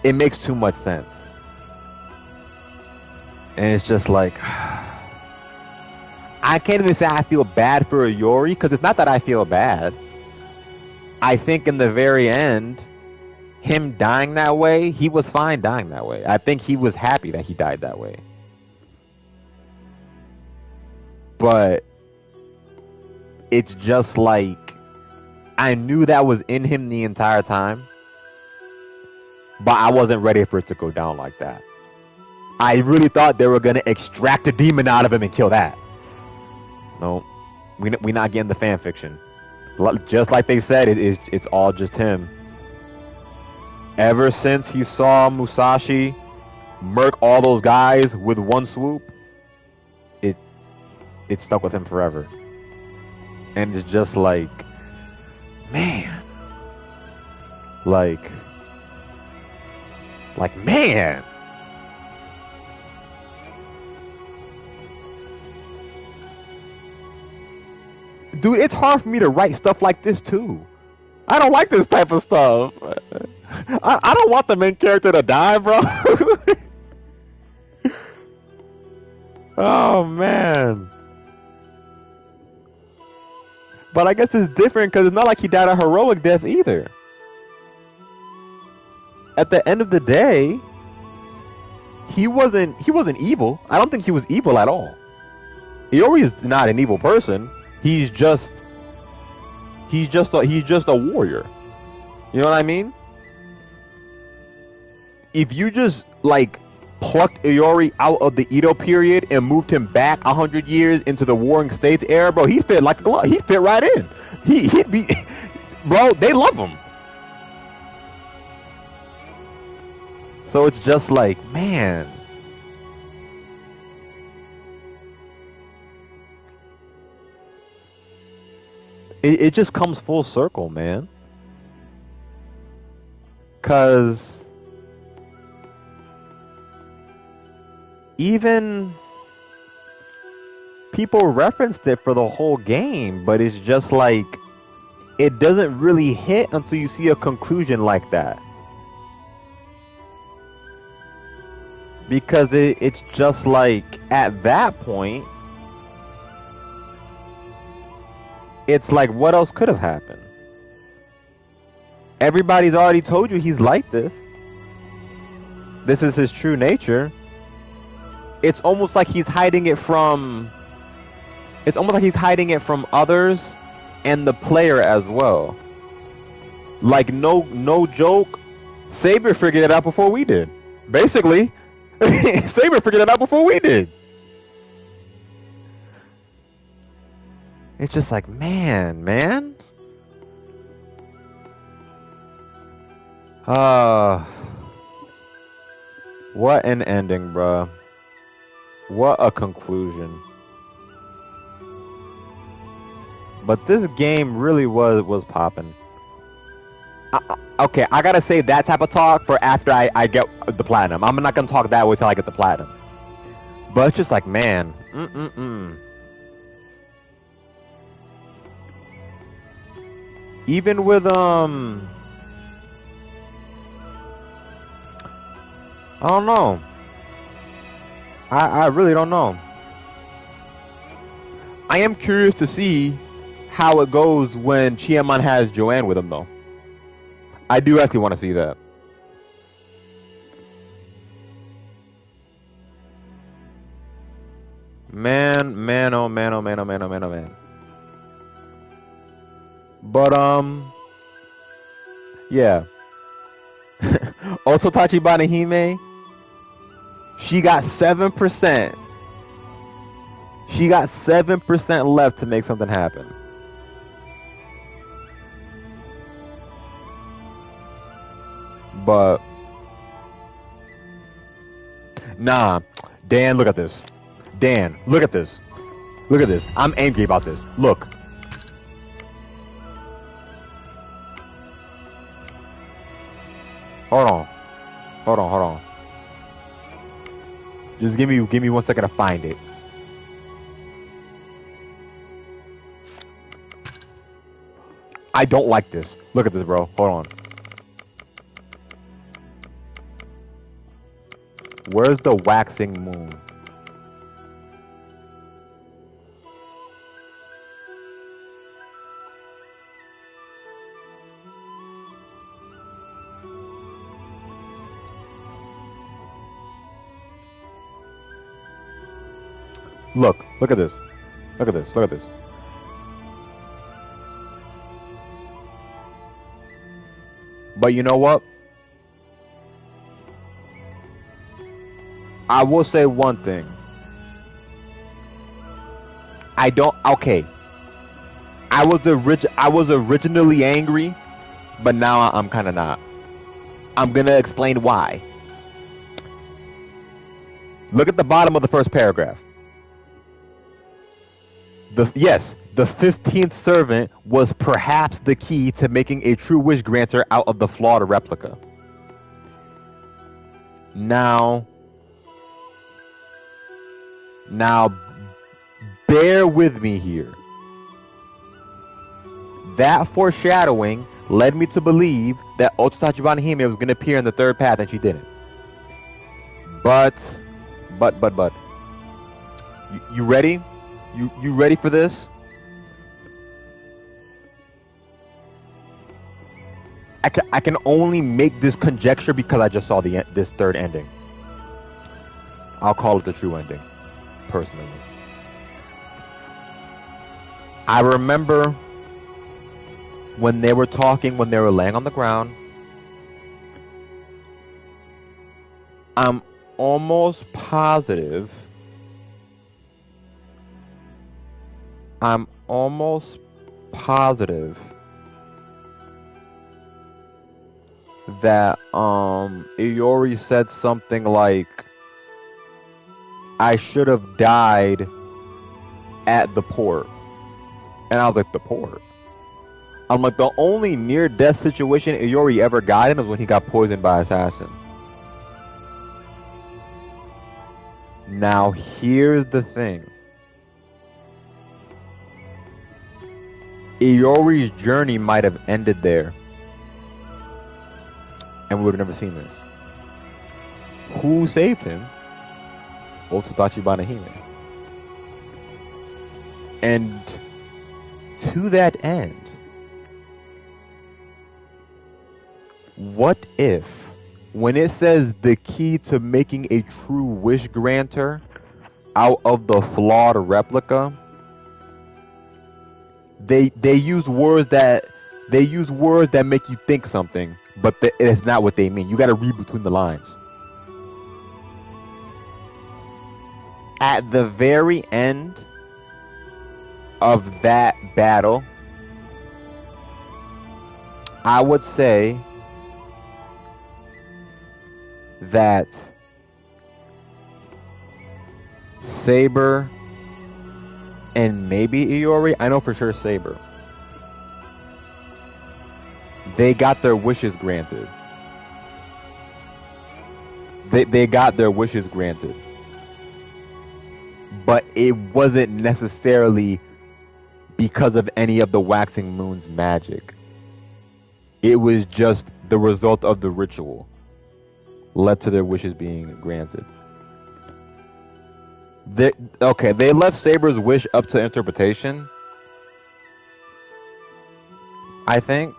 it makes too much sense. And it's just like, I can't even say I feel bad for Iori, because it's not that I feel bad. I think in the very end, him dying that way, he was fine dying that way. I think he was happy that he died that way. But it's just like, I knew that was in him the entire time, but I wasn't ready for it to go down like that. I really thought they were going to extract a demon out of him and kill that. No, we're not getting the fan fiction. Just like they said, it's all just him. Ever since he saw Musashi murk all those guys with one swoop, it stuck with him forever. And it's just like, man, like man. Dude, it's hard for me to write stuff like this too. I don't like this type of stuff. I don't want the main character to die, bro. Oh man. But I guess it's different because it's not like he died a heroic death either. At the end of the day, he wasn't evil. I don't think he was evil at all. Iori is not an evil person. He's just a warrior. You know what I mean? If you just like plucked Iori out of the Edo period and moved him back 100 years into the Warring States era, bro, he fit like a glove. He fit right in. He'd be, bro. They love him. So it's just like, man. It just comes full circle, man. Cause even people referenced it for the whole game, but it's just like it doesn't really hit until you see a conclusion like that. Because it's just like at that point, it's like what else could have happened? Everybody's already told you he's like this. This is his true nature. It's almost like he's hiding it from. It's almost like he's hiding it from others and the player as well. Like no joke, Saber figured it out before we did. Basically, Saber figured it out before we did. It's just like, man. What an ending, bruh. What a conclusion. But this game really was popping. Okay, I gotta save that type of talk for after I get the platinum. I'm not gonna talk that way till I get the platinum. But it's just like, man, Even with I don't know. I really don't know. I am curious to see how it goes when Chiamon has Joanne with him, though. I do actually want to see that. Man. But yeah. Also, Tachibana Hime, she got 7%. She got 7% left to make something happen. But nah, Dan, look at this. Dan, look at this. Look at this. I'm angry about this. Look. Hold on. Just give me 1 second to find it. I don't like this. Look at this, bro. Hold on. Where's the waxing moon? Look at this. Look at this. Look at this. But you know what? I will say one thing. Okay. I was originally angry, but now I'm kind of not. I'm gonna explain why. Look at the bottom of the first paragraph. The 15th servant was perhaps the key to making a true wish granter out of the flawed replica. Now, bear with me here. That foreshadowing led me to believe that Ototachibana Hime was going to appear in the third path, and she didn't. But, you ready? You ready for this? I can only make this conjecture because I just saw this third ending. I'll call it the true ending, personally. I remember when they were talking, when they were laying on the ground. I'm almost positive. I'm almost positive that Iori said something like, I should have died at the port. And I was like, the port? I'm like, the only near-death situation Iori ever got in was when he got poisoned by Assassin. Now, here's the thing. Iori's journey might have ended there. And we would have never seen this. Who saved him? Otsutachi Banahime. And to that end, what if, when it says the key to making a true wish granter out of the flawed replica, they use words that make you think something, but it's not what they mean. You got to read between the lines. At the very end of that battle, I would say that Saber and maybe Iori, I know for sure Saber, they got their wishes granted. They got their wishes granted. But it wasn't necessarily because of any of the waxing moon's magic. It was just the result of the ritual led to their wishes being granted. They left Saber's wish up to interpretation. I think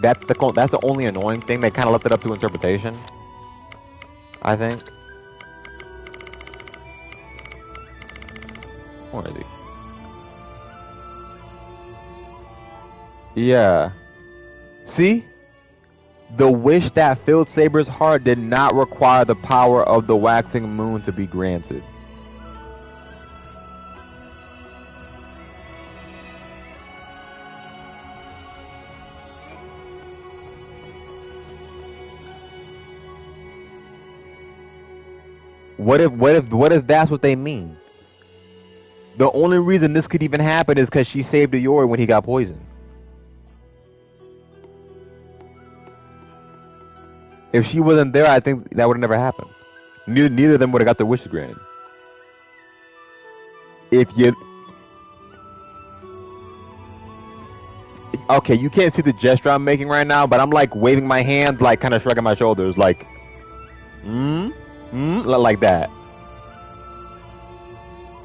that's the only annoying thing. They kind of left it up to interpretation, I think. Where is he? Yeah. See? The wish that filled Saber's heart did not require the power of the waxing moon to be granted. What if that's what they mean? The only reason this could even happen is because she saved Iori when he got poisoned. If she wasn't there, I think that would have never happened. Neither of them would have got their wishes granted. Okay, you can't see the gesture I'm making right now, but I'm like waving my hands, like kind of shrugging my shoulders, like, like that.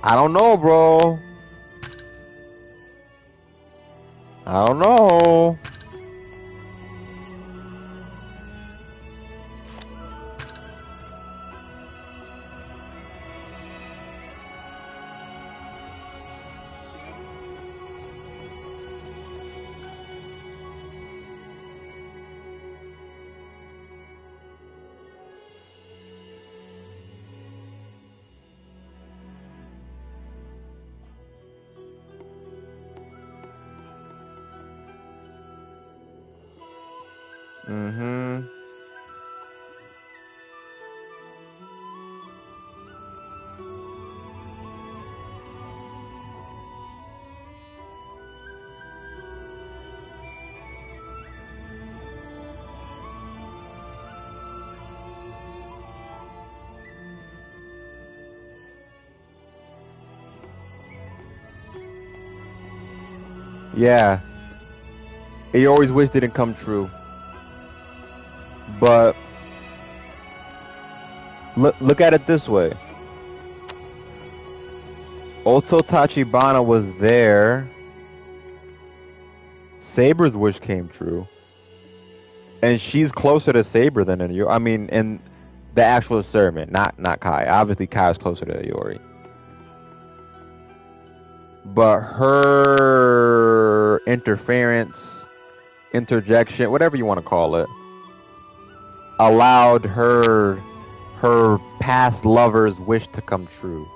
I don't know, bro. I don't know. Yeah. Iori's wish didn't come true. But look at it this way. Oto Tachibana was there. Saber's wish came true. And she's closer to Saber than Iori. I mean, in the actual sermon, not Kai. Obviously, Kai is closer to Iori. But her interference, interjection, whatever you want to call it, allowed her her past lover's wish to come true.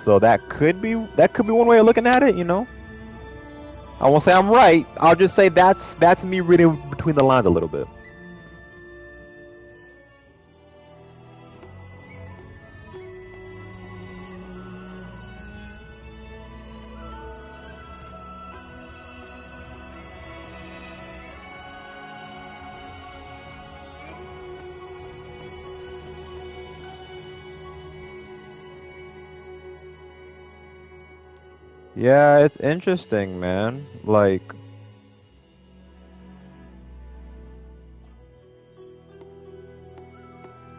So that could be one way of looking at it, you know. I won't say I'm right. I'll just say that's me reading between the lines a little bit. Yeah, it's interesting, man. Like,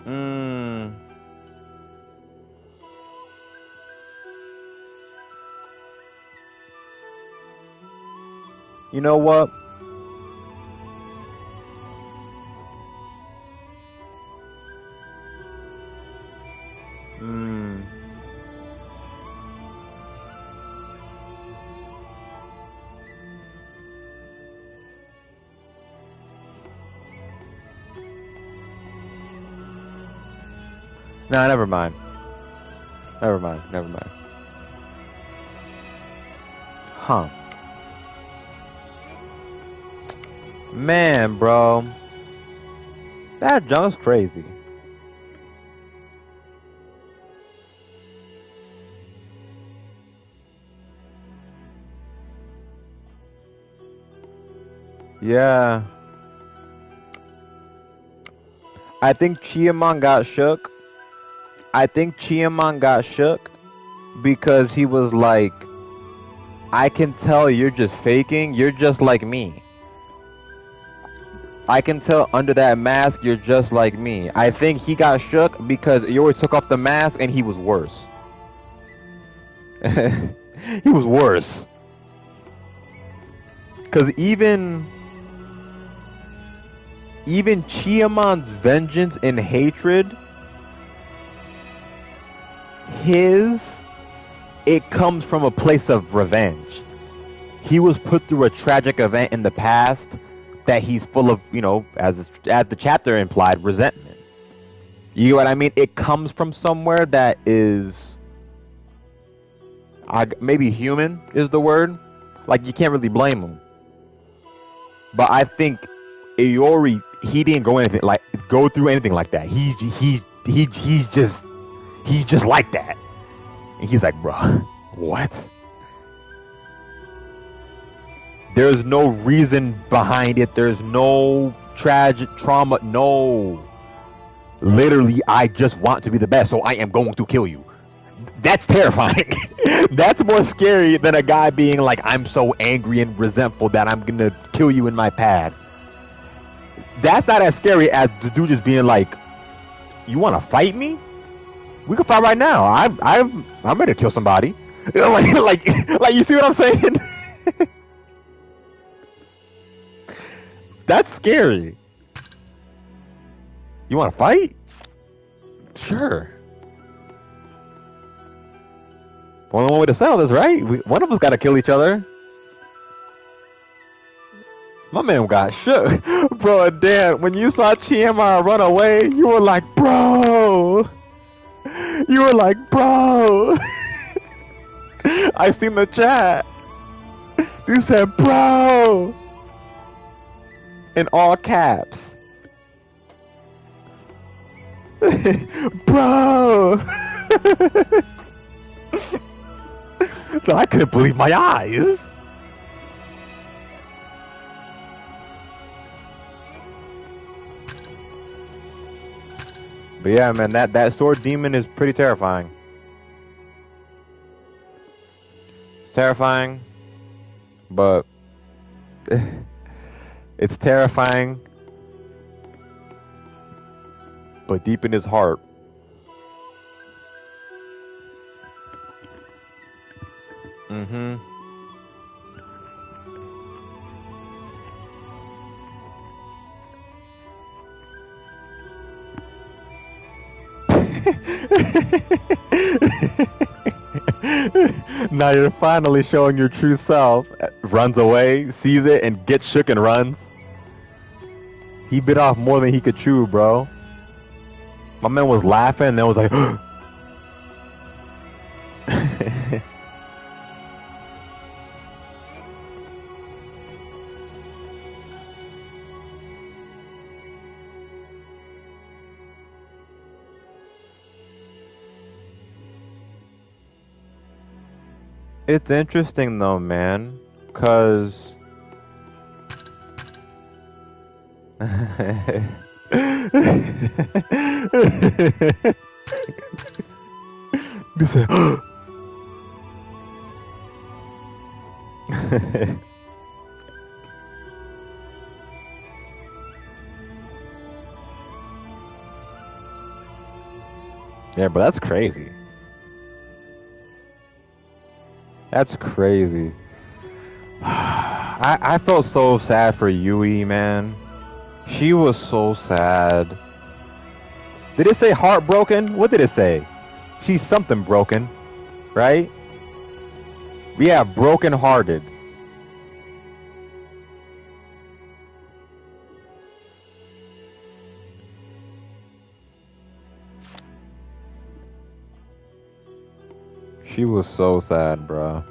mm, you know what? Mm, nah, never mind. Never mind. Never mind. Huh. Man, bro. That junk's crazy. Yeah. I think Chiamon got shook. I think Chiamon got shook because he was like, I can tell you're just faking. You're just like me. I can tell under that mask you're just like me. I think he got shook because Iori took off the mask and he was worse. He was worse. Because even Chiamon's vengeance and hatred, it comes from a place of revenge. He was put through a tragic event in the past that he's full of, you know, as the chapter implied, resentment. You know what I mean? It comes from somewhere that is, maybe human is the word. Like, you can't really blame him. But I think Iori, he didn't go through anything like that. He's just like that. And he's like, bro, what? There's no reason behind it. There's no tragic trauma. No. Literally, I just want to be the best, so I am going to kill you. That's terrifying. That's more scary than a guy being like, I'm so angry and resentful that I'm going to kill you in my pad. That's not as scary as the dude just being like, you want to fight me? We can fight right now. I'm ready to kill somebody. like you see what I'm saying? That's scary. You want to fight? Sure. Only one way to settle this, right? One of us got to kill each other. My man got shook. Bro, Dan, when you saw Chiamon run away, you were like, bro. You were like, bro. I seen the chat. You said, bro. In all caps. Bro. So I couldn't believe my eyes. But yeah, man, that sword demon is pretty terrifying. It's terrifying, but it's terrifying, but deep in his heart, Now you're finally showing your true self. Runs away, sees it, and gets shook and runs. He bit off more than he could chew, bro. My man was laughing and then was like, It's interesting though, man, cause he said, yeah, but that's crazy. That's crazy. I felt so sad for Yui, man. She was so sad. Did it say heartbroken? What did it say? She's something broken, right? Yeah, broken hearted. She was so sad, bruh.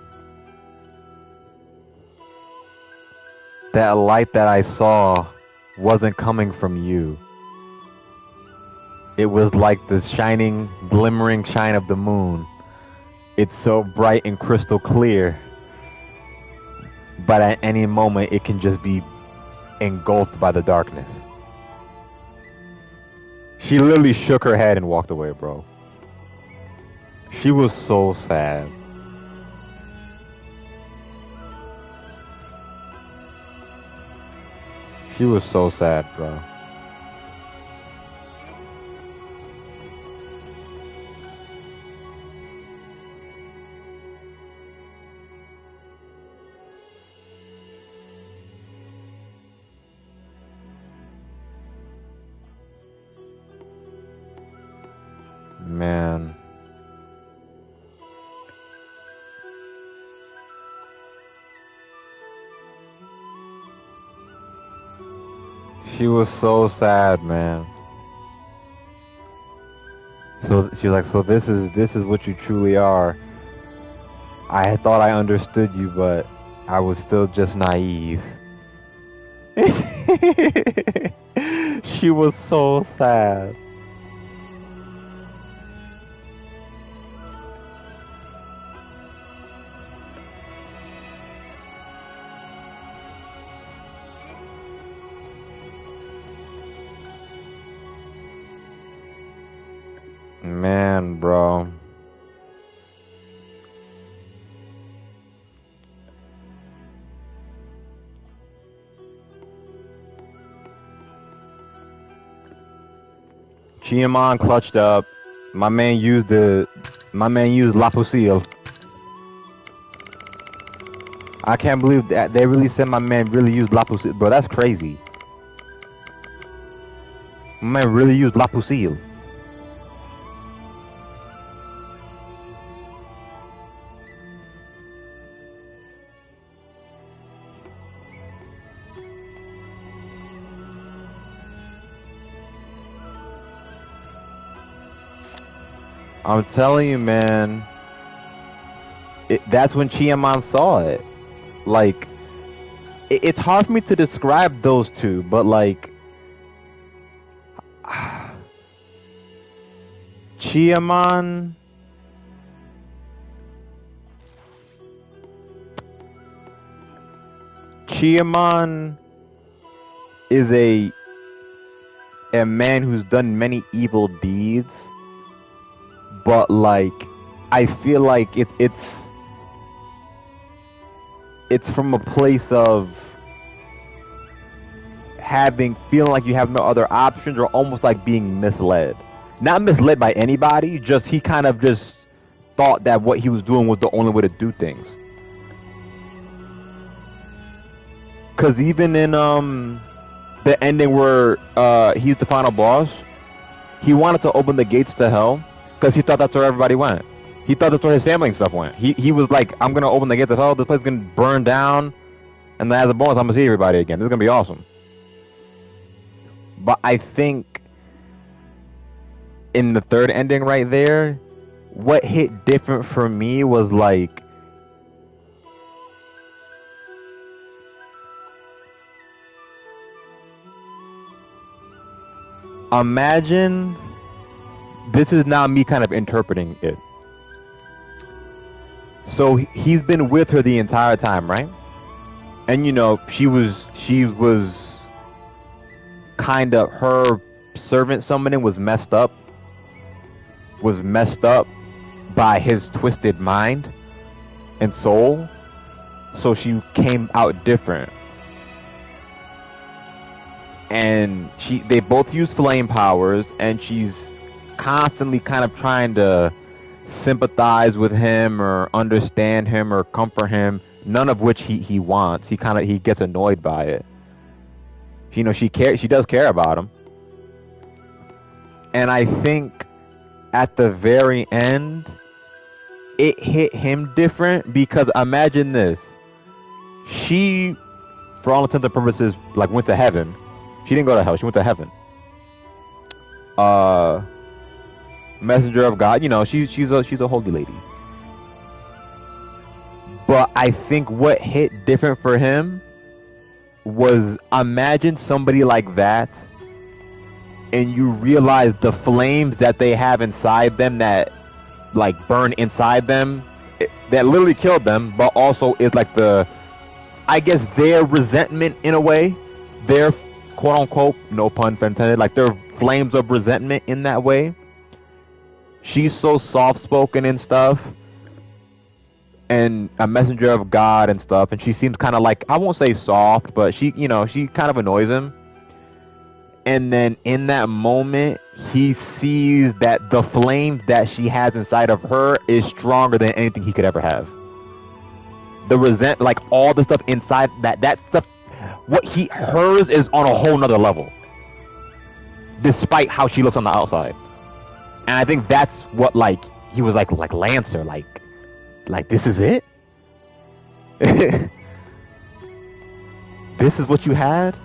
That light that I saw wasn't coming from you. It was like the shining, glimmering shine of the moon. It's so bright and crystal clear. But at any moment, it can just be engulfed by the darkness. She literally shook her head and walked away, bro. She was so sad. She was so sad, bro. Man. She was so sad, man. So she was like, so this is what you truly are. I thought I understood you, but I was still just naive. She was so sad. Man, bro. Chiamon clutched up. My man used La Fusil. I can't believe that they really said my man really used La Fusil. Bro, that's crazy. My man really used La Fusil. I'm telling you, man. That's when Chiamon saw it. Like, it's hard for me to describe those two, but like, Chiamon. Chiamon is a man who's done many evil deeds. But like, I feel like it's from a place of feeling like you have no other options, or almost like being misled. Not misled by anybody, just he kind of just thought that what he was doing was the only way to do things. Cause even in the ending where he's the final boss, he wanted to open the gates to hell. Because he thought that's where everybody went. He thought that's where his family and stuff went. He was like, I'm going to open the gates of hell. This place is going to burn down. And then as a bonus, I'm going to see everybody again. This is going to be awesome. But I think in the third ending right there, what hit different for me was like, imagine, this is now me kind of interpreting it. So he's been with her the entire time, right? And you know, she was kind of, her servant summoning was messed up by his twisted mind and soul. So she came out different. And they both use flame powers, and she's constantly kind of trying to sympathize with him or understand him or comfort him, none of which he wants. He gets annoyed by it. You know, she does care about him. And I think at the very end it hit him different, because imagine this. She, for all intents and purposes, like, went to heaven. She didn't go to hell, she went to heaven. Messenger of God, you know, she's a holy lady. But I think what hit different for him was, imagine somebody like that, and you realize the flames that they have inside them that like burn inside them, that literally killed them, but also is like I guess their resentment in a way, their quote unquote, no pun intended, like their flames of resentment in that way. She's so soft spoken and stuff, and a messenger of God and stuff, and she seems kind of like, I won't say soft, but she kind of annoys him. And then in that moment, he sees that the flames that she has inside of her is stronger than anything he could ever have. The like all the stuff inside that stuff, hers is on a whole nother level, despite how she looks on the outside. And I think that's what, like, he was like Lancer, like this is it? This is what you had?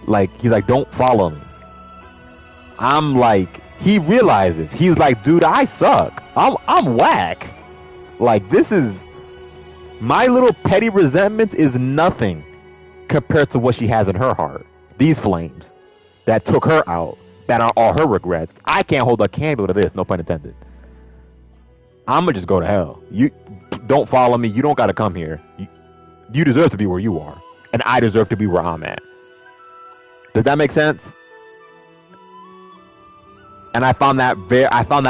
Like, he's like, don't follow me. I'm like, he realizes, he's like, dude, I suck. I'm whack. Like, this is, my little petty resentment is nothing compared to what she has in her heart. These flames that took her out, that are all her regrets. I can't hold a candle to this, no pun intended. I'm gonna just go to hell. You don't follow me. You don't gotta come here. You deserve to be where you are, and I deserve to be where I'm at. Does that make sense? And I found that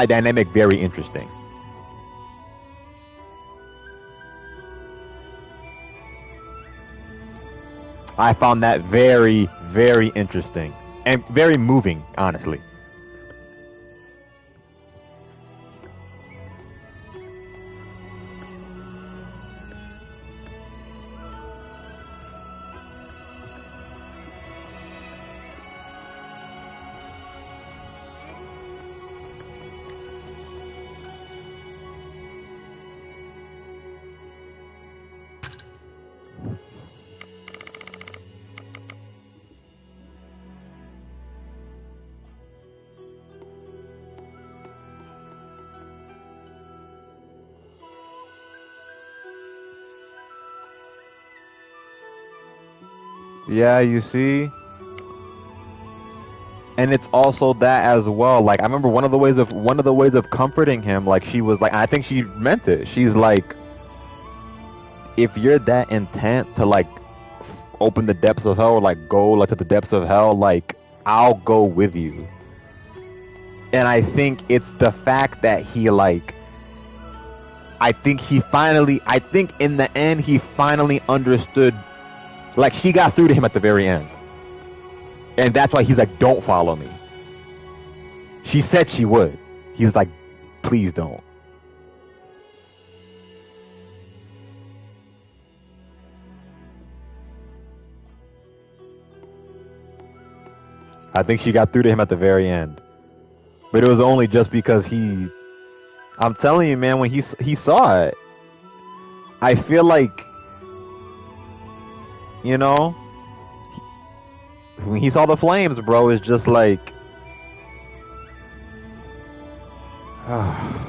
dynamic very interesting. I found that very, very interesting and very moving, honestly. Yeah, you see? And it's also that as well. Like, I remember one of the ways of comforting him, like, she was like, I think she meant it. She's like, if you're that intent to, like, open the depths of hell, or like go, like, to the depths of hell, like, I'll go with you. And I think it's the fact that he, like, I think in the end he finally understood. Like, she got through to him at the very end. And that's why he's like, don't follow me. She said she would. He was like, please don't. I think she got through to him at the very end. But it was only just because I'm telling you, man, when he saw it, I feel like, you know, when he saw the flames, bro, it's just like, I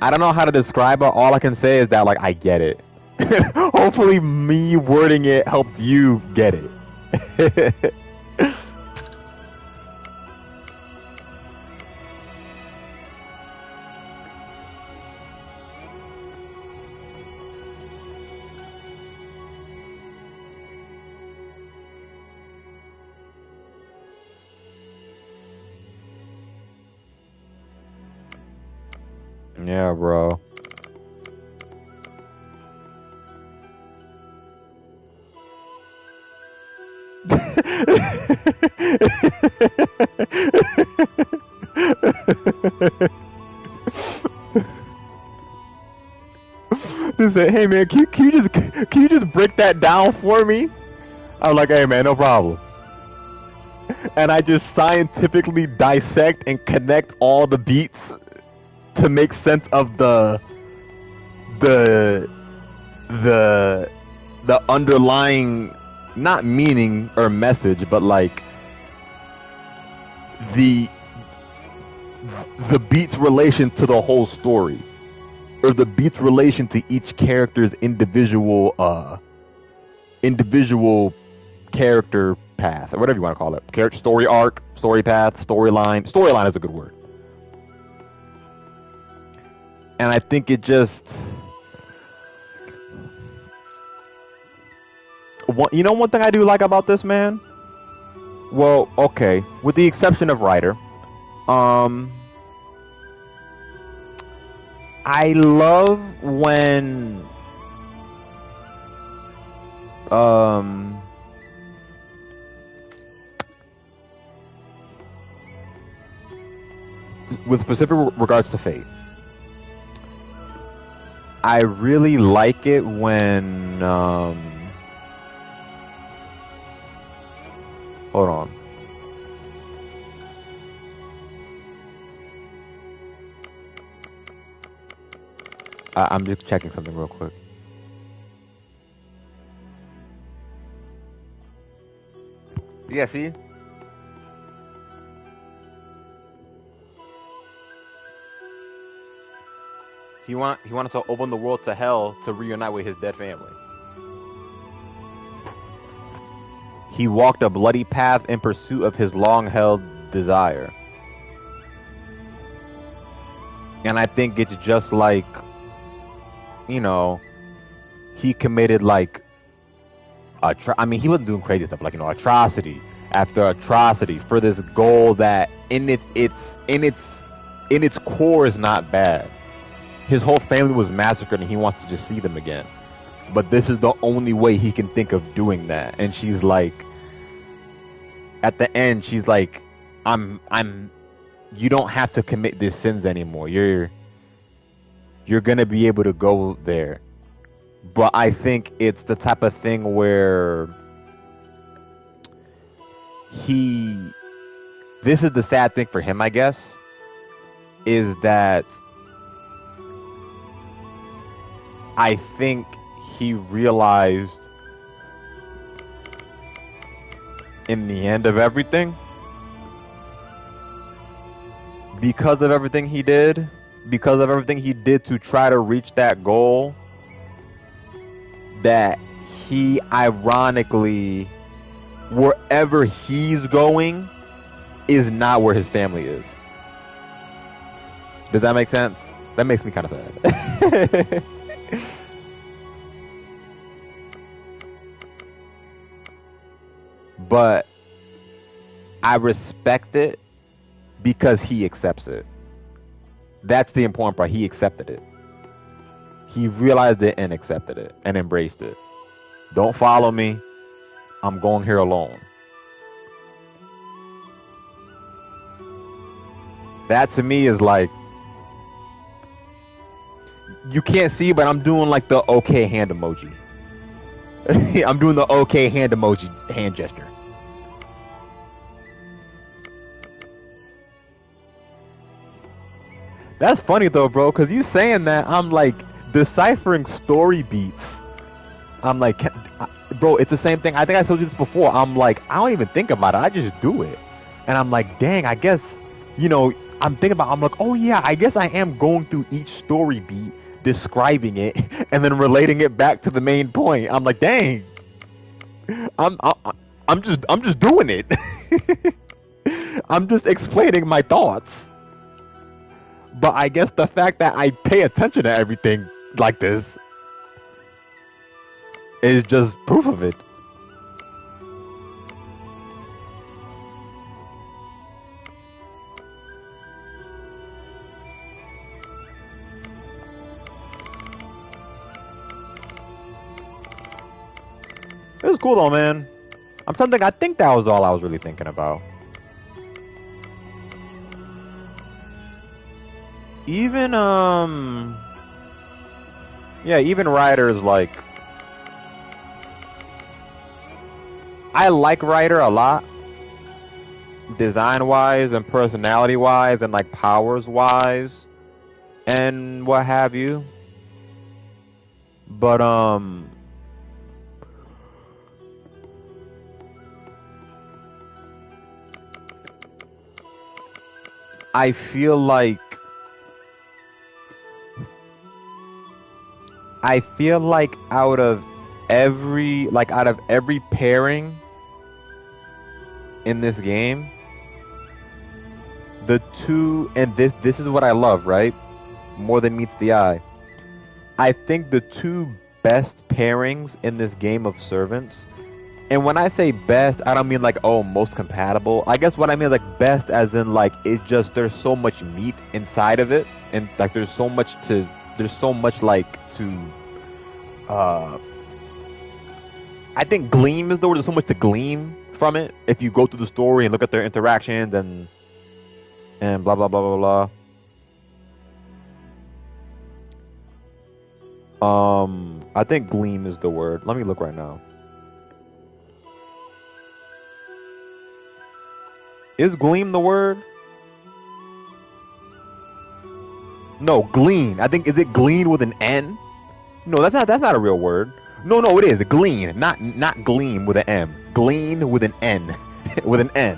don't know how to describe it. All I can say is that like I get it. Hopefully, me wording it helped you get it. Yeah, bro. Just say, hey man, can you just break that down for me? I'm like, hey man, no problem. And I just scientifically dissect and connect all the beats to make sense of the the underlying, not meaning or message, but like the beat's relation to the whole story, or the beat's relation to each character's individual character path, or whatever you want to call it. Character story arc, story path, storyline. Storyline is a good word. And I think it just, one thing I do like about this, man? Well, okay, with the exception of writer, I love when with specific regards to Fate, I really like it when hold on. I'm just checking something real quick. Yeah, see? He wanted to open the world to hell to reunite with his dead family. He walked a bloody path in pursuit of his long-held desire. And I think it's just like, he committed like I mean, he wasn't doing crazy stuff, like, atrocity after atrocity for this goal that in its core is not bad. His whole family was massacred and he wants to just see them again. But this is the only way he can think of doing that. And she's like, at the end, she's like, you don't have to commit these sins anymore. You're gonna be able to go there. But I think it's the type of thing where this is the sad thing for him, I guess, is that I think he realized in the end of everything, because of everything he did to try to reach that goal, that he ironically, wherever he's going is not where his family is. Does that make sense? That makes me kind of sad. But I respect it because he accepts it. That's the important part. He accepted it. He realized it and accepted it and embraced it. Don't follow me. I'm going here alone. That to me is like, you can't see, but I'm doing like the okay hand emoji. I'm doing the okay hand emoji, hand gesture. That's funny though, bro, because you saying that, I'm like deciphering story beats. I'm like, bro, it's the same thing. I think I told you this before. I'm like, I don't even think about it. I just do it. And I'm like, dang, I guess you know, I'm thinking about, I'm like, oh yeah, I guess I am going through each story beat, describing it, and then relating it back to the main point. I'm like, dang, I'm I, I'm just doing it. I'm just explaining my thoughts. But I guess the fact that I pay attention to everything like this is just proof of it. It was cool though, man. I'm trying to think. I think that was all I was really thinking about. Even yeah, even Ryder is like, I like Ryder a lot, design wise and personality wise and like powers wise and what have you. But I feel like out of every pairing in this game, the two, and this is what I love, right? More than meets the eye. I think the two best pairings in this game of Servants, and when I say best, I don't mean like, oh, most compatible. I guess what I mean is like best as in like, it's just there's so much meat inside of it, and like there's so much like to I think gleam is the word. There's so much to gleam from it if you go through the story and look at their interactions and blah blah blah blah blah. I think gleam is the word. Let me look right now. Is gleam the word? No, glean. I think, is it glean with an N? No, that's not a real word. No, it is glean, not gleam with an M. Glean with an N, with an N.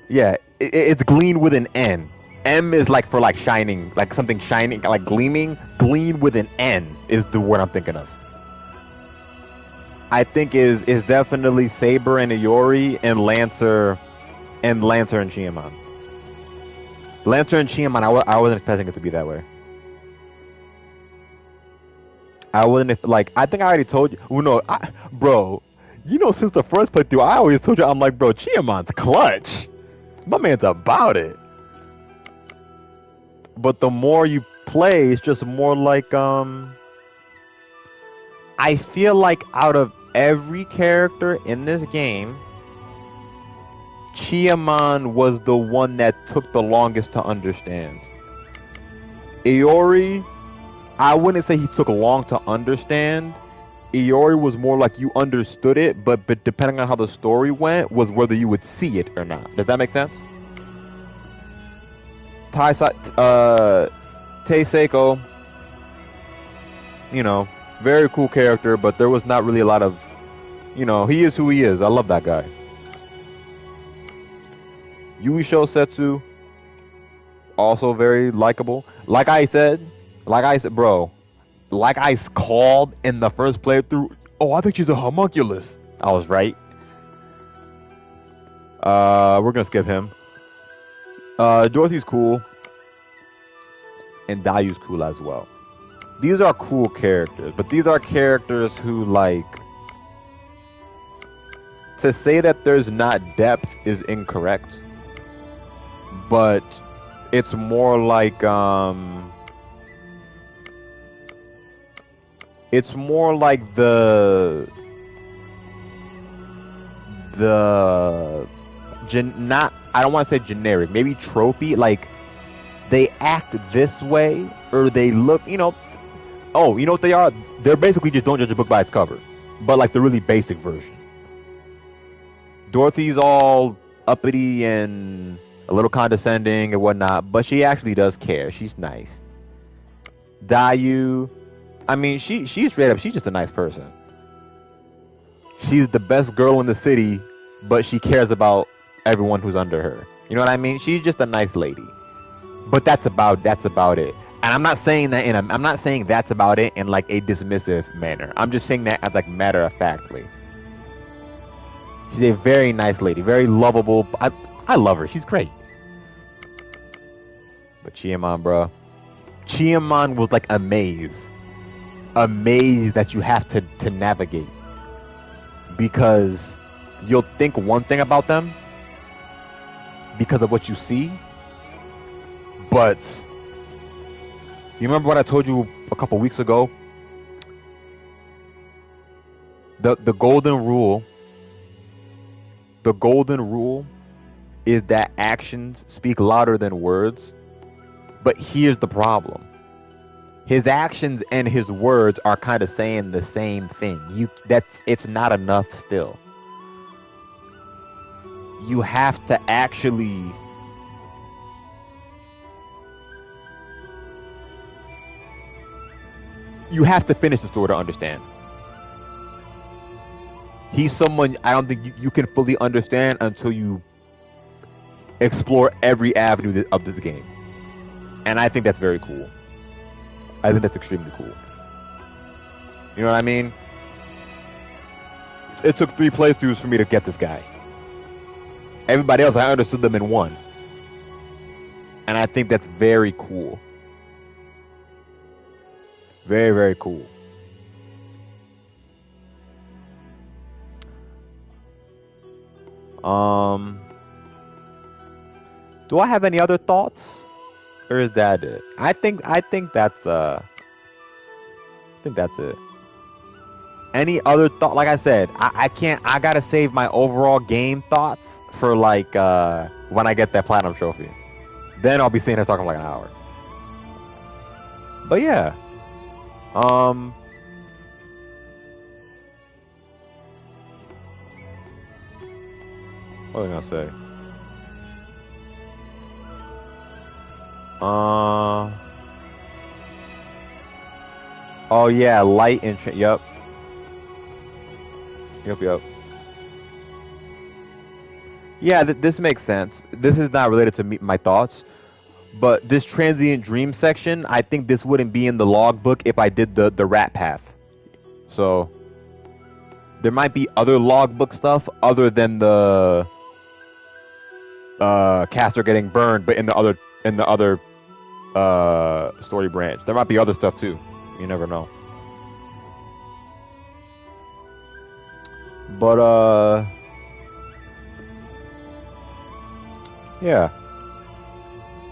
Yeah, it's glean with an N. M is like for like shining, like something shining, like gleaming. Glean with an N is the word I'm thinking of. I think is definitely Saber and Iori and Lancer and Chiamon. Lancer and Chiamon, I wasn't expecting it to be that way. I wasn't like, I think I already told you. Well, no, bro, you know, since the first playthrough, I always told you, I'm like, bro, Chiamon's clutch. My man's about it. But the more you play, it's just more like, I feel like out of every character in this game, Chiamon was the one that took the longest to understand. Iori, I wouldn't say he took long to understand. Iori was more like you understood it, but depending on how the story went, was whether you would see it or not. Does that make sense? Tei Seiko, you know, very cool character, but there was not really a lot of, you know, he is who he is. I love that guy. Yui Shosetsu, also very likable. Like I said, bro, like I called in the first playthrough, oh, I think she's a homunculus. I was right. We're gonna skip him. Dorothy's cool. And Dayu's cool as well. These are cool characters, but these are characters who, like, to say that there's not depth is incorrect, but it's more like, it's more like the not, I don't want to say generic, maybe trophy, like, they act this way, or they look, you know, oh, you know what they are? They're basically just don't judge a book by its cover, but like the really basic version. Dorothy's all uppity and a little condescending and whatnot, but she actually does care. She's nice. Dayu, I mean, she's straight up, she's just a nice person. She's the best girl in the city but she cares about everyone who's under her. You know what I mean? She's just a nice lady. But that's about it. And I'm not saying that I'm not saying that's about it in like a dismissive manner. I'm just saying that as like matter of factly. She's a very nice lady, very lovable. I love her. She's great. But Chiamon, bro. Chiamon was like a maze. A maze that you have to navigate. Because you'll think one thing about them because of what you see. But you remember what I told you a couple weeks ago? The golden rule is that actions speak louder than words. But here's the problem. His actions and his words are kind of saying the same thing. It's not enough still. You have to actually finish the story to understand. He's someone I don't think you can fully understand until you explore every avenue of this game. And I think that's very cool. I think that's extremely cool. You know what I mean? It took 3 playthroughs for me to get this guy. Everybody else, I understood them in 1. And I think that's very cool. Very, very cool. Do I have any other thoughts? Or is that it? I think that's it. Any other thought? Like I said, I can't. I gotta save my overall game thoughts for like when I get that platinum trophy. Then I'll be sitting here talking like an hour. But yeah, what was I gonna say? Oh yeah, light and yep. Yeah, this makes sense. This is not related to my thoughts, but this transient dream section, I think this wouldn't be in the logbook if I did the rat path. So there might be other logbook stuff other than the caster getting burned, but in the other story branch. There might be other stuff too. You never know. But yeah.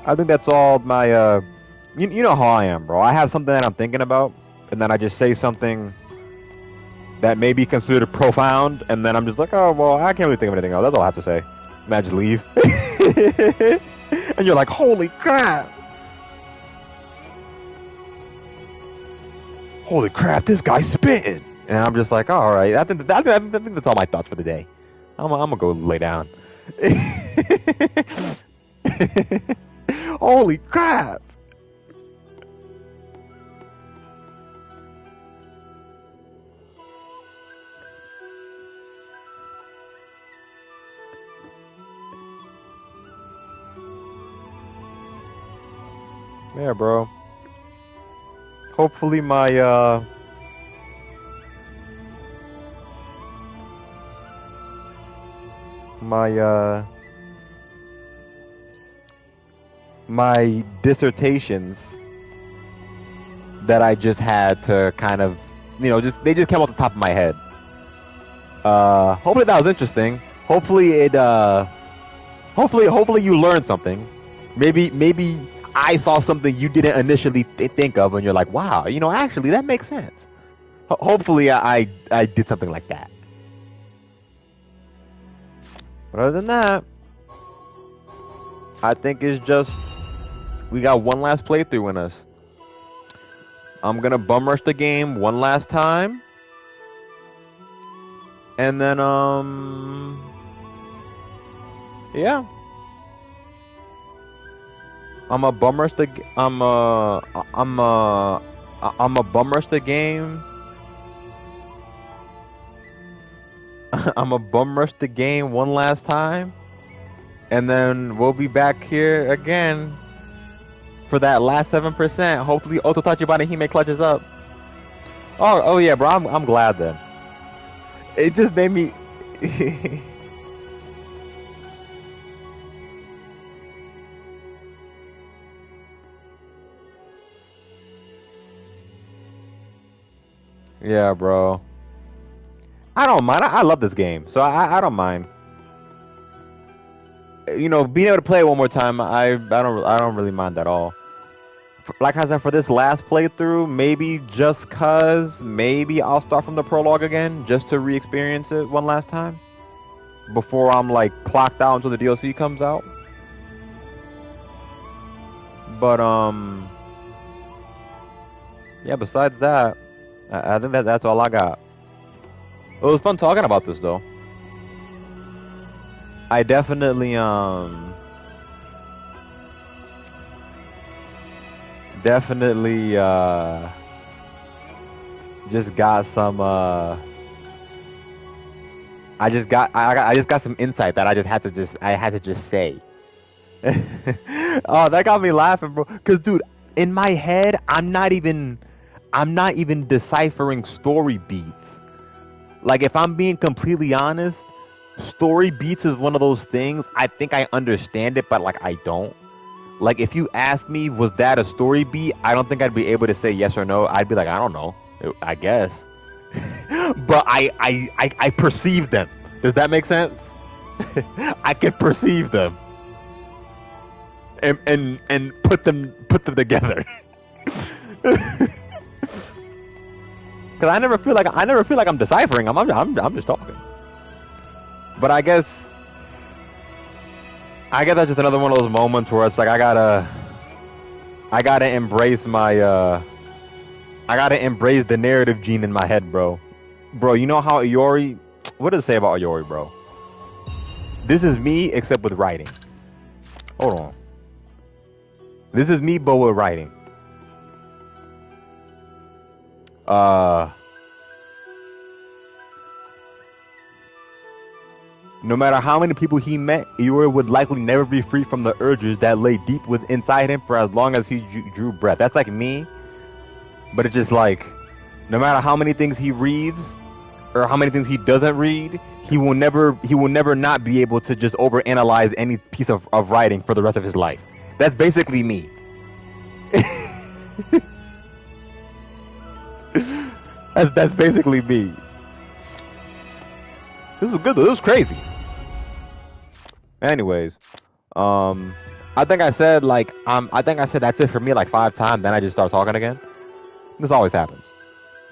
I think that's all my you know how I am, bro. I have something that I'm thinking about, and then I just say something that may be considered profound, and then I'm just like, oh well, I can't really think of anything else. That's all I have to say. And I just leave. And you're like, holy crap. Holy crap, this guy's spitting. And I'm just like, all right. I think that's all my thoughts for the day. I'm gonna go lay down. Holy crap. Yeah, bro. Hopefully my my dissertations that I just had to kind of, they just came off the top of my head. Hopefully that was interesting. Hopefully hopefully you learned something. Maybe I saw something you didn't initially think of, and you're like, wow, actually that makes sense. Hopefully I did something like that. But other than that, I think it's just we got one last playthrough in us. I'm gonna bum rush the game one last time, and then yeah, I'm a bum rush the I'm a bum rush the game. I'm gonna bum rush the game one last time, and then we'll be back here again for that last 7%. Hopefully, Ototachibana Hime clutches up. Oh yeah, bro. I'm glad then. It just made me. Yeah, bro. I don't mind. I love this game, so I don't mind. You know, being able to play it one more time, I don't really mind at all. Like I said, for this last playthrough, maybe just cause maybe I'll start from the prologue again just to re-experience it one last time before I'm like clocked out until the DLC comes out. But yeah. Besides that, I think that's all I got. It was fun talking about this though. I definitely definitely just got some I just got some insight that I had to just say. Oh, that got me laughing, bro. Cause dude, in my head, I'm not even deciphering story beats. Like if I'm being completely honest, story beats is one of those things I think I understand it, but like I don't. Like if you ask me, was that a story beat? I don't think I'd be able to say yes or no. I'd be like, I don't know. I guess. But I perceive them. Does that make sense? I can perceive them. And put them together. Cause I never feel like I'm deciphering them. I'm just talking. But I guess that's just another one of those moments where it's like I gotta embrace the narrative gene in my head, bro. Bro, you know how Iori? What does it say about Iori, bro? This is me except with writing. Hold on. This is me, but with writing. No matter how many people he met, Iori would likely never be free from the urges that lay deep within inside him for as long as he drew breath. That's like me, but it's just like, no matter how many things he reads or how many things he doesn't read, he will never not be able to just overanalyze any piece of writing for the rest of his life. That's basically me. That's basically me. This is good. This is crazy. Anyways, I think I said that's it for me like 5 times. Then I just start talking again. This always happens.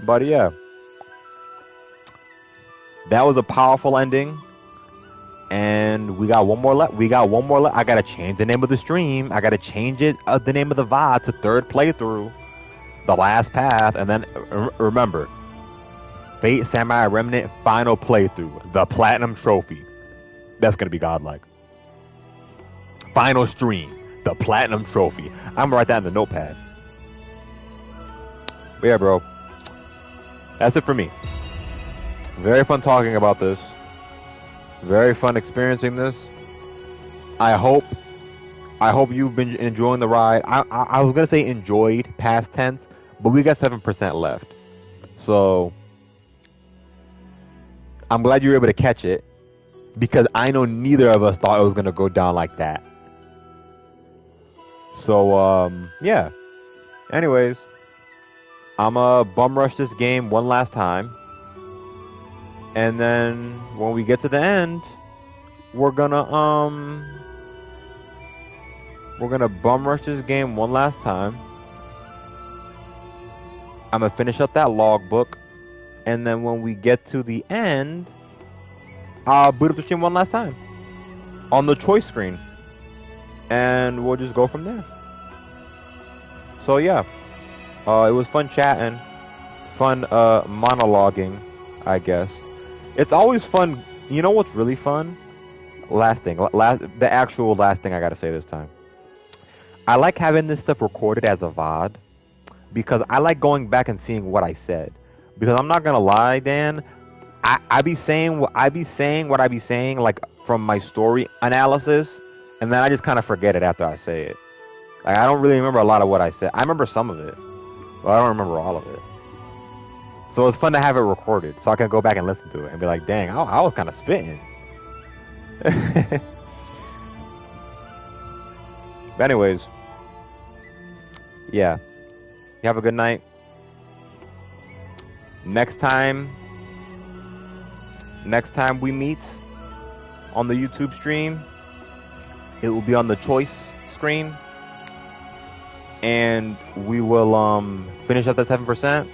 But yeah, that was a powerful ending, and we got one more left. I gotta change the name of the stream. I gotta change it the name of the VOD to third playthrough, the last path, and then remember, Fate Samurai Remnant final playthrough, the platinum trophy. That's gonna be godlike. Final stream, the platinum trophy. I'm gonna write that in the notepad. But yeah, bro. That's it for me. Very fun talking about this. Very fun experiencing this. I hope you've been enjoying the ride. I was gonna say enjoyed, past tense, but we got 7% left. So I'm glad you were able to catch it, because I know neither of us thought it was gonna go down like that. So yeah. Anyways, I'ma bum rush this game one last time, and then when we get to the end, we're gonna bum rush this game one last time. I'm gonna finish up that logbook, and then when we get to the end, I'll boot up the stream one last time on the choice screen, and we'll just go from there. So yeah, it was fun chatting, fun monologuing, I guess. It's always fun. You know what's really fun? The actual last thing I gotta say this time. I like having this stuff recorded as a VOD, because I like going back and seeing what I said. Because I'm not gonna lie, Dan, I be saying what I be saying like from my story analysis, and then I just kind of forget it after I say it. Like I don't really remember a lot of what I said. I remember some of it, but I don't remember all of it. So it's fun to have it recorded, so I can go back and listen to it and be like, "Dang, I was kind of spitting." But anyways, yeah. You have a good night. Next time we meet on the YouTube stream, it will be on the choice screen, and we will finish up the 7%.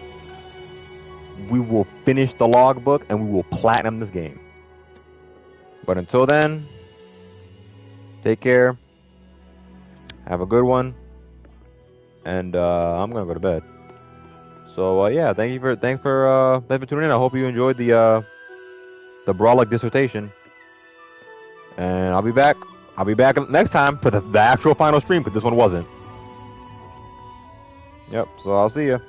We will finish the logbook and we will platinum this game. But until then, take care. Have a good one. And I'm gonna go to bed. So yeah, thanks for tuning in. I hope you enjoyed the Brawlic dissertation. And I'll be back. I'll be back next time for the actual final stream, but this one wasn't. Yep. So I'll see you.